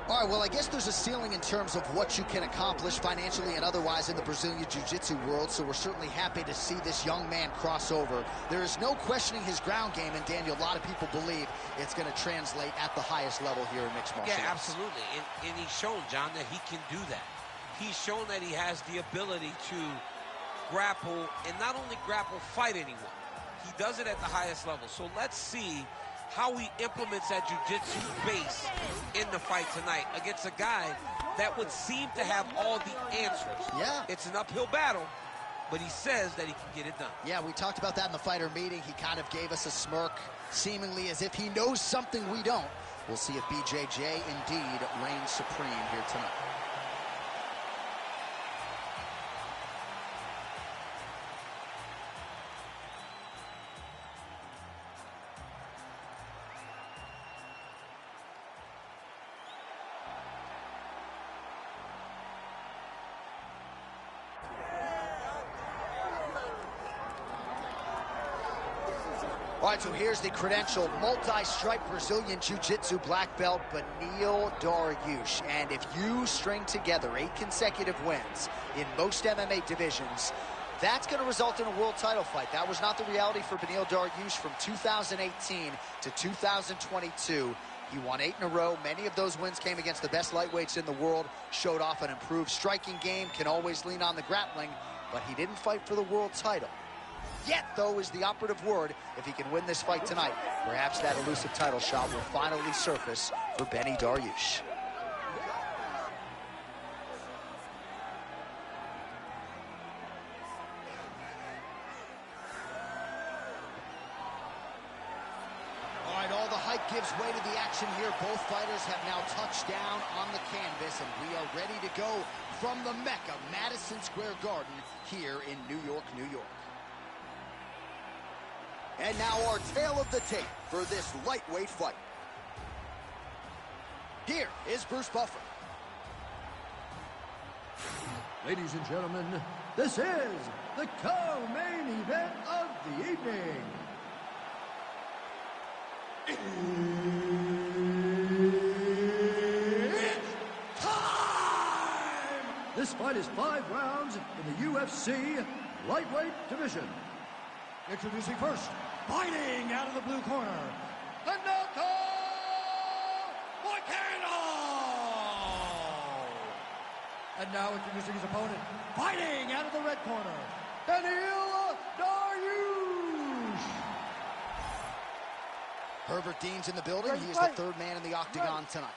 All right, well, I guess there's a ceiling in terms of what you can accomplish financially and otherwise in the Brazilian Jiu-Jitsu world, so we're certainly happy to see this young man cross over. There is no questioning his ground game, and Daniel, a lot of people believe it's going to translate at the highest level here in mixed martial arts. Yeah, absolutely, and he's shown, John, that he can do that. He's shown that he has the ability to grapple, and not only grapple, fight anyone. He does it at the highest level, so let's see how he implements that jiu-jitsu base in the fight tonight against a guy that would seem to have all the answers. Yeah. It's an uphill battle, but he says that he can get it done. Yeah, we talked about that in the fighter meeting. He kind of gave us a smirk, seemingly as if he knows something we don't. We'll see if BJJ indeed reigns supreme here tonight. All right, so here's the credentialed multi-stripe Brazilian Jiu-Jitsu black belt, Beneil Dariush. And if you string together 8 consecutive wins in most MMA divisions, that's going to result in a world title fight. That was not the reality for Beneil Dariush from 2018 to 2022. He won 8 in a row. Many of those wins came against the best lightweights in the world, showed off an improved striking game, can always lean on the grappling, but he didn't fight for the world title. Yet, though, is the operative word. If he can win this fight tonight, perhaps that elusive title shot will finally surface for Beneil Dariush. All right, all the hype gives way to the action here. Both fighters have now touched down on the canvas, and we are ready to go from the Mecca, Madison Square Garden, here in New York, New York. And now our tale of the tape for this lightweight fight. Here is Bruce Buffer. Ladies and gentlemen, this is the co-main event of the evening. It's time! This fight is 5 rounds in the UFC lightweight division. Introducing first, fighting out of the blue corner, the And now introducing his opponent, fighting out of the red corner, Beneil Dariush. Herbert Dean's in the building. He is the 3rd man in the octagon tonight.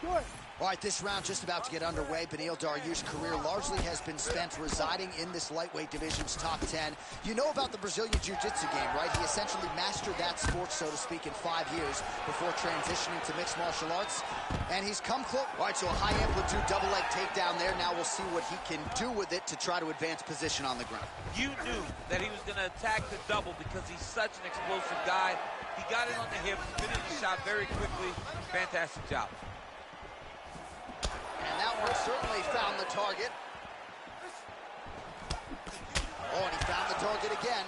Good. All right, this round just about to get underway. Beneil Dariush's career largely has been spent residing in this lightweight division's top 10. You know about the Brazilian Jiu-Jitsu game, right? He essentially mastered that sport, so to speak, in 5 years before transitioning to mixed martial arts. And he's come close. All right, so a high-amplitude double-leg takedown there. Now we'll see what he can do with it to try to advance position on the ground. You knew that he was going to attack the double because he's such an explosive guy. He got it on the hip, finished the shot very quickly. Fantastic job. And that one certainly found the target. Oh, and he found the target again.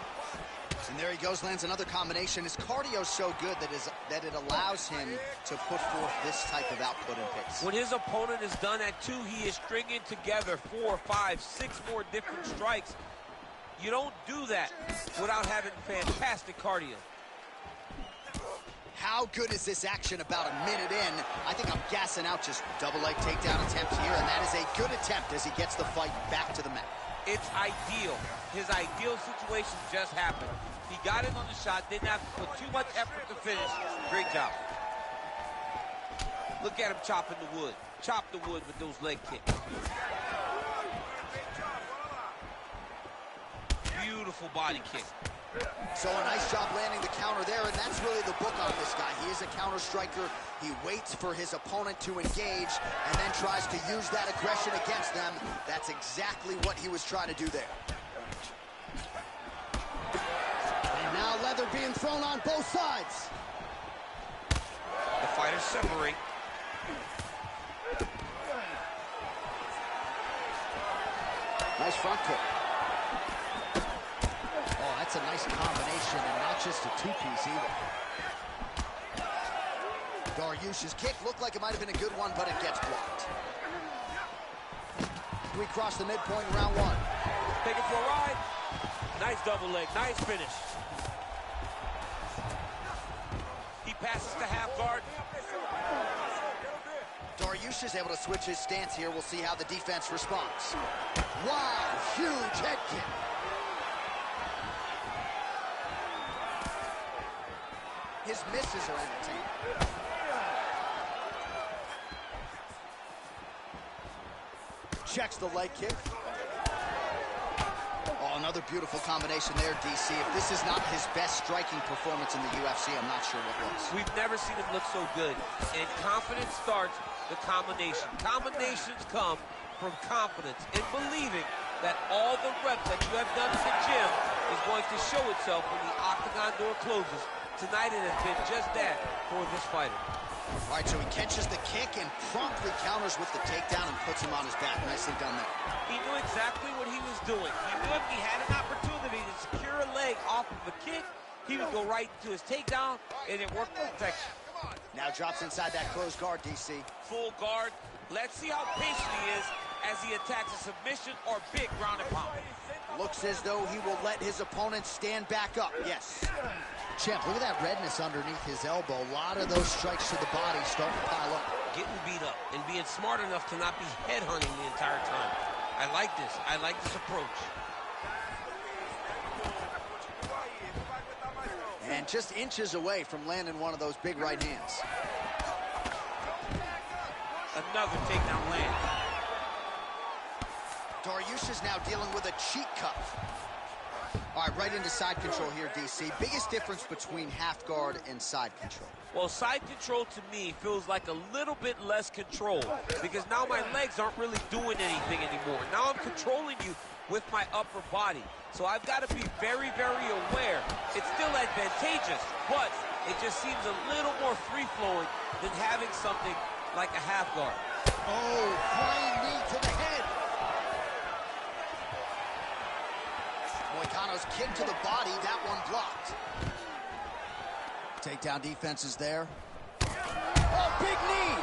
And there he goes, lands another combination. His cardio's so good that it allows him to put forth this type of output and pace. When his opponent is done at 2, he is stringing together 4, 5, 6 more different strikes. You don't do that without having fantastic cardio. How good is this action about a minute in? I think I'm gassing out. Just double leg takedown attempt here, and that is a good attempt as he gets the fight back to the mat. It's ideal. His ideal situation just happened. He got it on the shot, didn't have to put too much effort to finish. Great job. Look at him chopping the wood. Chop the wood with those leg kicks. Beautiful body kick. So a nice job landing the counter there, and that's really the book on this guy. He is a counter striker. He waits for his opponent to engage and then tries to use that aggression against them. That's exactly what he was trying to do there. And now leather being thrown on both sides. The fighters separate. Nice front kick. That's a nice combination, and not just a 2-piece either. Dariush's kick looked like it might have been a good one, but it gets blocked. We cross the midpoint in round one. Take it for a ride. Nice double leg, nice finish. He passes to half guard. Dariush is able to switch his stance here. We'll see how the defense responds. Wow, huge head kick. His misses are entertaining. Checks the leg kick. Oh, another beautiful combination there, DC. If this is not his best striking performance in the UFC, I'm not sure what was. We've never seen him look so good. And confidence starts the combination. Combinations come from confidence and believing that all the reps that you have done in the gym is going to show itself when the octagon door closes. Tonight it has been just that for this fighter. All right, so he catches the kick and promptly counters with the takedown and puts him on his back. Nicely done there. He knew exactly what he was doing. He knew if he had an opportunity to secure a leg off of a kick, he would go right to his takedown, and it worked to perfection. Now drops inside that closed guard, DC. Full guard. Let's see how patient he is as he attacks a submission or big ground and pound. Looks as though he will let his opponent stand back up. Yes. Champ, look at that redness underneath his elbow. A lot of those strikes to the body starting to pile up. Getting beat up and being smart enough to not be headhunting the entire time. I like this. I like this approach. And just inches away from landing one of those big right hands. Another takedown land. Dariush is now dealing with a cheek cuff. All right, right into side control here, DC. Biggest difference between half guard and side control? Well, side control to me feels like a little bit less control because now my legs aren't really doing anything anymore. Now I'm controlling you with my upper body. So I've got to be very, very aware. It's still advantageous, but it just seems a little more free-flowing than having something like a half guard. Oh, flying knee to the head. Moicano's kick to the body, that one blocked. Takedown defense is there. Oh, big knee!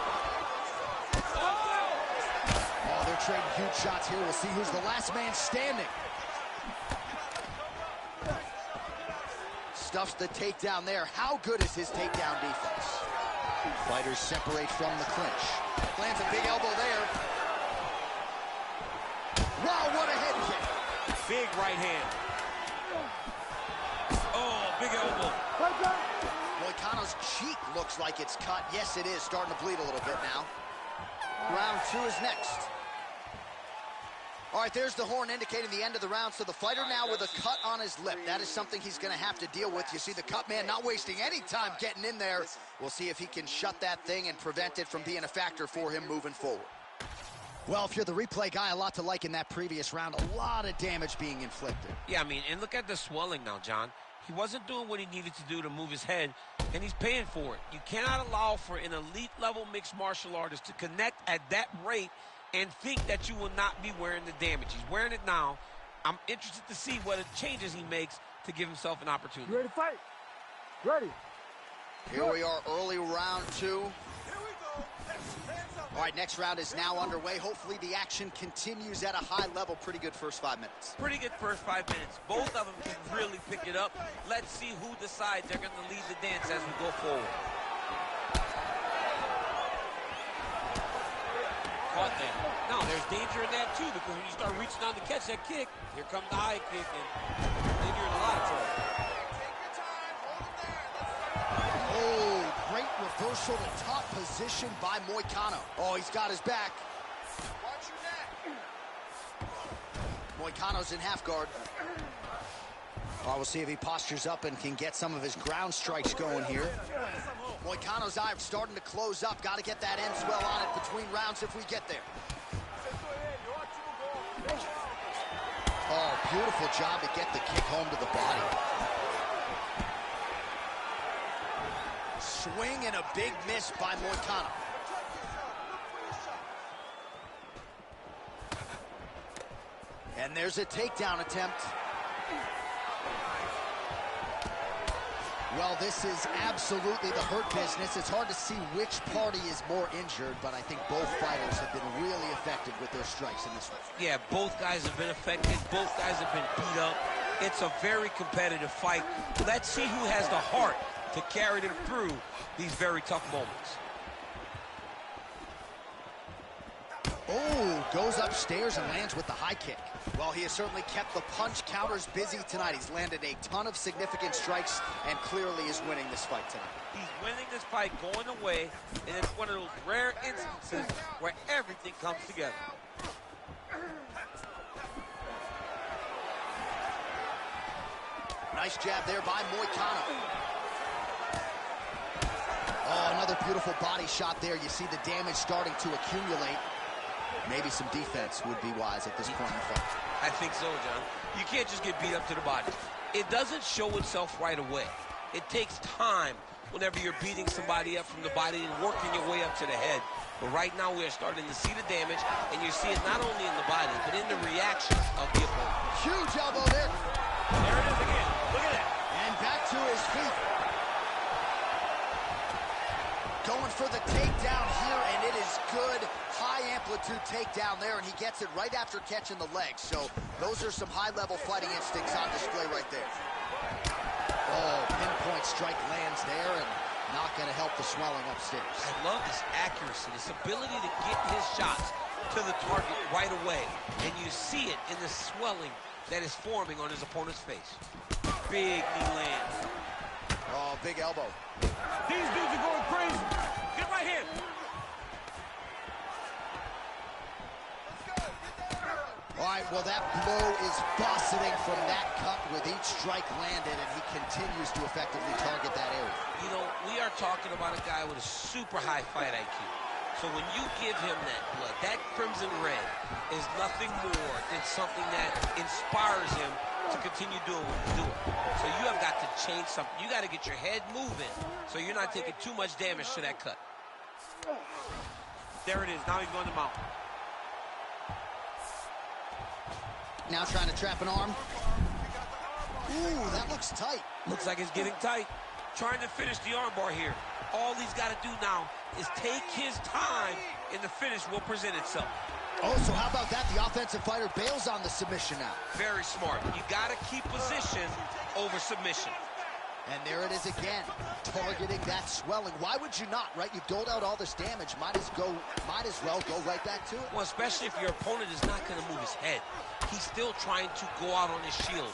Oh, they're trading huge shots here. We'll see who's the last man standing. Stuffs the takedown there. How good is his takedown defense? Fighters separate from the clinch. Lands a big elbow there. Wow, what a head kick. Big right hand. Oh, big elbow. Moicano's cheek looks like it's cut. Yes, it is. Starting to bleed a little bit now. Round two is next. All right, there's the horn indicating the end of the round. So the fighter now with a cut on his lip. That is something he's going to have to deal with. You see the cut man not wasting any time getting in there. We'll see if he can shut that thing and prevent it from being a factor for him moving forward. Well, if you're the replay guy, a lot to like in that previous round. A lot of damage being inflicted. Yeah, I mean, and look at the swelling now, John. He wasn't doing what he needed to do to move his head, and he's paying for it. You cannot allow for an elite-level mixed martial artist to connect at that rate and think that you will not be wearing the damage. He's wearing it now. I'm interested to see what changes he makes to give himself an opportunity. You ready to fight? Ready. Here we are, early round two. All right, next round is now underway. Hopefully the action continues at a high level. Pretty good first 5 minutes. Pretty good first 5 minutes. Both of them can really pick it up. Let's see who decides they're going to lead the dance as we go forward. Caught that. Now, there's danger in that, too, because when you start reaching down to catch that kick, here comes the high kick, and then you're in a lot of trouble. Oh, great reversal to top position by Moicano. Oh, he's got his back. Watch your neck. Moicano's in half guard. Oh, we'll see if he postures up and can get some of his ground strikes going here. Moicano's eye starting to close up. Got to get that end swell on it between rounds if we get there. Oh, beautiful job to get the kick home to the body. Swing and a big miss by Moicano. And there's a takedown attempt. Well, this is absolutely the hurt business. It's hard to see which party is more injured, but I think both fighters have been really effective with their strikes in this one. Yeah, both guys have been affected. Both guys have been beat up. It's a very competitive fight. Let's see who has the heart to carry them through these very tough moments. Oh, goes upstairs and lands with the high kick. Well, he has certainly kept the punch counters busy tonight. He's landed a ton of significant strikes and clearly is winning this fight tonight. He's winning this fight going away, and it's one of those rare instances where everything comes together. Nice jab there by Moicano. Oh, another beautiful body shot there. You see the damage starting to accumulate. Maybe some defense would be wise at this point in the fight. I think so, John. You can't just get beat up to the body. It doesn't show itself right away. It takes time whenever you're beating somebody up from the body and working your way up to the head. But right now we are starting to see the damage, and you see it not only in the body, but in the reactions of the opponent. Huge elbow there. There it is again. Look at that. And back to his feet. Going for the takedown here, and it is good. High amplitude takedown there, and he gets it right after catching the leg. So those are some high-level fighting instincts on display right there. Oh, pinpoint strike lands there, and not going to help the swelling upstairs. I love this accuracy, this ability to get his shots to the target right away. And you see it in the swelling that is forming on his opponent's face. Big knee land. Oh, big elbow. These dudes are going crazy. Get right here. All right, well, that blow is buffeting from that cut with each strike landed, and he continues to effectively target that area. You know, we are talking about a guy with a super high fight IQ. So when you give him that blood, that crimson red is nothing more than something that inspires him to continue doing what he's doing. So you have got to change something. You got to get your head moving so you're not taking too much damage to that cut. There it is. Now he's going to mount. Now trying to trap an arm. Ooh, that looks tight. Looks like it's getting tight. Trying to finish the armbar here. All he's got to do now is take his time, and the finish will present itself. Oh, so how about that? The offensive fighter bails on the submission now. Very smart. You got to keep position over submission. And there it is again, targeting that swelling. Why would you not, right? You've doled out all this damage. Might as well go right back to it. Well, especially if your opponent is not going to move his head. He's still trying to go out on his shield.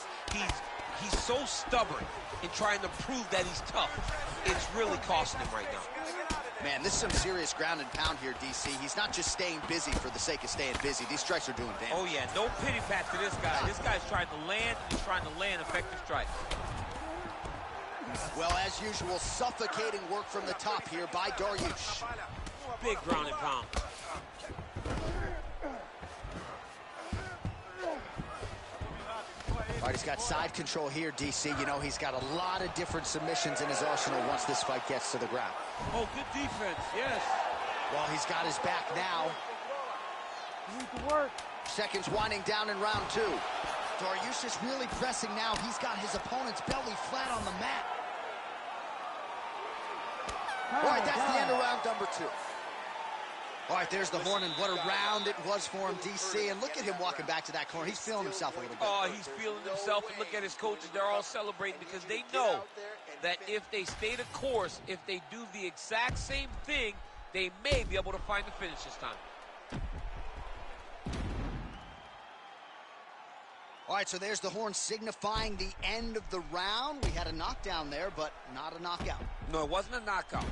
He's so stubborn in trying to prove that he's tough. It's really costing him right now. Man, this is some serious ground and pound here, DC. He's not just staying busy for the sake of staying busy. These strikes are doing damage. Oh, yeah, no pity pat to this guy. This guy's trying to land, he's trying to land effective strikes. Well, as usual, suffocating work from the top here by Dariush. Big ground and pound. All right, he's got side control here, DC. You know, he's got a lot of different submissions in his arsenal once this fight gets to the ground. Oh, good defense, yes. Well, he's got his back now. You need to work. Seconds winding down in round two. Dariush is really pressing now. He's got his opponent's belly flat on the mat. All right, that's the end of round number two. All right, there's the horn, and what a round it was for him, DC. And look at him walking back to that corner. He's feeling himself a little bit. Oh, he's feeling himself, and look at his coaches. They're all celebrating because they know that if they stay the course, if they do the exact same thing, they may be able to find the finish this time. All right, so there's the horn signifying the end of the round. We had a knockdown there, but not a knockout. No, it wasn't a knockout,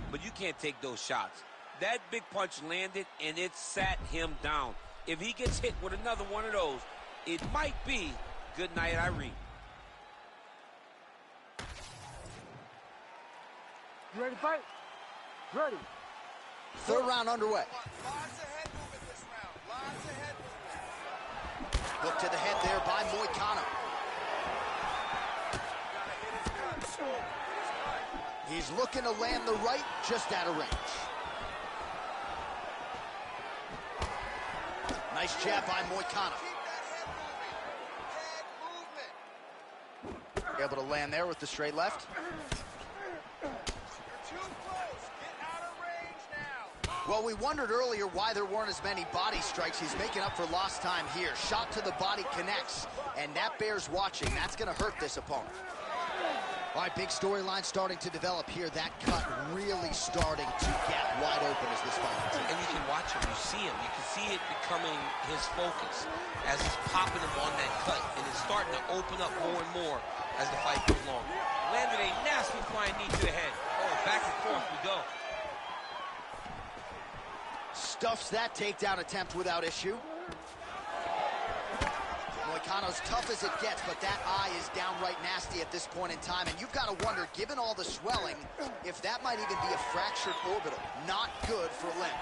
but you can't take those shots. That big punch landed, and it sat him down. If he gets hit with another one of those, it might be good night, Irene. You ready to fight? Ready. Third round underway. Lots of head movement this round. Lots of head movement. Hook to the head there by Moicano. He's looking to land the right, just out of range. Nice jab by Moicano. Keep that head moving. Head movement. Able to land there with the straight left. Well, we wondered earlier why there weren't as many body strikes. He's making up for lost time here. Shot to the body connects, and that bears watching. That's going to hurt this opponent. All right, big storyline starting to develop here. That cut really starting to get wide open as this fight continues. And you can watch him. You see him. You can see it becoming his focus as he's popping him on that cut, and it's starting to open up more and more as the fight goes along. Landed a nasty flying knee to the head. Oh, back and forth we go. Stuffs that takedown attempt without issue. Moicano's tough as it gets, but that eye is downright nasty at this point in time. And you've got to wonder, given all the swelling, if that might even be a fractured orbital. Not good for Lim.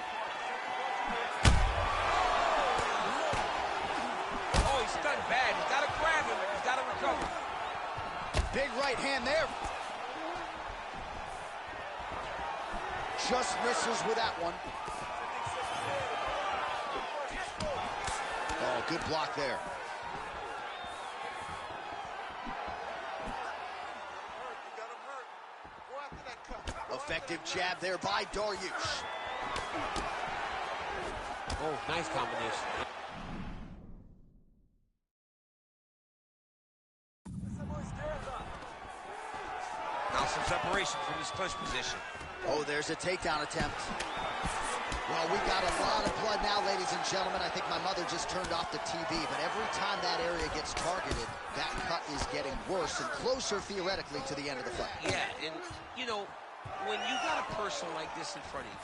Oh, he's stunned bad. He's got to grab him. He's got to recover. Big right hand there. Just misses with that one. Oh, good block there. Effective jab there by Dariush. Oh, nice combination. Now some separation from his clinch position. Oh, there's a takedown attempt. Well, we got a lot of blood now, ladies and gentlemen. I think my mother just turned off the TV, but every time that area gets targeted, that cut is getting worse and closer, theoretically, to the end of the fight. Yeah, and, you know, when you got a person like this in front of you,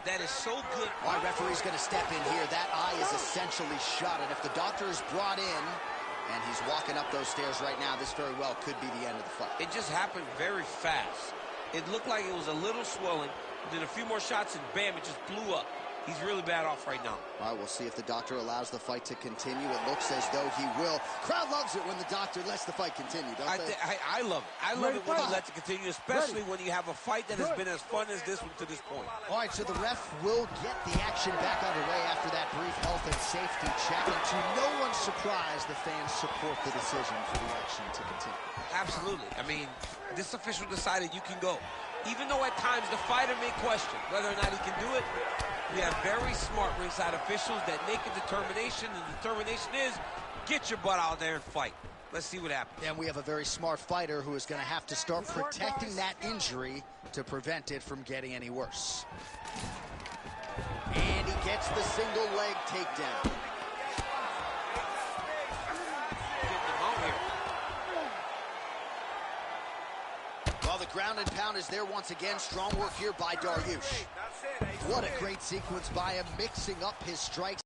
that is so good. All right, referee's going to step in here. That eye is essentially shut, and if the doctor is brought in, and he's walking up those stairs right now, this very well could be the end of the fight. It just happened very fast. It looked like it was a little swelling. Did a few more shots, and bam, it just blew up. He's really bad off right now. All right, we'll see if the doctor allows the fight to continue. It looks as though he will. Crowd loves it when the doctor lets the fight continue, don't they? I love it. I love it when he lets it continue, especially when you have a fight that has been as fun as this one to this point. All right, so the ref will get the action back underway after that brief health and safety check. And to no one's surprise, the fans support the decision for the action to continue. Absolutely. I mean, this official decided you can go. Even though at times the fighter may question whether or not he can do it, we have very smart ringside officials that make a determination, and the determination is get your butt out there and fight. Let's see what happens. And we have a very smart fighter who is going to have to start protecting that injury to prevent it from getting any worse. And he gets the single leg takedown. Well, the ground and pound is there once again. Strong work here by Dariush. What a great sequence by him, mixing up his strikes.